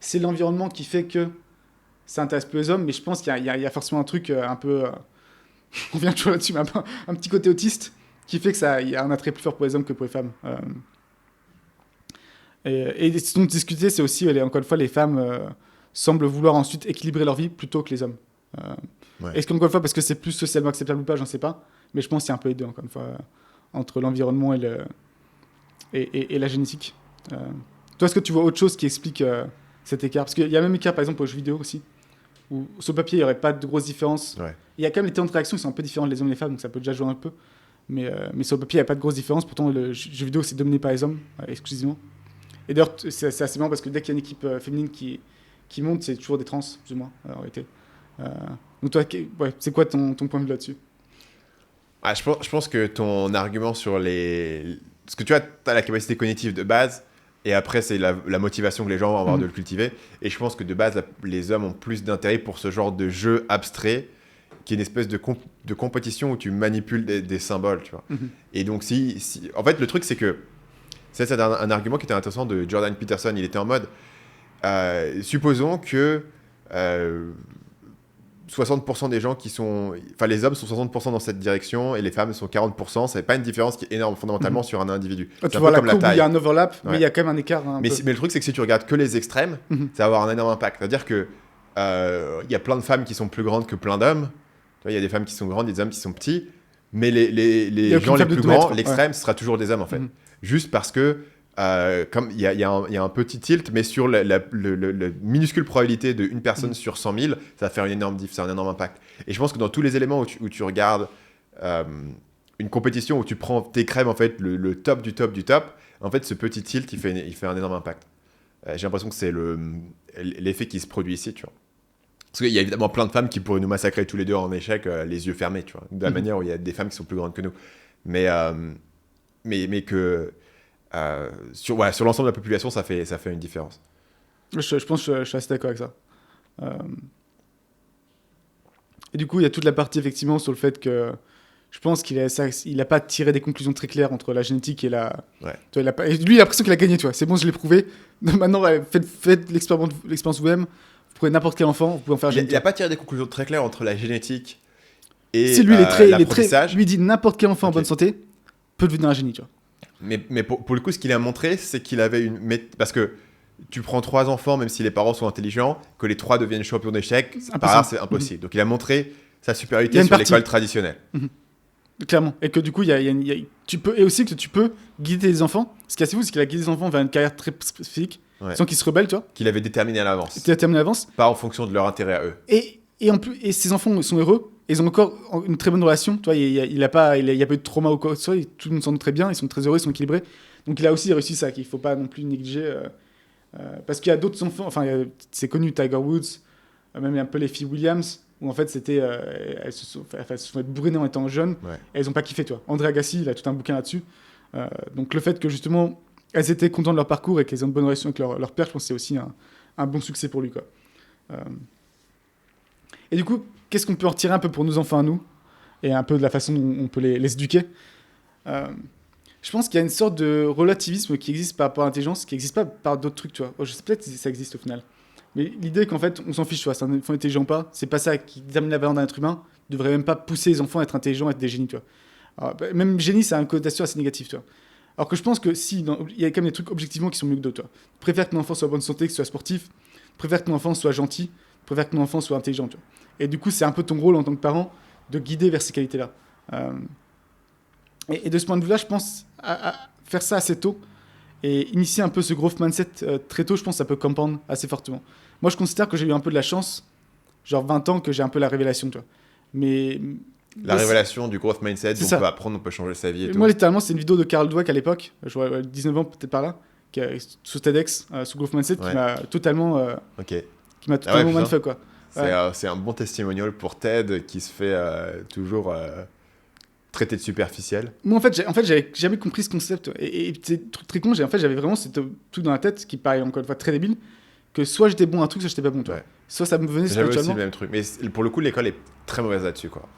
c'est l'environnement qui fait que ça intéresse plus les hommes, mais je pense qu'il y a forcément un truc un peu... on vient toujours là-dessus, mais un petit côté autiste qui fait que il y a un attrait plus fort pour les hommes que pour les femmes. Et ce dont discuter, c'est aussi, encore une fois, les femmes semblent vouloir ensuite équilibrer leur vie plutôt que les hommes. Est-ce qu'encore une fois, parce que c'est plus socialement acceptable ou pas, j'en sais pas, mais je pense qu'il y a un peu les deux, encore une fois, entre l'environnement et la génétique. Toi, est-ce que tu vois autre chose qui explique cet écart? Parce qu'il y a même écart, par exemple, aux jeux vidéo aussi, où sur le papier, il n'y aurait pas de grosses différences. Ouais. Il y a quand même les temps de réaction qui sont un peu différents les hommes et les femmes, donc ça peut déjà jouer un peu. Mais sur le papier, il n'y a pas de grosses différences. Pourtant, le jeu vidéo, c'est dominé par les hommes, exclusivement. Et d'ailleurs, c'est assez marrant parce que dès qu'il y a une équipe féminine qui monte, c'est toujours des trans, plus ou moins, en réalité. Donc toi, c'est quoi ton point de vue là-dessus? Je pense que ton argument sur les... Parce que tu vois, tu as la capacité cognitive de base, et après, c'est la motivation que les gens vont avoir de le cultiver. Et je pense que de base, les hommes ont plus d'intérêt pour ce genre de jeu abstrait, qui est une espèce de compétition où tu manipules des symboles, tu vois. Et donc, en fait, le truc, c'est que c'est un argument qui était intéressant de Jordan Peterson. Il était en mode, supposons que 60% des gens enfin, les hommes sont 60% dans cette direction et les femmes sont 40%. Ça n'est pas une différence qui est énorme fondamentalement sur un individu. Tu vois la courbe où il y a un overlap, mais il y a quand même un écart. Mais le truc, c'est que si tu regardes que les extrêmes, ça va avoir un énorme impact. C'est-à-dire que y a plein de femmes qui sont plus grandes que plein d'hommes. Il y a des femmes qui sont grandes, des hommes qui sont petits. Mais les gens les plus grands, l'extrême, ce sera toujours des hommes, en fait. Juste parce que, comme il y a un petit tilt, mais sur la minuscule probabilité d'une personne sur 100 000, ça va faire un énorme impact. Et je pense que dans tous les éléments où tu regardes une compétition où tu prends tes crèmes, en fait, le top du top du top, en fait, ce petit tilt, il fait un énorme impact. J'ai l'impression que c'est l'effet qui se produit ici, tu vois. Parce qu'il y a évidemment plein de femmes qui pourraient nous massacrer tous les deux en échec, les yeux fermés, tu vois. De la manière où il y a des femmes qui sont plus grandes que nous. Mais que sur l'ensemble de la population, ça fait une différence. Je pense que je suis assez d'accord avec ça. Et du coup, il y a toute la partie, effectivement, sur le fait que je pense qu'il n'a pas tiré des conclusions très claires entre la génétique et la... Ouais. Tu vois, et lui, il a l'impression qu'il a gagné, tu vois. C'est bon, je l'ai prouvé. Maintenant, faites l'expérience vous-même. Vous prenez n'importe quel enfant, vous pouvez en faire génétique. Il n'a pas tiré des conclusions très claires entre la génétique et si lui, l'apprentissage. Lui, il dit n'importe quel enfant en bonne santé peut devenir un génie, tu vois. Mais pour le coup, ce qu'il a montré, c'est qu'il avait parce que tu prends 3 enfants, même si les parents sont intelligents, que les 3 deviennent champions d'échecs, c'est impossible. Donc il a montré sa supériorité sur l'école traditionnelle. Clairement. Et que du coup, et aussi que tu peux guider les enfants. Ce qui est assez fou, c'est qu'il a guidé les enfants vers une carrière très spécifique, sans qu'ils se rebellent, tu vois. Qu'il avait déterminé à l'avance. Pas en fonction de leur intérêt à eux. Et en plus, et ces enfants sont heureux. Ils ont encore une très bonne relation. Tu vois, il y a pas eu de trauma ou quoi que ce soit. Tout le monde s'entend très bien. Ils sont très heureux, ils sont équilibrés. Donc il a aussi réussi ça, qu'il ne faut pas non plus négliger. Parce qu'il y a d'autres enfants, c'est connu, Tiger Woods, même un peu les filles Williams, où en fait elles se sont fait bourriner en étant jeunes, et elles n'ont pas kiffé, toi. André Agassi, il a tout un bouquin là-dessus. Donc le fait que justement elles étaient contentes de leur parcours et qu'elles ont une bonne relation avec leur père, je pense que c'est aussi un bon succès pour lui, quoi. Et du coup, qu'est-ce qu'on peut en tirer un peu pour nos enfants à nous, et un peu de la façon dont on peut les éduquer. Je pense qu'il y a une sorte de relativisme qui existe par rapport à l'intelligence, qui n'existe pas par d'autres trucs, tu vois. Je sais peut-être si ça existe au final. Mais l'idée qu'en fait, on s'en fiche, tu vois, c'est un enfant intelligent ou pas, c'est pas ça qui détermine la valeur d'un être humain. Ne devrait même pas pousser les enfants à être intelligents, à être des génies, tu vois. Alors, même génie, ça a une connotation assez négative, tu vois. Alors que je pense que si, il y a quand même des trucs objectivement qui sont mieux que d'autres, tu vois. Je préfère que mon enfant soit en bonne santé, que soit sportif. Je préfère que mon enfant soit gentil. Je préfère que mon enfant soit intelligent, tu vois. Et du coup, c'est un peu ton rôle en tant que parent de guider vers ces qualités-là. Et de ce point de vue-là, je pense à faire ça assez tôt et initier un peu ce growth mindset très tôt, je pense que ça peut compound assez fortement. Moi, je considère que j'ai eu un peu de la chance, genre 20 ans, que j'ai un peu la révélation, tu vois. Mais la révélation du growth mindset, on peut apprendre, on peut changer sa vie et tout. Moi, littéralement, c'est une vidéo de Carl Dweck à l'époque, je vois 19 ans peut-être par là, sous TEDx, sous growth mindset, qui m'a totalement mindfuck, quoi. C'est un bon testimonial pour Ted qui se fait toujours traité de superficiel. Moi, en fait, j'avais jamais compris ce concept. Et c'est très con, j'avais vraiment ce truc dans la tête qui paraît encore une fois très débile, que soit j'étais bon à un truc, soit j'étais pas bon. Ouais. Soit ça me venait spirituellement. J'avais aussi le même truc. Mais pour le coup, l'école est très mauvaise là-dessus, quoi.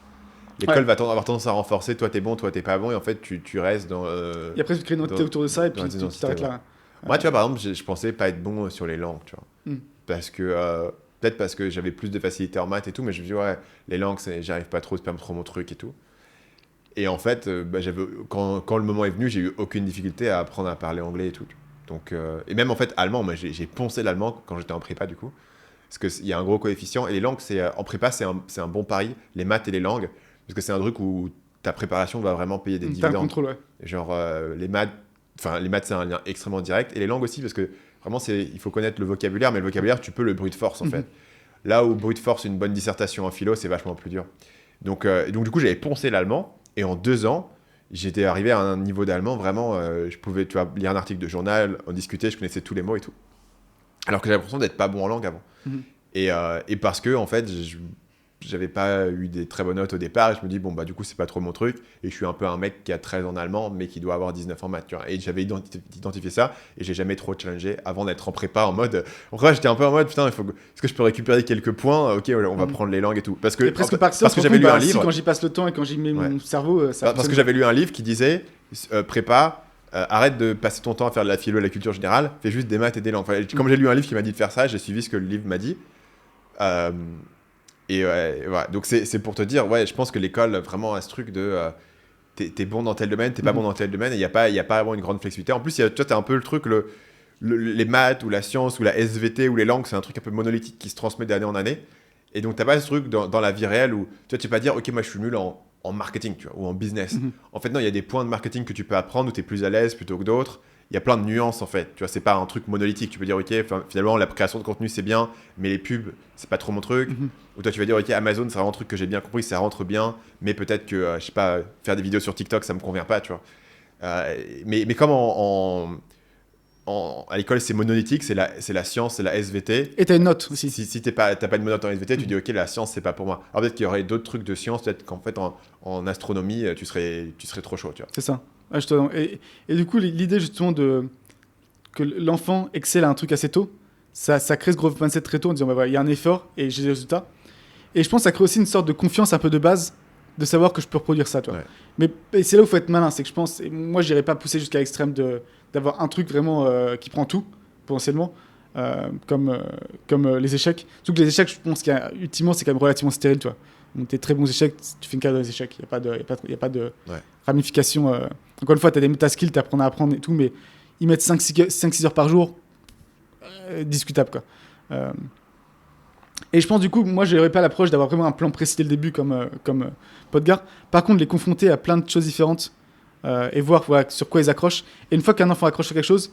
L'école va avoir tendance à renforcer, toi t'es bon, toi t'es pas bon, et en fait tu restes dans... Et après tu crées une identité autour de ça, et puis tu t'arrêtes là. Moi, tu vois, par exemple, je pensais pas être bon sur les langues, tu vois. Parce que... peut-être parce que j'avais plus de facilité en maths et tout, mais je me dis, ouais, les langues, j'arrive pas trop, c'est pas trop mon truc et tout. Et en fait, quand le moment est venu, j'ai eu aucune difficulté à apprendre à parler anglais et tout. Donc, et même en fait, allemand, moi j'ai poncé l'allemand quand j'étais en prépa du coup. Parce qu'il y a un gros coefficient. Et les langues, en prépa, c'est un bon pari, les maths et les langues. Parce que c'est un truc où ta préparation va vraiment payer des dividendes. T'as un contrôle, ouais. Genre, les maths, c'est un lien extrêmement direct. Et les langues aussi, parce que vraiment, il faut connaître le vocabulaire, mais le vocabulaire, tu peux le brute force en fait. Là où brute force, une bonne dissertation en philo, c'est vachement plus dur. Donc du coup, j'avais poncé l'allemand. Et en 2 ans, j'étais arrivé à un niveau d'allemand, vraiment, je pouvais lire un article de journal, en discuter, je connaissais tous les mots et tout. Alors que j'avais l'impression d'être pas bon en langue avant. Et parce que, en fait, j'avais pas eu des très bonnes notes au départ, et je me dis, bon, bah, du coup, c'est pas trop mon truc, et je suis un peu un mec qui a 13 en allemand, mais qui doit avoir 19 en maths, tu vois. Et j'avais identifié ça, et j'ai jamais trop challengé avant d'être en prépa, en mode... En vrai, j'étais un peu en mode, putain, est-ce que je peux récupérer quelques points? Ok, on va prendre les langues et tout. Parce que j'avais lu un livre... Quand j'y passe le temps et quand j'y mets mon cerveau, ça... Parce que j'avais lu un livre qui disait, prépa... arrête de passer ton temps à faire de la philo et de la culture générale, fais juste des maths et des langues. Enfin, comme j'ai lu un livre qui m'a dit de faire ça, j'ai suivi ce que le livre m'a dit. Et voilà. Donc c'est pour te dire, ouais, je pense que l'école vraiment a ce truc de t'es bon dans tel domaine, t'es pas bon dans tel domaine, et il n'y a pas vraiment une grande flexibilité. En plus, toi, t'as un peu le truc, les maths ou la science ou la SVT ou les langues, c'est un truc un peu monolithique qui se transmet d'année en année. Et donc, t'as pas ce truc dans la vie réelle où tu vas pas dire, ok, moi je suis nul en marketing, tu vois, ou en business. En fait, non, il y a des points de marketing que tu peux apprendre où tu es plus à l'aise plutôt que d'autres. Il y a plein de nuances, en fait. Tu vois, c'est pas un truc monolithique. Tu peux dire, ok, finalement, la création de contenu, c'est bien, mais les pubs, c'est pas trop mon truc. Ou toi, tu vas dire, ok, Amazon, c'est vraiment un truc que j'ai bien compris, ça rentre bien, mais peut-être que, je sais pas, faire des vidéos sur TikTok, ça me convient pas, tu vois. Mais comme à l'école, c'est monolithique, c'est la science, c'est la SVT. Et t'as une note aussi. Si t'as pas une note en SVT, tu dis ok, la science, c'est pas pour moi. Alors peut-être qu'il y aurait d'autres trucs de science, peut-être qu'en fait, en astronomie, tu serais trop chaud, tu vois. C'est ça. Et du coup, l'idée justement que l'enfant excelle à un truc assez tôt, ça crée ce growth mindset très tôt en disant bah, il y a un effort et j'ai des résultats. Et je pense que ça crée aussi une sorte de confiance un peu de base de savoir que je peux reproduire ça, tu vois. Ouais. Mais c'est là où il faut être malin, c'est que je pense, et moi je n'irais pas pousser jusqu'à l'extrême d'avoir un truc vraiment qui prend tout, potentiellement, comme les échecs. Surtout que les échecs, je pense qu'ultimement, c'est quand même relativement stérile, tu vois. Donc tes très bons échecs, tu fais une carrière dans les échecs, il n'y a pas de ramification. Encore une fois, tu as ta skill, tu apprends à apprendre et tout, mais y mettre 5-6 heures par jour, discutable, quoi. Et je pense du coup, moi je n'aurais pas l'approche d'avoir vraiment un plan précis dès le début comme Podgar. Par contre, les confronter à plein de choses différentes et voir sur quoi ils accrochent. Et une fois qu'un enfant accroche sur quelque chose,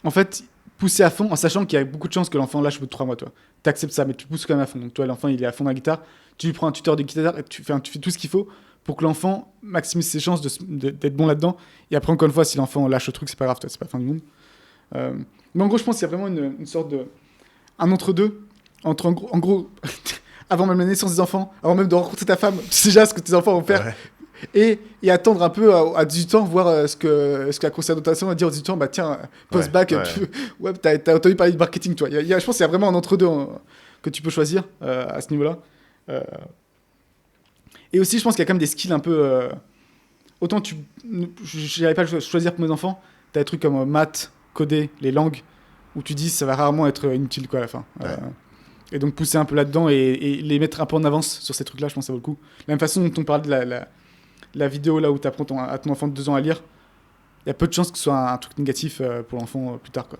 en fait, pousser à fond en sachant qu'il y a beaucoup de chances que l'enfant lâche au bout de 3 mois. Tu acceptes ça, mais tu pousses quand même à fond. Donc toi, l'enfant il est à fond dans la guitare, tu lui prends un tuteur de guitare et tu fais tout ce qu'il faut pour que l'enfant maximise ses chances d'être bon là-dedans. Et après, encore une fois, si l'enfant lâche le truc, c'est pas grave, c'est pas la fin du monde. Mais en gros, je pense qu'il y a vraiment une sorte de... un entre-deux, entre en gros, avant même la naissance des enfants, avant même de rencontrer ta femme, tu sais déjà ce que tes enfants vont faire. Ouais. Et attendre un peu à 18 ans, voir ce que la conseillère d'orientation va dire aux 18 ans, bah tiens, post-bac, t'as entendu parler de marketing, toi. Je pense qu'il y a vraiment un entre-deux que tu peux choisir à ce niveau-là. Et aussi, je pense qu'il y a quand même des skills un peu... autant je n'avais pas le choisir pour mes enfants, t'as des trucs comme maths, coder, les langues, où tu dis ça va rarement être inutile quoi, à la fin. Ouais. Et donc pousser un peu là-dedans et les mettre un peu en avance sur ces trucs-là, je pense que ça vaut le coup. De la même façon dont on parlait de la vidéo là où tu apprends à ton enfant de 2 ans à lire, il y a peu de chances que ce soit un truc négatif pour l'enfant plus tard, quoi.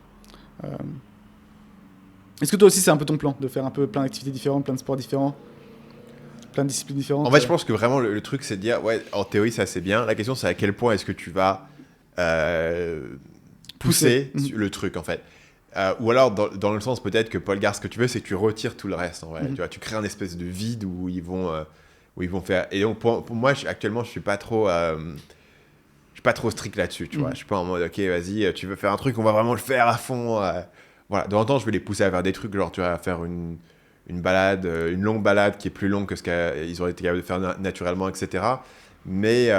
Est-ce que toi aussi c'est un peu ton plan, de faire un peu plein d'activités différentes, plein de sports différents, plein de disciplines différentes? En fait, je pense que vraiment le truc c'est de dire, ouais, en théorie ça c'est bien. La question c'est à quel point est-ce que tu vas pousser le truc en fait. Ou alors dans le sens peut-être que Paul Gare, ce que tu veux c'est que tu retires tout le reste en vrai. Tu vois, tu crées un espèce de vide où ils vont faire. Et donc pour moi actuellement je suis pas trop strict là-dessus, tu vois. Je suis pas en mode ok vas-y tu veux faire un truc on va vraiment le faire à fond. Voilà, de temps en temps je vais les pousser à faire des trucs genre tu vois à faire une balade, une longue balade qui est plus longue que ce qu'ils auraient été capables de faire naturellement, etc. Mais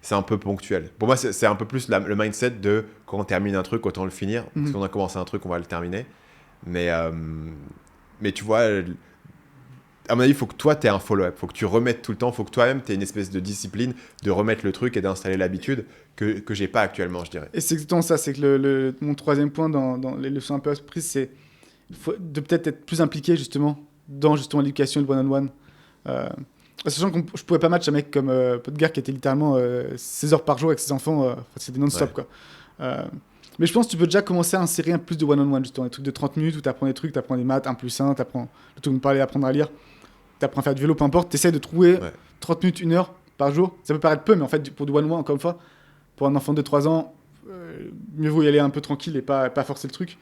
c'est un peu ponctuel. Pour moi, c'est un peu plus le mindset de quand on termine un truc, autant le finir. Parce qu'on a commencé un truc, on va le terminer. Mais tu vois, à mon avis, il faut que toi, tu aies un follow-up. Il faut que tu remettes tout le temps. Il faut que toi-même, tu aies une espèce de discipline de remettre le truc et d'installer l'habitude que j'ai pas actuellement, je dirais. Et c'est exactement ça. C'est que mon troisième point dans les leçons un peu prises, c'est de peut-être être plus impliqué justement dans l'éducation et le one-on-one. Sachant que je pourrais pas match un mec comme Podgar qui était littéralement 16 heures par jour avec ses enfants, c'était non-stop quoi. Mais je pense que tu peux déjà commencer à insérer un plus de one-on-one, justement, des trucs de 30 minutes où tu apprends des trucs, tu apprends des maths, 1 plus 1, tu apprends le truc de parler, apprendre à lire, tu apprends à faire du vélo, peu importe, tu essaies de trouver 30 minutes, 1 heure par jour. Ça peut paraître peu, mais en fait, pour du one-on-one, encore une fois, pour un enfant de 3 ans, mieux vaut y aller un peu tranquille et pas forcer le truc.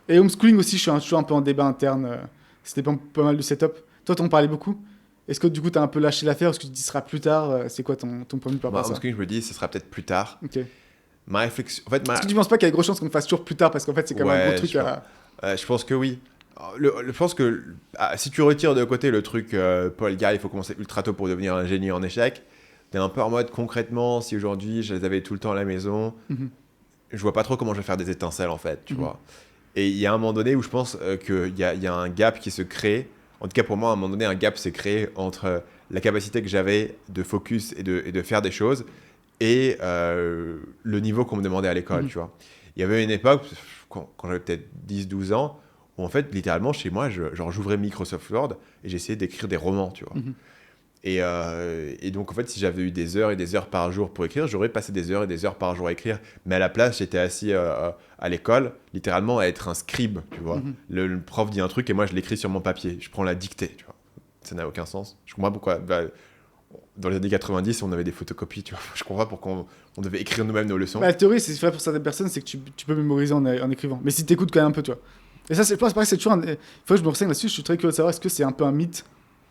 Et homeschooling aussi, je suis toujours un peu en débat interne. C'était pas mal de setup. Toi, t'en parlais beaucoup. Est-ce que du coup, t'as un peu lâché l'affaire? Est-ce que tu dis ce sera plus tard? C'est quoi ton point de vue par rapport à ça? Homeschooling, je me dis, ce sera peut-être plus tard. Ok. Ma réflexion. En fait, Est-ce que tu penses pas qu'il y a de grosses chances qu'on le fasse toujours plus tard? Parce qu'en fait, c'est quand même un gros truc je pense que oui. Je pense que si tu retires de côté le truc Paul Gare, il faut commencer ultra tôt pour devenir un génie en échec. T'es un peu en mode concrètement, si aujourd'hui je les avais tout le temps à la maison, je vois pas trop comment je vais faire des étincelles en fait, tu vois. Et il y a un moment donné où je pense qu'il y a un gap qui se crée. En tout cas, pour moi, à un moment donné, un gap s'est créé entre la capacité que j'avais de focus et de faire des choses et le niveau qu'on me demandait à l'école, tu vois. Il y avait une époque, quand j'avais peut-être 10-12 ans, où en fait, littéralement, chez moi, j'ouvrais Microsoft Word et j'essayais d'écrire des romans, tu vois. Et donc, en fait, si j'avais eu des heures et des heures par jour pour écrire, j'aurais passé des heures et des heures par jour à écrire. Mais à la place, j'étais assis à l'école, littéralement, à être un scribe, tu vois. Le prof dit un truc et moi, je l'écris sur mon papier. Je prends la dictée, tu vois. Ça n'a aucun sens. Je comprends pourquoi. Dans les années 90, on avait des photocopies, tu vois. Je comprends pourquoi on devait écrire nous-mêmes nos leçons. La théorie, c'est vrai pour certaines personnes, c'est que tu peux mémoriser en écrivant. Mais si t'écoutes quand même un peu, tu vois. Et ça, c'est pareil, c'est toujours il faut que je me renseigne là-dessus. Je suis très curieux de savoir, est-ce que c'est un peu un mythe,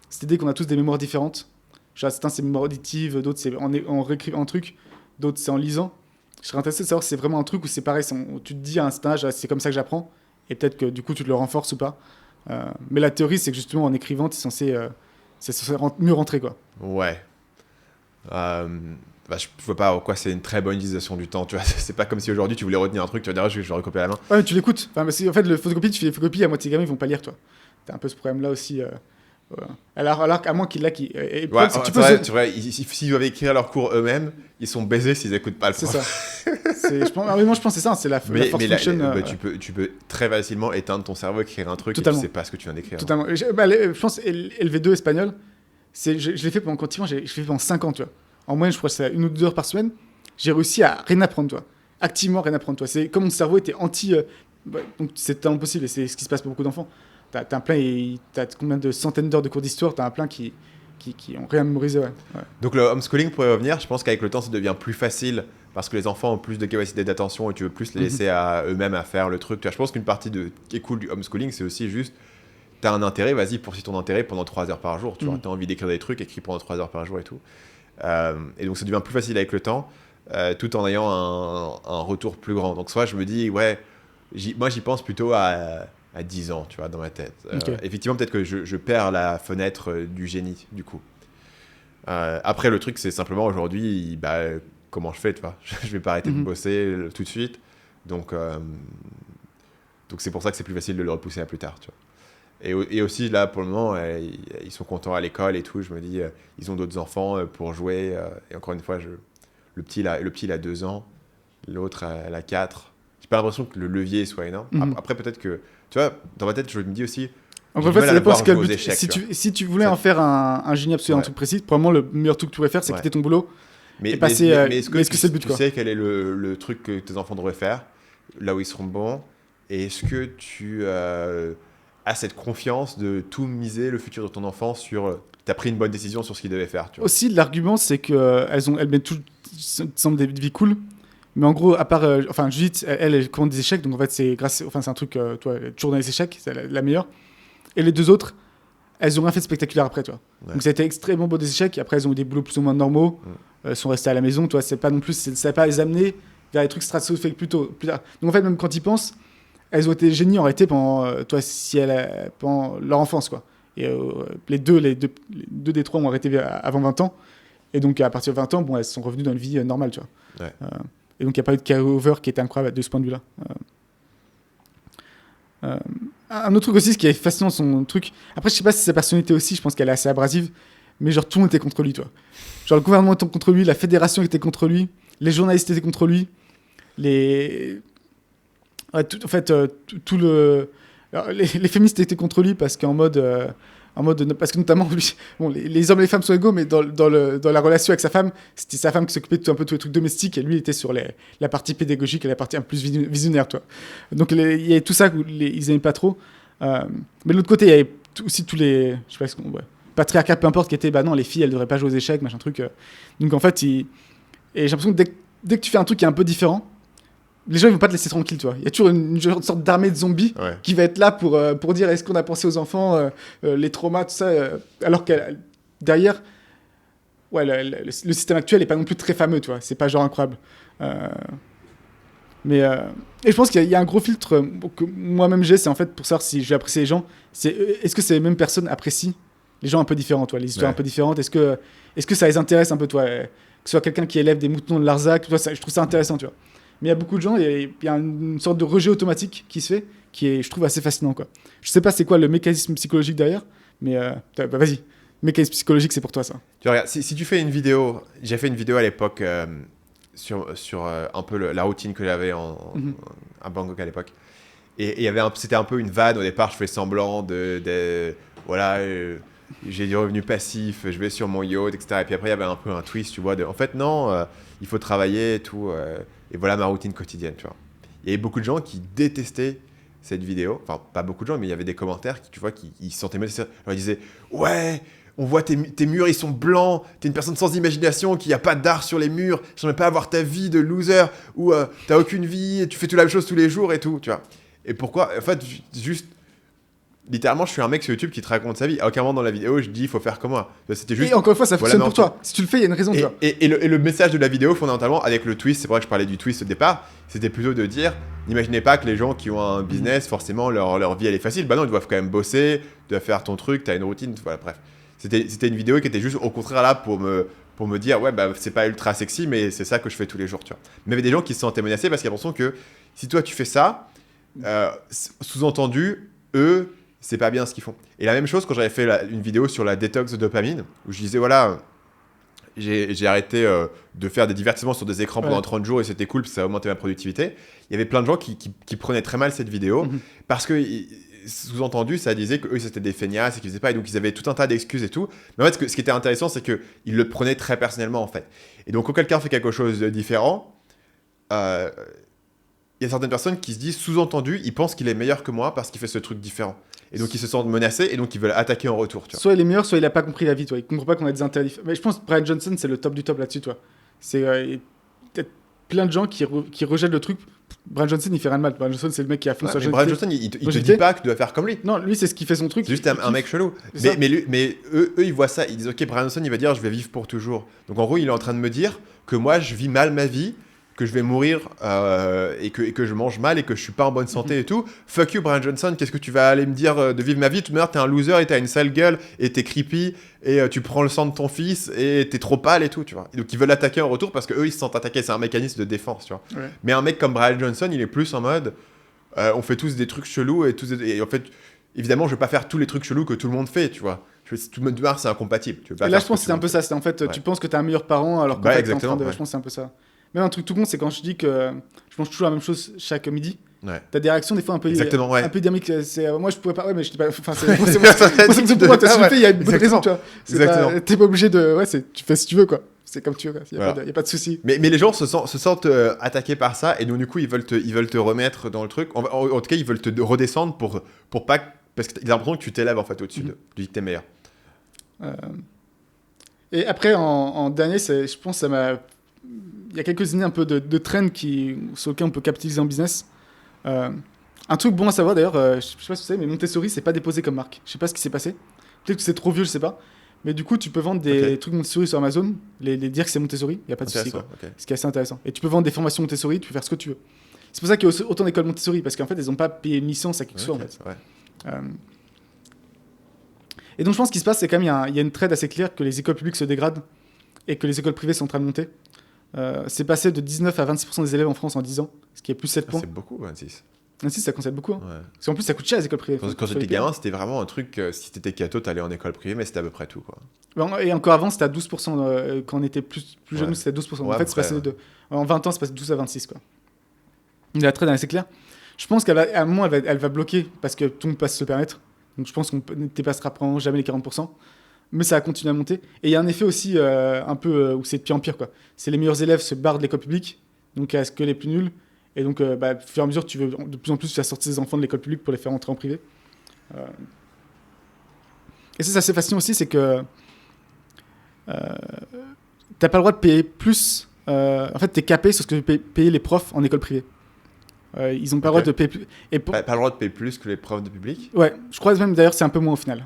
cette idée qu'on a tous des mémoires différentes. Genre, certains, c'est mémoire auditive, d'autres, c'est en réécrivant un truc, d'autres, c'est en lisant. Je serais intéressé de savoir si c'est vraiment un truc ou c'est pareil, tu te dis à un stage, c'est comme ça que j'apprends, et peut-être que du coup, tu te le renforces ou pas. Mais la théorie, c'est que justement, en écrivant, c'est censé mieux rentrer, quoi. Ouais. Je vois pas pourquoi c'est une très bonne utilisation du temps, tu vois. C'est pas comme si aujourd'hui, tu voulais retenir un truc, tu vas dire, je vais recopier à la main. Ouais, mais tu l'écoutes. Enfin, en fait, le photocopie, tu fais des photocopies, à moitié gamins, ils vont pas lire, toi. T'as un peu ce problème-là aussi. Alors qu'à moins qu'il l'a qui. C'est vrai, s'ils doivent écrire leurs cours eux-mêmes, ils sont baisés s'ils n'écoutent pas le prof. C'est ça. Je pense que c'est ça, c'est la force function. Tu peux très facilement éteindre ton cerveau, écrire un truc Totalement. Et tu sais pas ce que tu viens d'écrire. Totalement. Je pense LV2 espagnol, je l'ai fait pendant continuellement, je l'ai fait pendant 5 ans, tu vois. En moyenne, je crois que c'est 1 ou 2 heures par semaine. J'ai réussi à rien apprendre, toi. Activement rien apprendre, toi. C'est comme mon cerveau était anti. Donc c'est impossible et c'est ce qui se passe pour beaucoup d'enfants. T'as un plein, t'as combien de centaines d'heures de cours d'histoire, t'as un plein qui ont rien mémorisé, ouais. Donc le homeschooling, pour y revenir, je pense qu'avec le temps, ça devient plus facile parce que les enfants ont plus de capacité d'attention et tu veux plus les laisser à eux-mêmes à faire le truc. Tu vois, je pense qu'une partie qui est cool du homeschooling, c'est aussi juste, t'as un intérêt, vas-y, poursuis ton intérêt pendant 3 heures par jour. Tu vois, t'as envie d'écrire des trucs, écris pendant 3 heures par jour et tout. Et donc ça devient plus facile avec le temps. tout en ayant un retour plus grand. Donc soit je me dis, ouais, moi j'y pense plutôt à 10 ans, tu vois, dans ma tête. Ok. Effectivement, peut-être que je perds la fenêtre du génie, du coup. Après, le truc, c'est simplement aujourd'hui, bah, comment je fais, tu vois. Je vais pas arrêter de bosser tout de suite. Donc c'est pour ça que c'est plus facile de le repousser à plus tard, tu vois. Et aussi, là, pour le moment, ils sont contents à l'école et tout. Je me dis, ils ont d'autres enfants pour jouer. Et encore une fois, le petit, il a 2 ans. L'autre, elle a 4. J'ai pas l'impression que le levier soit énorme. Après, peut-être que, tu vois, dans ma tête, je me dis aussi, Encore une fois, ça dépend ce quel but. Si tu voulais en faire un génie absolu, un truc précis, probablement le meilleur truc que tu pourrais faire, c'est quitter ton boulot et passer. Mais est-ce que c'est le but, tu sais quel est le truc que tes enfants devraient faire, là où ils seront bons, et est-ce que tu as cette confiance de tout miser le futur de ton enfant sur. Tu as pris une bonne décision sur ce qu'il devait faire, tu vois. Aussi, l'argument, c'est qu'elles mettent tout. Semble des vies cool. Mais en gros, à part. Enfin, Judith, elle commande des échecs, donc en fait, c'est un truc. Toi, elle est toujours dans les échecs, c'est la meilleure. Et les 2 autres, elles ont rien fait de spectaculaire après, toi. Ouais. Donc ça a été extrêmement beau des échecs. Et après, elles ont eu des boulots plus ou moins normaux. Elles sont restées à la maison, toi. C'est pas non plus. Ça va pas les amener vers les trucs stratosphériques plus tard. Donc en fait, même quand ils pensent, elles ont été génies en réalité pendant leur enfance, quoi. Et les deux des 3 ont arrêté avant 20 ans. Et donc à partir de 20 ans, bon, elles sont revenues dans une vie normale, tu vois. Ouais. Et donc il n'y a pas eu de carry-over qui était incroyable de ce point de vue-là. Un autre truc aussi, ce qui est fascinant, son truc. Après, je sais pas si sa personnalité aussi, je pense qu'elle est assez abrasive, mais genre tout le monde était contre lui, toi. Genre le gouvernement était contre lui, la fédération était contre lui, les journalistes étaient contre lui, les féministes étaient contre lui parce qu'en mode, parce que notamment lui, bon, les hommes et les femmes sont égaux, mais dans la relation avec sa femme, c'était sa femme qui s'occupait de un peu tous les trucs domestiques et lui il était sur la partie pédagogique et la partie un peu plus visionnaire, toi. Donc il y avait tout ça ils aimaient pas trop. Mais de l'autre côté, il y avait aussi tous les, je sais pas ce qu'on, patriarcat, peu importe, qui étaient, bah non, les filles elles devraient pas jouer aux échecs, machin truc. Donc en fait, et j'ai l'impression que dès que tu fais un truc qui est un peu différent, les gens ils vont pas te laisser tranquille, tu vois. Il y a toujours une sorte d'armée de zombies qui va être là pour dire est-ce qu'on a pensé aux enfants, les traumas, tout ça, alors que derrière, le système actuel est pas non plus très fameux, tu vois. C'est pas genre incroyable. Et je pense qu'il y a un gros filtre que moi-même j'ai, c'est en fait pour savoir si je vais apprécier les gens, c'est est-ce que ces mêmes personnes apprécient les gens un peu différents, toi, les histoires un peu différentes, est-ce que ça les intéresse un peu, toi, que ce soit quelqu'un qui élève des moutons de Larzac, toi, je trouve ça intéressant, tu vois. Mais il y a beaucoup de gens, il y a une sorte de rejet automatique qui se fait, qui est, je trouve, assez fascinant, quoi. Je sais pas c'est quoi le mécanisme psychologique derrière, mais vas-y, mécanisme psychologique, c'est pour toi, ça. Tu regardes, si tu fais une vidéo, j'ai fait une vidéo à l'époque sur un peu la routine que j'avais à Bangkok à l'époque. Et c'était un peu une vanne au départ, je fais semblant voilà, j'ai du revenu passif, je vais sur mon yacht, etc. Et puis après, il y avait un peu un twist, tu vois, en fait, non, il faut travailler et tout. Et voilà ma routine quotidienne, tu vois. Il y avait beaucoup de gens qui détestaient cette vidéo. Enfin, pas beaucoup de gens, mais il y avait des commentaires qui, tu vois, qui se sentaient mal. Ils disaient « Ouais, on voit tes murs, ils sont blancs. T'es une personne sans imagination, qui a pas d'art sur les murs. J'aimerais pas avoir ta vie de loser où t'as aucune vie et tu fais toute la même chose tous les jours et tout, tu vois. » Et pourquoi ? En fait, juste... Littéralement, je suis un mec sur YouTube qui te raconte sa vie. À aucun moment dans la vidéo, je dis il faut faire comme moi. C'était juste. Et encore une fois, ça fonctionne pour toi. Si tu le fais, il y a une raison. Et le message de la vidéo, fondamentalement, avec le twist, c'est vrai que je parlais du twist au départ, c'était plutôt de dire n'imaginez pas que les gens qui ont un business, forcément, leur vie elle est facile. Bah non, ils doivent quand même bosser, tu dois faire ton truc, tu as une routine, voilà, bref. C'était une vidéo qui était juste au contraire là pour me dire ouais, bah c'est pas ultra sexy, mais c'est ça que je fais tous les jours, tu vois. Mais il y avait des gens qui se sentaient menacés parce qu'ils ont l'impression que si toi tu fais ça, sous-entendu, eux, c'est pas bien ce qu'ils font. Et la même chose quand j'avais fait une vidéo sur la détox de dopamine, où je disais, voilà, j'ai arrêté de faire des divertissements sur des écrans pendant 30 jours et c'était cool parce que ça a augmenté ma productivité. Il y avait plein de gens qui prenaient très mal cette vidéo parce que, sous-entendu, ça disait qu'eux, c'était des feignasses et qu'ils faisaient pas. Et donc, ils avaient tout un tas d'excuses et tout. Mais en fait, ce qui était intéressant, c'est qu'ils le prenaient très personnellement, en fait. Et donc, quand quelqu'un fait quelque chose de différent, il y a certaines personnes qui se disent, sous-entendu, ils pensent qu'il est meilleur que moi parce qu'il fait ce truc différent. Et donc, ils se sentent menacés et donc, ils veulent attaquer en retour. Tu vois. Soit il est meilleur, soit il n'a pas compris la vie, toi. Il ne comprend pas qu'on a des intérêts différents. Mais je pense que Brian Johnson, c'est le top du top là-dessus, toi. C'est peut-être plein de gens qui rejettent le truc. Brian Johnson, il fait rien de mal. Brian Johnson, c'est le mec qui a fond sur Brian Johnson, il te dit pas que tu dois faire comme lui. Non, lui, c'est ce qui fait son truc. C'est juste un mec chelou. Mais eux, ils voient ça. Ils disent, OK, Brian Johnson, il va dire, je vais vivre pour toujours. Donc, en gros, il est en train de me dire que moi, je vis mal ma vie, que je vais mourir et que je mange mal et que je suis pas en bonne santé et tout. Fuck you, Brian Johnson, qu'est-ce que tu vas aller me dire de vivre ma vie? Tout à l'heure, t'es un loser et t'as une sale gueule et t'es creepy et tu prends le sang de ton fils et t'es trop pâle et tout, tu vois. Et donc, ils veulent attaquer en retour parce qu'eux, ils se sentent attaqués. C'est un mécanisme de défense, tu vois. Ouais. Mais un mec comme Brian Johnson, il est plus en mode on fait tous des trucs chelous et en fait, évidemment, je vais pas faire tous les trucs chelous que tout le monde fait, tu vois. Tout le monde c'est incompatible. Tu veux pas Et là, faire je pense que c'est un peu ça. C'est en fait, tu penses que t'es un meilleur parent alors qu'en fait, t'es en train de. Je pense que c'est un peu ça. Même un truc tout con, c'est quand je dis que je mange toujours la même chose chaque midi. Ouais. T'as des réactions des fois un peu dynamiques. Moi, je pourrais pas. Ouais, mais je dis pas. Enfin, c'est pour moi. T'as soulevé, il y a une bonne raison, tu vois. Exactement. T'es pas obligé de. Ouais, tu fais ce que tu veux, quoi. C'est comme tu veux, quoi. Il y a pas de souci. Mais les gens se sentent attaqués par ça et donc du coup ils veulent te remettre dans le truc. En tout cas, ils veulent te redescendre pour pas parce qu'ils ont l'impression que tu t'élèves en fait au-dessus d'eux, du que t'es meilleur. Et après, en dernier, je pense que ça m'a. Il y a quelques années un peu de trends sur lesquels on peut capitaliser en business. Un truc bon à savoir d'ailleurs, je sais pas si vous savez, mais Montessori, c'est pas déposé comme marque. Je sais pas ce qui s'est passé. Peut-être que c'est trop vieux, je sais pas. Mais du coup, tu peux vendre des trucs Montessori sur Amazon, les dire que c'est Montessori, il n'y a pas de souci. Ce qui est assez intéressant. Et tu peux vendre des formations Montessori, tu peux faire ce que tu veux. C'est pour ça qu'il y a autant d'écoles Montessori, parce qu'en fait, elles n'ont pas payé une licence à qui que ce soit. En fait. Et donc, je pense qu'il se passe, c'est quand même, il y a une trend assez claire que les écoles publiques se dégradent et que les écoles privées sont en train de monter. C'est passé de 19 à 26% des élèves en France en 10 ans, ce qui est plus 7 points. C'est beaucoup, 26. 26, ça concerne beaucoup. Hein. Ouais. Parce qu'en plus, ça coûte cher les écoles privées. Quand j'étais gamin, c'était vraiment un truc, si t'étais catho, t'allais en école privée, mais c'était à peu près tout, quoi. Et encore avant, c'était à 12%. Quand on était plus jeune, c'était à 12%. Ouais, en fait, c'est passé de. En 20 ans, c'est passé de 12 à 26, quoi. La trend est assez claire. Je pense qu'à un moment, elle va bloquer parce que tout le monde peut se le permettre. Donc, je pense qu'on ne dépassera probablement jamais les 40%. Mais ça va continuer à monter. Et il y a un effet aussi un peu où c'est de pire en pire, quoi. C'est les meilleurs élèves se barrent de l'école publique, donc à ce que les plus nuls. Et donc, au fur et à mesure, tu veux de plus en plus faire sortir les enfants de l'école publique pour les faire entrer en privé. Et ça, c'est assez fascinant aussi, c'est que t'as pas le droit de payer plus. En fait, t'es capé sur ce que payer les profs en école privée. Ils ont pas le droit de payer plus. Pas le droit de payer plus que les profs de public. Ouais, je crois même d'ailleurs c'est un peu moins au final.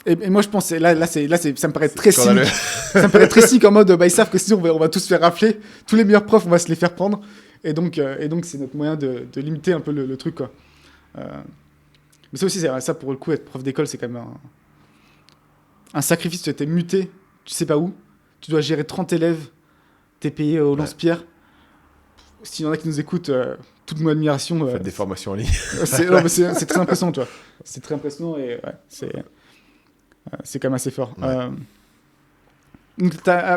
Et moi je pense là ça me paraît très cynique. Ça me paraît très cynique en mode ils savent que sinon on va tous se faire rafler. Tous les meilleurs profs on va se les faire prendre. Et donc c'est notre moyen de limiter un peu le truc, quoi. Mais ça aussi, ça pour le coup, être prof d'école, c'est quand même un sacrifice. Tu es muté, tu sais pas où. Tu dois gérer 30 élèves, t'es payé au lance-pierre. S'il y en a qui nous écoutent, toute mon admiration. Faites des formations en ligne. c'est très impressionnant, tu vois. C'est très impressionnant et c'est quand même assez fort. Ouais.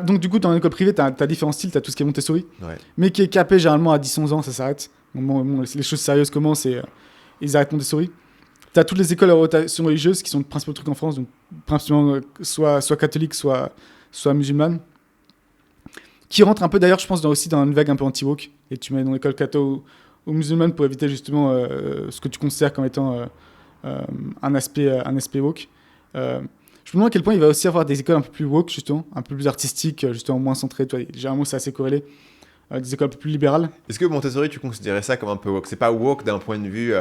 Donc du coup, dans l'école privée, tu as différents styles, tu as tout ce qui est Montessori, mais qui est capé généralement à 10-11 ans, ça s'arrête. Les choses sérieuses commencent et ils arrêtent Montessori. Tu as toutes les écoles à rotation religieuse qui sont le principal truc en France, donc principalement soit catholiques, soit musulmanes, qui rentrent un peu d'ailleurs, je pense, aussi dans une vague un peu anti-woke. Et tu mets dans l'école catho ou musulmane pour éviter justement ce que tu considères comme étant un aspect woke. Je me demande à quel point il va aussi avoir des écoles un peu plus woke, justement, un peu plus artistiques, justement moins centrées. Généralement, c'est assez corrélé. Des écoles un peu plus libérales. Est-ce que Montessori, tu considérais ça comme un peu woke? C'est pas woke d'un point de vue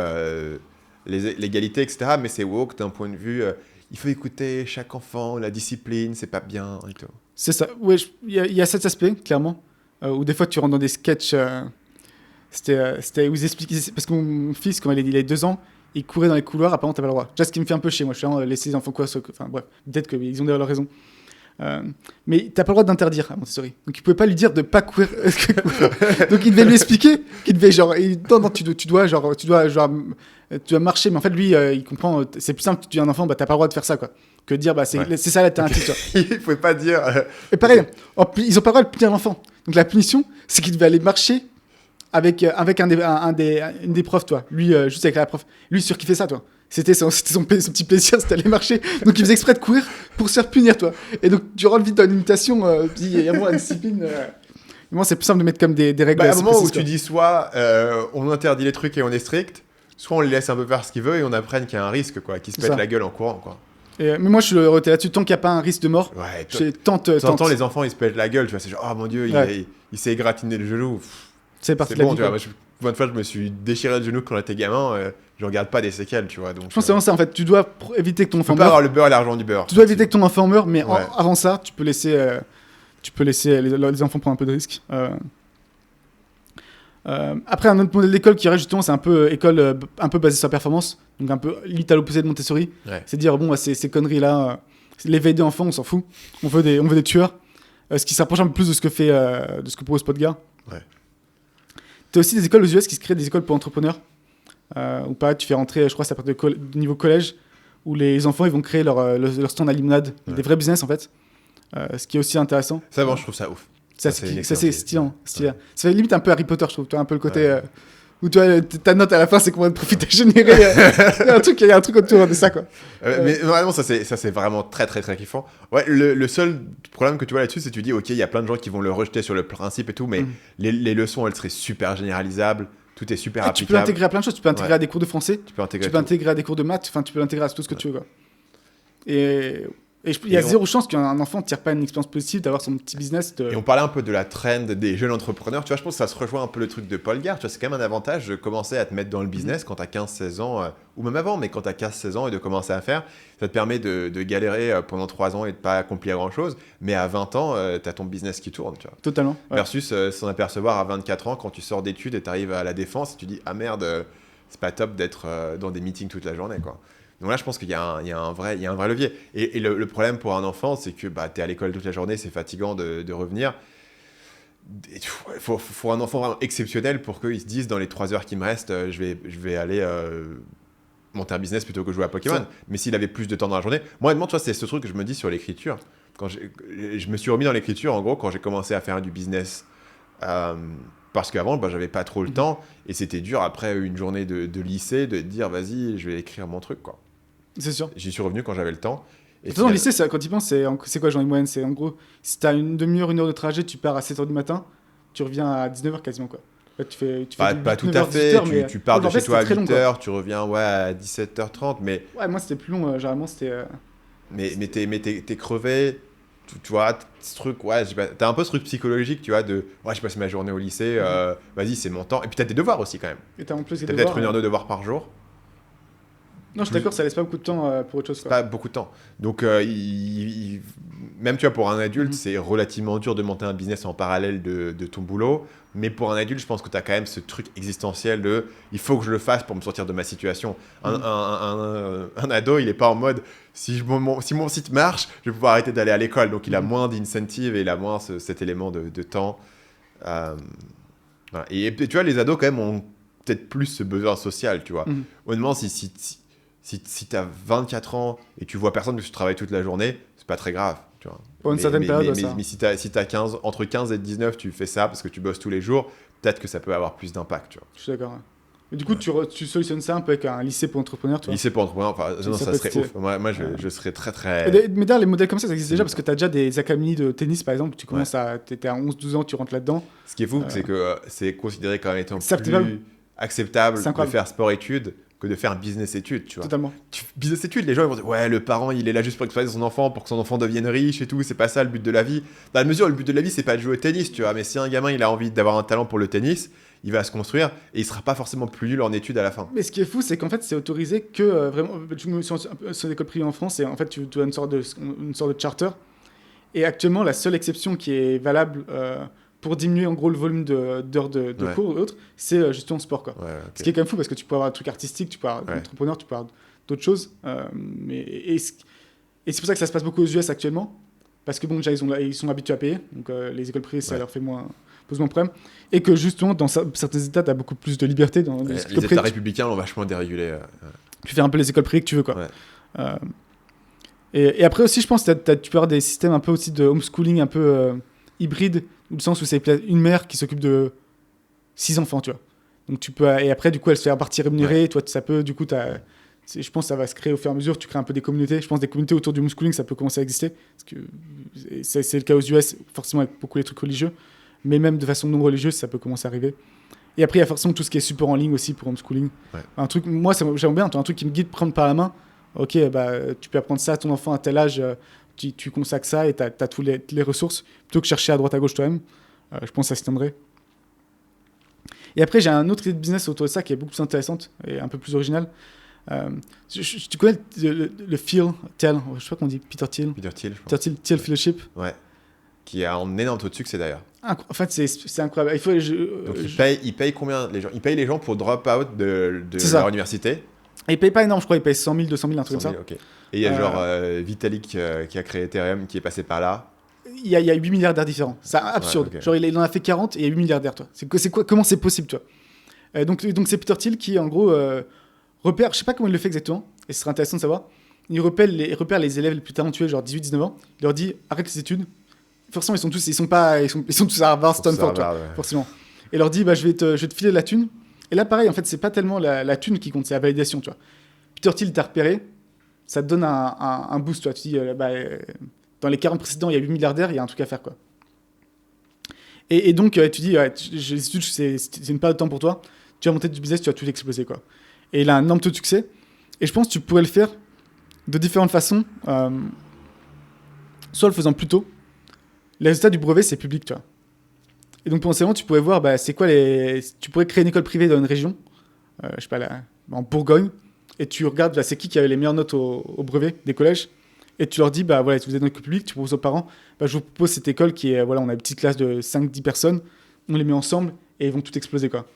l'égalité, etc., mais c'est woke d'un point de vue il faut écouter chaque enfant, la discipline, c'est pas bien et tout. C'est ça. Oui, il y a cet aspect, clairement, où des fois tu rentres dans des sketchs. C'était où ils expliquaient. Parce que mon fils, quand il a 2 ans, il courait dans les couloirs, apparemment t'avais le droit. Déjà, ce qui me fait un peu chier, moi, je suis vraiment laisser les enfants quoi. Enfin bref, peut-être qu'ils ont d'ailleurs leur raison. Mais t'as pas le droit d'interdire à Montessori. Donc il pouvait pas lui dire de pas courir. Donc il devait lui expliquer qu'il devait genre non, tu dois marcher, mais en fait lui il comprend, c'est plus simple, tu es un enfant, t'as pas le droit de faire ça, quoi, que de dire c'est ça l'alternative. Il pouvait pas dire Et pareil, ils ont pas le droit de punir l'enfant. Donc la punition, c'est qu'il devait aller marcher avec une des profs, toi. Lui juste avec la prof. Lui surkiffait ça, toi. C'était son petit plaisir, c'était aller marcher. Donc il faisait exprès de courir pour se faire punir, toi. Et donc tu rentres vite dans une imitation, puis il y a moins de discipline. Moi, c'est plus simple de mettre comme des règles. À un moment où tu dis soit on interdit les trucs et on est strict, soit on les laisse un peu faire ce qu'ils veulent et on apprenne qu'il y a un risque, quoi, qu'ils se pètent la gueule en courant, quoi. Mais moi, je suis là-dessus. Tant qu'il n'y a pas un risque de mort, tente. Les enfants, ils se pètent la gueule, tu vois. C'est genre, oh mon Dieu, il s'est égratigné le genou. C'est parti de la vie. Tu vois, une fois, je me suis déchiré le genou quand j'étais gamin. Je regarde pas des séquelles, tu vois. Donc, je pense que c'est vraiment ça, en fait. Tu dois éviter que ton enfant meure. Tu peux pas avoir le beurre et l'argent du beurre. Tu dois éviter que ton enfant meure, mais avant ça, tu peux laisser tu peux laisser les enfants prendre un peu de risques. Après, un autre modèle d'école qui reste justement, c'est un peu école un peu basée sur la performance, donc un peu limite à l'opposé de Montessori. Ouais. C'est dire, bon, bah, ces conneries-là, l'éveil des enfants, on s'en fout. On veut des tueurs. Ce qui s'approche un peu plus de ce que propose Podgar. Ouais. Tu as aussi des écoles aux US qui se créent des écoles pour entrepreneurs. Ou pareil, tu fais rentrer, je crois, c'est à partir de niveau collège, où les enfants ils vont créer leur stand à limonade, des vrais business en fait. Ce qui est aussi intéressant. Ça, bon, je trouve ça ouf. Ça, c'est stylant. Ça fait limite un peu Harry Potter, je trouve. Tu as un peu le côté où tu vois, ta note à la fin, c'est combien de profit t'as généré. Il y a un truc autour de ça, quoi. Mais vraiment, ça c'est vraiment très très très kiffant. Ouais, le seul problème que tu vois là-dessus, c'est que tu dis, ok, il y a plein de gens qui vont le rejeter sur le principe et tout, mais les leçons, elles seraient super générisables. Tout est super applicable. Tu peux l'intégrer à plein de choses. Tu peux intégrer à des cours de français. Tu peux intégrer à des cours de maths. Enfin, tu peux l'intégrer à tout ce que tu veux, quoi. Et il y a zéro chance qu'un enfant ne tire pas une expérience positive d'avoir son petit business. Et on parlait un peu de la trend des jeunes entrepreneurs. Tu vois, je pense que ça se rejoint un peu le truc de Paul Gard. Tu vois, c'est quand même un avantage de commencer à te mettre dans le business quand tu as 15-16 ans, ou même avant, mais quand tu as 15-16 ans et de commencer à faire. Ça te permet de galérer pendant 3 ans et de pas accomplir grand-chose. Mais à 20 ans, tu as ton business qui tourne. Tu vois. Totalement. Ouais. Versus s'en apercevoir à 24 ans quand tu sors d'études et tu arrives à la défense et tu dis « Ah merde, c'est pas top d'être dans des meetings toute la journée. » quoi. Donc là, je pense qu'il y a un vrai levier. Et le problème pour un enfant, c'est que tu es à l'école toute la journée, c'est fatigant de revenir. Il faut un enfant vraiment exceptionnel pour qu'il se dise, dans les 3 heures qui me restent, je vais aller monter un business plutôt que jouer à Pokémon. Ça. Mais s'il avait plus de temps dans la journée... Moi, honnêtement, tu vois, c'est ce truc que je me dis sur l'écriture. Quand je me suis remis dans l'écriture, en gros, quand j'ai commencé à faire du business... parce qu'avant, j'avais pas trop le temps. Et c'était dur, après une journée de lycée, de dire, vas-y, je vais écrire mon truc, quoi. C'est sûr. J'y suis revenu quand j'avais le temps. Et de toute façon, au lycée, quand tu y penses, c'est quoi, genre, une moyenne? C'est en gros, si tu as une demi-heure, 1 heure de trajet, tu pars à 7h du matin, tu reviens à 19h quasiment, quoi. Là, tu fais pas tout à fait. Tu pars de chez toi à 8h, tu reviens à 17h30. Mais... Ouais, moi, c'était plus long. Généralement, c'était... Mais t'es crevé. Tu vois, ce truc, ouais, t'as un peu ce truc psychologique, tu vois, de ouais, je passe ma journée au lycée, vas-y, c'est mon temps. Et puis t'as tes devoirs aussi, quand même. Et t'as en plus t'as peut-être 1 heure de devoirs par jour. Non, je suis d'accord, ça laisse pas beaucoup de temps pour autre chose. C'est pas beaucoup de temps. Donc, même, tu vois, pour un adulte, c'est relativement dur de monter un business en parallèle de ton boulot. Mais pour un adulte, je pense que tu as quand même ce truc existentiel de il faut que je le fasse pour me sortir de ma situation. Un ado, il est pas en mode si mon site marche, je vais pouvoir arrêter d'aller à l'école. Donc, il a moins d'incentive et il a moins cet élément de temps. Voilà. Et tu vois, les ados, quand même, ont peut-être plus ce besoin social, tu vois. Honnêtement, si tu as 24 ans et tu vois personne parce que tu travailles toute la journée, c'est pas très grave, tu vois. Pour une certaine période, ça. Mais si t'as entre 15 et 19, tu fais ça parce que tu bosses tous les jours, peut-être que ça peut avoir plus d'impact, tu vois. Je suis d'accord. Ouais. Et du coup, tu solutionnes ça un peu avec un lycée pour entrepreneurs, tu vois. Lycée pour entrepreneurs, enfin, non, ça serait ouf. Moi je serais très, très... Mais d'ailleurs, les modèles comme ça existe déjà parce que tu as déjà des académies de tennis, par exemple. Tu commences t'es à 11-12 ans, tu rentres là-dedans. Ce qui est fou, c'est que c'est considéré comme étant plus acceptable de faire sport-études que de faire business-études, tu vois. Totalement. Business-études, les gens ils vont dire « Ouais, le parent, il est là juste pour exploiter son enfant, pour que son enfant devienne riche et tout, c'est pas ça le but de la vie. » Dans la mesure où le but de la vie, c'est pas de jouer au tennis, tu vois. Mais si un gamin, il a envie d'avoir un talent pour le tennis, il va se construire et il sera pas forcément plus nul en études à la fin. Mais ce qui est fou, c'est qu'en fait, c'est autorisé que vraiment... Sur l'école privée en France, et en fait, tu as une sorte de charter. Et actuellement, la seule exception qui est valable... pour diminuer en gros le volume d'heures de cours et autres, c'est justement sport, quoi. Okay. Ce qui est quand même fou parce que tu peux avoir un truc artistique, tu peux avoir entrepreneur, tu peux avoir d'autres choses. Et c'est pour ça que ça se passe beaucoup aux US actuellement, parce que bon, déjà ils sont habitués à payer, donc les écoles privées ça leur pose moins de problème. Et que justement dans certains états, tu as beaucoup plus de liberté. Dans les états républicains l'ont vachement dérégulé. Tu fais un peu les écoles privées que tu veux, quoi. Et après aussi, je pense que tu peux avoir des systèmes un peu aussi de homeschooling un peu hybride, dans le sens où c'est une mère qui s'occupe de 6 enfants, tu vois. Donc tu peux, et après, du coup, elle se fait un partie rémunérée. Toi, ça peut, du coup, je pense que ça va se créer au fur et à mesure. Tu crées un peu des communautés. Je pense des communautés autour du homeschooling, ça peut commencer à exister. Parce que c'est le cas aux US, forcément avec beaucoup les trucs religieux. Mais même de façon non religieuse, ça peut commencer à arriver. Et après, il y a forcément tout ce qui est support en ligne aussi pour homeschooling. Un truc, moi, j'aime bien, un truc qui me guide, prendre par la main. Ok, tu peux apprendre ça à ton enfant à tel âge. Tu consacres ça et tu as toutes les ressources plutôt que chercher à droite à gauche toi-même. Je pense que ça se tiendrait. Et après, j'ai un autre idée de business autour de ça qui est beaucoup plus intéressante et un peu plus originale. Tu connais le Thiel, je sais pas comment on dit, Peter Thiel. Peter Thiel, je pense. Thiel Fellowship. Ouais. qui a un énorme taux de succès d'ailleurs. En fait, c'est incroyable. Donc ils payent combien les gens? Ils payent les gens pour drop out de leur université. Et ils payent pas énorme, je crois. Ils payent 100 000, 200 000, un truc 100 comme 000, ça. ok. Et il y a Vitalik qui a créé Ethereum qui est passé par là. Il y a 8 milliardaires différents. C'est absurde. Ouais, okay. Genre, il en a fait 40 et il y a 8 milliardaires, toi. Comment c'est possible, toi? Donc c'est Peter Thiel qui, en gros, repère, je sais pas comment il le fait exactement, et ce serait intéressant de savoir. Il repère les élèves les plus talentueux, genre 18-19 ans. Il leur dit arrête les études. Forcément, ils sont tous à Harvard, Stanford, ouais. forcément. Et il leur dit je vais te filer de la thune. Et là, pareil, en fait, c'est pas tellement la thune qui compte, c'est la validation, tu vois. Peter Thiel t'a repéré, ça te donne un boost, tu vois. Tu dis dans les 40 précédents, il y a 8 milliardaires, il y a un truc à faire, quoi. Et donc, tu dis les études, c'est une perte de temps pour toi. Tu vas monter du business, tu vas tout exploser, quoi. Et il a un énorme taux de succès. Et je pense que tu pourrais le faire de différentes façons. Soit le faisant plus tôt. Les résultats du brevet, c'est public, tu vois. Et donc, potentiellement, tu pourrais voir, c'est quoi tu pourrais créer une école privée dans une région, je sais pas, là, en Bourgogne, et tu regardes, c'est qui avait les meilleures notes au brevet des collèges, et tu leur dis, voilà, si vous êtes dans l'école publique, tu proposes aux parents, je vous propose cette école qui est, voilà, on a une petite classe de 5-10 personnes, on les met ensemble, et ils vont tout exploser, quoi.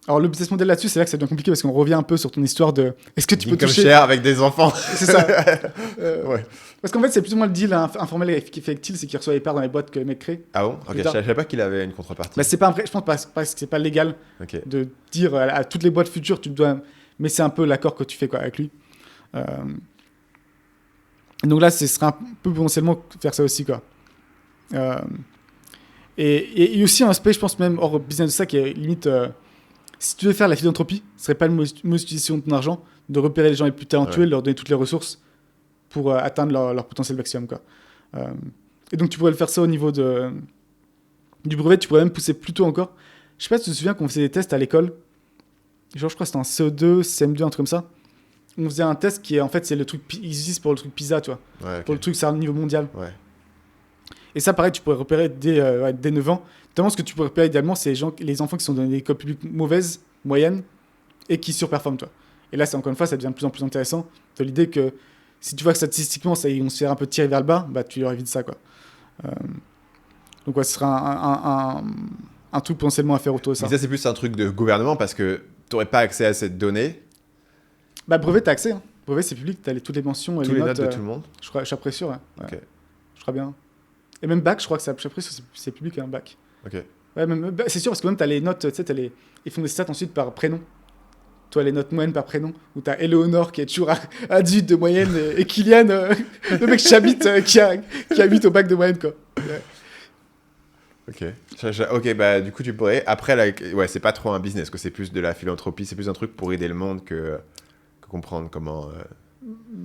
Alors, le business model là-dessus, c'est là que ça devient compliqué parce qu'on revient un peu sur ton histoire de. Est-ce que tu peux toucher. Comme cher avec des enfants. C'est ça. Ouais. Parce qu'en fait, c'est plus ou moins le deal informel qui fait avec Thiel, c'est qu'il reçoit les parts dans les boîtes que les mecs créent. Ah bon? Ok, je savais pas qu'il avait une contrepartie. C'est pas un vrai. Je pense parce que c'est pas légal de dire à toutes les boîtes futures, tu dois. Mais c'est un peu l'accord que tu fais, quoi, avec lui. Donc là, ce sera un peu potentiellement faire ça aussi, quoi. Et aussi un aspect, je pense, même hors business de ça, qui est limite. Si tu veux faire la philanthropie, ce serait pas une mauvaise utilisation de ton argent de repérer les gens les plus talentueux, de leur donner toutes les ressources pour atteindre leur potentiel maximum, quoi. Et donc tu pourrais le faire ça au niveau du brevet, tu pourrais même pousser plus tôt encore. Je sais pas si tu te souviens qu'on faisait des tests à l'école, genre je crois que c'était en CE2, CM2, un truc comme ça. On faisait un test qui est en fait, c'est le truc, ils utilisent pour le truc PISA, tu vois. Ouais, okay. Pour le truc, c'est à un niveau mondial. Ouais. Et ça, pareil, tu pourrais repérer dès 9 ans. Notamment, ce que tu pourrais repérer idéalement, c'est les enfants qui sont dans des écoles publiques mauvaises, moyennes, et qui surperforment, toi. Et là, c'est encore une fois, ça devient de plus en plus intéressant. De l'idée que si tu vois que statistiquement, on se fait un peu tirer vers le bas, tu leur évites ça, quoi. Donc, ouais, ce sera un truc potentiellement à faire autour de ça. Mais ça, c'est plus un truc de gouvernement parce que tu n'aurais pas accès à cette donnée. Brevet, tu as accès. Hein. Brevet, c'est public, tu as toutes les mentions et toutes les notes de tout le monde. Je suis à peu près sûr, ouais. Okay. Je crois bien. Et même bac, je crois que c'est public, un bac. Ok. Ouais, c'est sûr, parce que même tu as les notes, tu sais, ils font des stats ensuite par prénom. Toi, les notes moyennes par prénom, où tu as Eleonore qui est toujours à 18 de moyenne, et Kylian, le mec Chabit, qui a 8 au bac de moyenne, quoi. Ouais. Ok, du coup, tu pourrais. Après, c'est pas trop un business, quoi. C'est plus de la philanthropie, c'est plus un truc pour aider le monde que comprendre comment.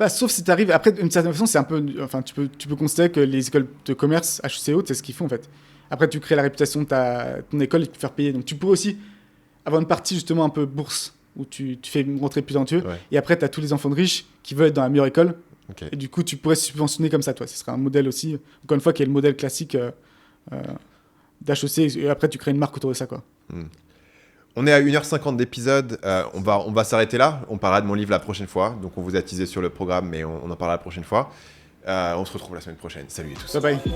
Sauf si tu arrives. Après, d'une certaine façon, c'est un peu. Enfin, tu peux considérer que les écoles de commerce, HEC, c'est ce qu'ils font, en fait. Après, tu crées la réputation de ton école et tu peux faire payer. Donc, tu pourrais aussi avoir une partie, justement, un peu bourse, où tu fais rentrer plus talentueux. Ouais. Et après, tu as tous les enfants de riches qui veulent être dans la meilleure école. Okay. Et du coup, tu pourrais subventionner comme ça, toi. Ce serait un modèle aussi, encore une fois, qui est le modèle classique d'HEC. Et après, tu crées une marque autour de ça, quoi. On est à 1h50 d'épisode, on va s'arrêter là, on parlera de mon livre la prochaine fois, donc on vous a teasé sur le programme, mais on en parlera la prochaine fois. On se retrouve la semaine prochaine, salut à tous. Bye bye.